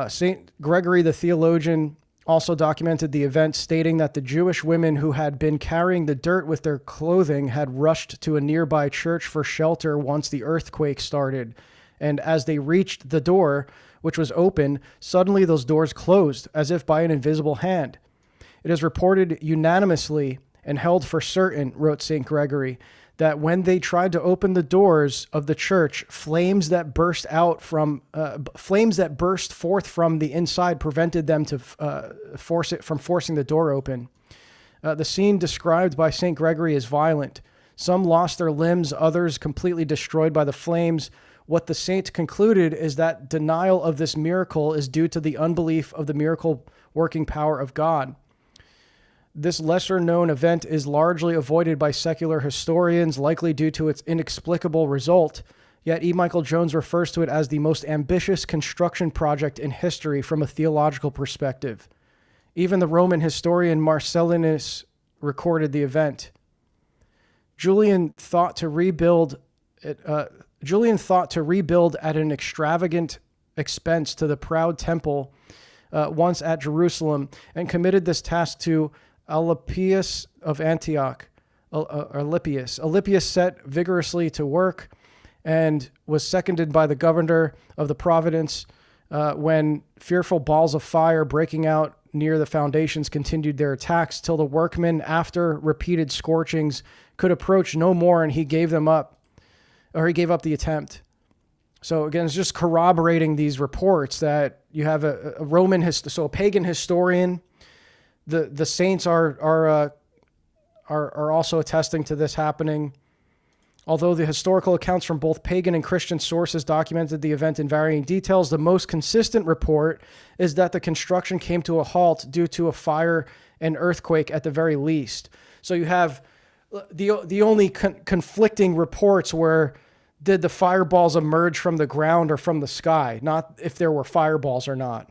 St. Gregory the theologian also documented the event, stating that the Jewish women who had been carrying the dirt with their clothing had rushed to a nearby church for shelter once the earthquake started. And as they reached the door, which was open, suddenly those doors closed, as if by an invisible hand. It is reported unanimously and held for certain, wrote St. Gregory, that when they tried to open the doors of the church, flames that burst forth from the inside prevented them to forcing the door open. The scene described by St. Gregory is violent. Some lost their limbs, others completely destroyed by the flames. What the saint concluded is that denial of this miracle is due to the unbelief of the miracle working power of God. This lesser-known event is largely avoided by secular historians, likely due to its inexplicable result, yet E. Michael Jones refers to it as the most ambitious construction project in history from a theological perspective. Even the Roman historian Marcellinus recorded the event. Julian thought to rebuild at an extravagant expense to the proud temple once at Jerusalem, and committed this task to Alypius of Antioch. Alypius set vigorously to work and was seconded by the governor of the province when fearful balls of fire breaking out near the foundations continued their attacks till the workmen, after repeated scorchings, could approach no more, and he gave up the attempt. So again, it's just corroborating these reports that you have a pagan historian. The saints are also attesting to this happening. Although the historical accounts from both pagan and Christian sources documented the event in varying details, the most consistent report is that the construction came to a halt due to a fire and earthquake at the very least. So you have the only conflicting reports were, did the fireballs emerge from the ground or from the sky, not if there were fireballs or not.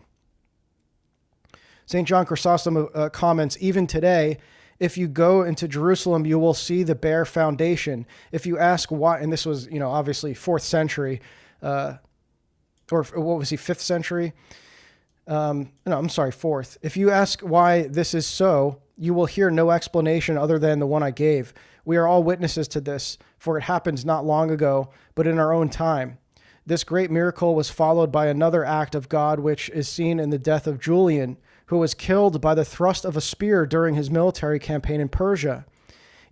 St. John Chrysostom comments, even today, if you go into Jerusalem, you will see the bare foundation. If you ask why, and this was, obviously 4th century, or what was he, 5th century? No, I'm sorry, 4th. If you ask why this is so, you will hear no explanation other than the one I gave. We are all witnesses to this, for it happened not long ago, but in our own time. This great miracle was followed by another act of God, which is seen in the death of Julian, who was killed by the thrust of a spear during his military campaign in Persia.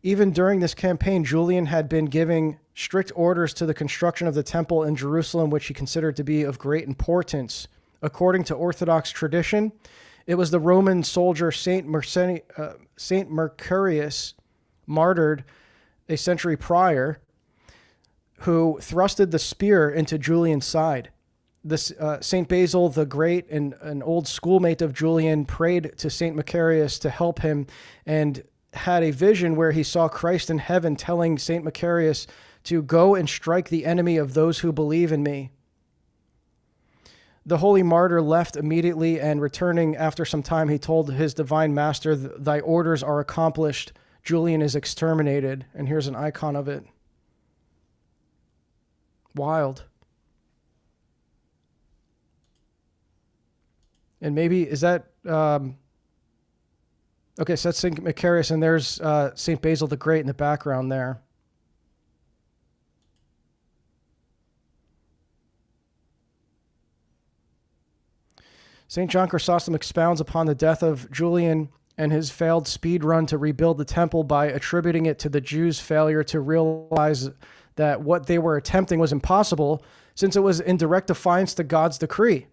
Even during this campaign, Julian had been giving strict orders to the construction of the temple in Jerusalem, which he considered to be of great importance. According to Orthodox tradition, it was the Roman soldier Saint Mercurius, martyred a century prior, who thrusted the spear into Julian's side. St. Basil the Great, an old schoolmate of Julian, prayed to St. Macarius to help him and had a vision where he saw Christ in heaven telling St. Macarius to go and strike the enemy of those who believe in me. The holy martyr left immediately, and returning after some time, he told his divine master, "Thy orders are accomplished. Julian is exterminated." And here's an icon of it. Wild. And maybe, is that Okay, so that's St. Macarius, and there's St. Basil the Great in the background there. St. John Chrysostom expounds upon the death of Julian and his failed speed run to rebuild the temple by attributing it to the Jews' failure to realize that what they were attempting was impossible, since it was in direct defiance to God's decree.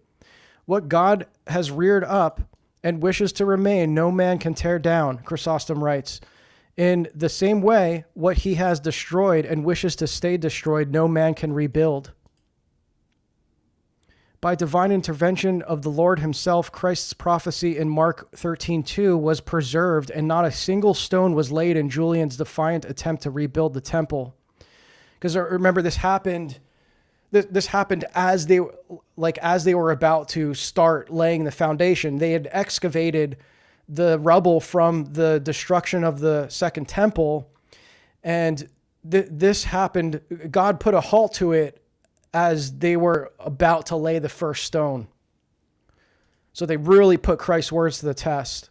What God has reared up and wishes to remain, no man can tear down, Chrysostom writes. In the same way, what he has destroyed and wishes to stay destroyed, no man can rebuild. By divine intervention of the Lord himself, Christ's prophecy in Mark 13:2 was preserved, and not a single stone was laid in Julian's defiant attempt to rebuild the temple. Because remember, this happened as they were about to start laying the foundation. They had excavated the rubble from the destruction of the second temple, and this happened. God put a halt to it as they were about to lay the first stone. So they really put Christ's words to the test.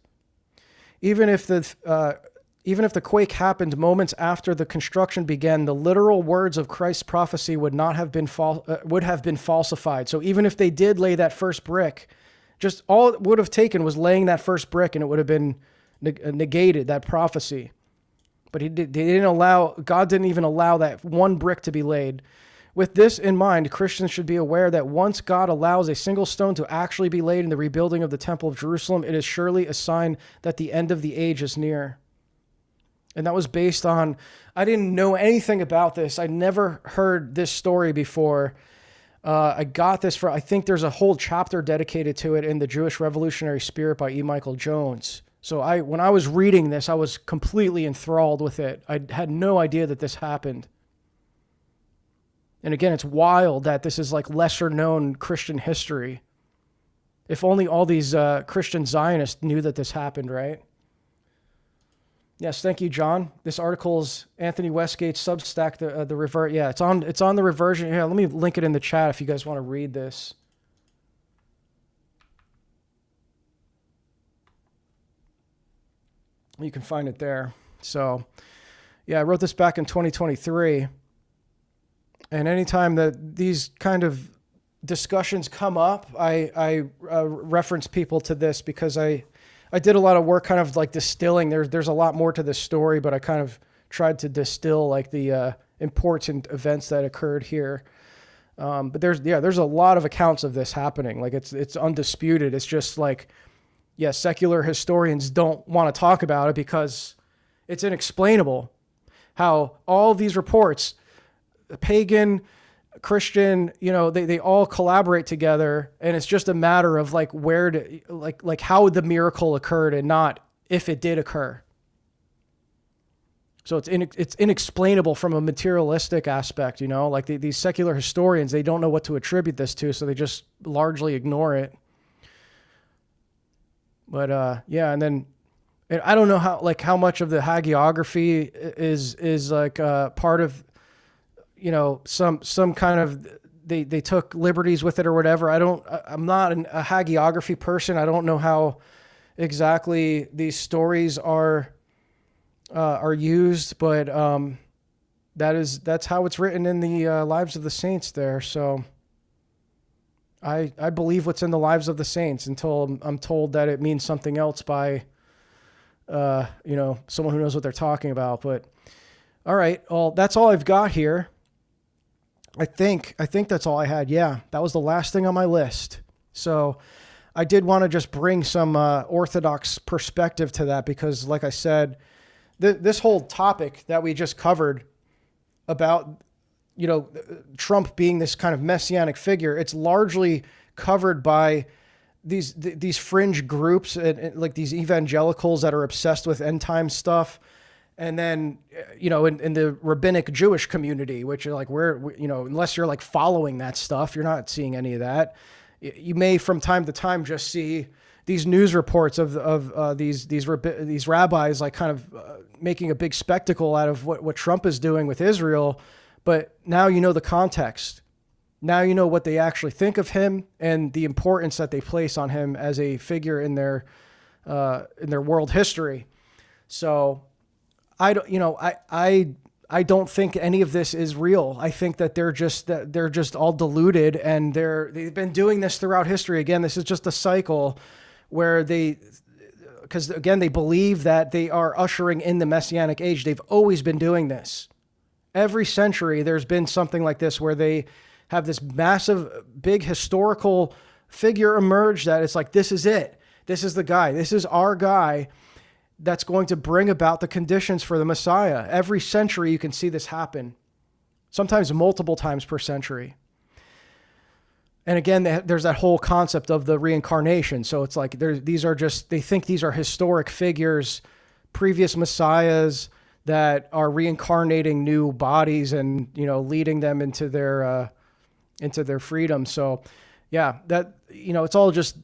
Even if the quake happened moments after the construction began, the literal words of Christ's prophecy would have been falsified. So even if they did lay that first brick, just all it would have taken was laying that first brick, and it would have been negated, that prophecy. But God didn't even allow that one brick to be laid. With this in mind, Christians should be aware that once God allows a single stone to actually be laid in the rebuilding of the Temple of Jerusalem, it is surely a sign that the end of the age is near. And that was based on, I didn't know anything about this. I never heard this story before. I got this I think there's a whole chapter dedicated to it in The Jewish Revolutionary Spirit by E. Michael Jones. So when I was reading this, I was completely enthralled with it. I had no idea that this happened. And again, it's wild that this is like lesser known Christian history. If only all these Christian Zionists knew that this happened, right? Yes, thank you, John. This article's Anthony Westgate's Substack, the revert. Yeah, it's on the reversion. Yeah, let me link it in the chat if you guys want to read this. You can find it there. So, yeah, I wrote this back in 2023. And anytime that these kind of discussions come up, I reference people to this because I did a lot of work kind of like distilling. There's a lot more to this story, but I kind of tried to distill like the important events that occurred here. But there's a lot of accounts of this happening. Like it's undisputed. It's just like, yeah, secular historians don't want to talk about it because it's inexplainable how all these reports, pagan, Christian, they all collaborate together, and it's just a matter of like like how the miracle occurred and not if it did occur. So it's inexplainable from a materialistic aspect, like these secular historians, they don't know what to attribute this to, so they just largely ignore it. But yeah, and then I don't know how much of the hagiography is like part of some kind of they took liberties with it or whatever. I'm not a hagiography person. I don't know how exactly these stories are used, but that's how it's written in the Lives of the Saints there. So I believe what's in the Lives of the Saints until I'm told that it means something else by someone who knows what they're talking about. But all right, well, that's all I've got here. I think that's all I had. Yeah, that was the last thing on my list. So I did want to just bring some Orthodox perspective to that because, like I said, this whole topic that we just covered about, Trump being this kind of messianic figure, it's largely covered by these fringe groups and like these evangelicals that are obsessed with end time stuff. And then, in the rabbinic Jewish community, which are like unless you're like following that stuff, you're not seeing any of that. You may from time to time just see these news reports of these rabbis like kind of making a big spectacle out of what Trump is doing with Israel. But now the context. Now you know what they actually think of him and the importance that they place on him as a figure in their world history. So I don't think any of this is real. I think that they're just all deluded, and they've been doing this throughout history. Again, this is just a cycle where because again, they believe that they are ushering in the messianic age. They've always been doing this. Every century, there's been something like this where they have this massive, big historical figure emerge that it's like, this is it. This is the guy. This is our guy that's going to bring about the conditions for the Messiah. Every century, you can see this happen, sometimes multiple times per century. And again, there's that whole concept of the reincarnation. So it's like they think these are historic figures, previous messiahs that are reincarnating new bodies and, leading them into their freedom. So yeah, that, it's all just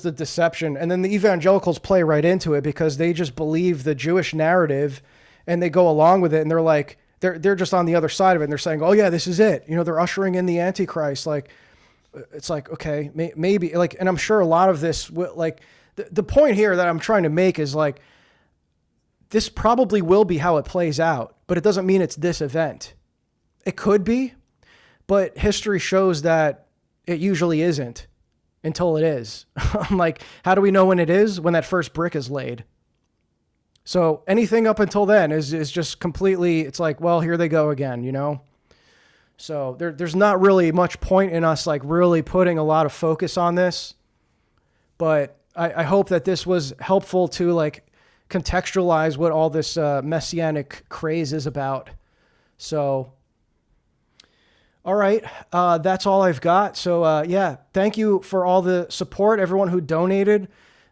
a deception. And then the evangelicals play right into it because they just believe the Jewish narrative and they go along with it. And they're like, they're just on the other side of it. And they're saying, oh yeah, this is it. They're ushering in the Antichrist. Like, it's like, okay, maybe like, and I'm sure a lot of this, like the point here that I'm trying to make is like, this probably will be how it plays out, but it doesn't mean it's this event. It could be, but history shows that it usually isn't until it is. I'm like, how do we know when it is? When that first brick is laid. So anything up until then is just completely, it's like, well, here they go again, So there's not really much point in us like really putting a lot of focus on this, but I hope that this was helpful to like contextualize what all this messianic craze is about. So, all right, that's all I've got. So yeah, thank you for all the support, everyone who donated.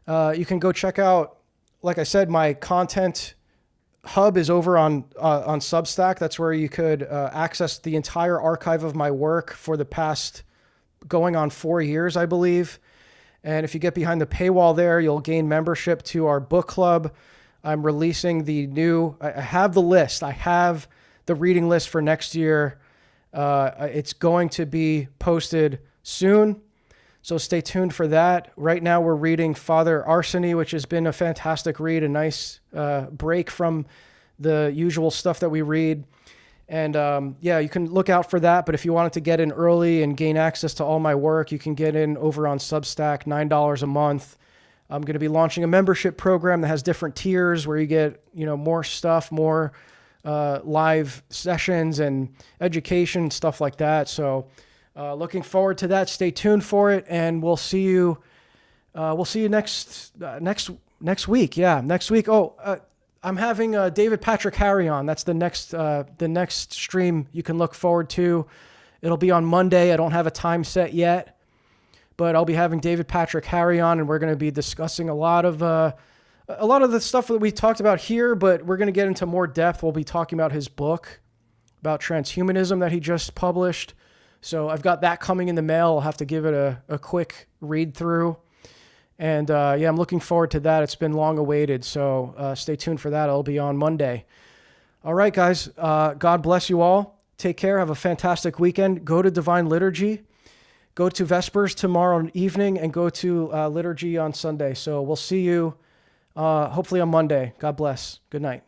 You can go check out, like I said, my content hub is over on Substack. That's where you could access the entire archive of my work for the past going on 4 years, I believe. And if you get behind the paywall there, you'll gain membership to our book club. I'm releasing I have the list. I have the reading list for next year. It's going to be posted soon. So stay tuned for that. Right now we're reading Father Arseny, which has been a fantastic read, a nice break from the usual stuff that we read. And yeah, you can look out for that. But if you wanted to get in early and gain access to all my work, you can get in over on Substack, $9 a month. I'm going to be launching a membership program that has different tiers where you get, more stuff, more live sessions and education, stuff like that. So looking forward to that. Stay tuned for it, and we'll see you next week. Yeah, next week. Oh, I'm having David Patrick Harry on. That's the next stream you can look forward to. It'll be on Monday. I don't have a time set yet, but I'll be having David Patrick Harry on, and we're going to be discussing a lot of the stuff that we talked about here, but we're going to get into more depth. We'll be talking about his book about transhumanism that he just published. So I've got that coming in the mail. I'll have to give it a quick read through. And yeah, I'm looking forward to that. It's been long awaited. So stay tuned for that. It'll be on Monday. All right, guys. God bless you all. Take care. Have a fantastic weekend. Go to Divine Liturgy. Go to Vespers tomorrow evening and go to Liturgy on Sunday. So we'll see you hopefully on Monday. God bless. Good night.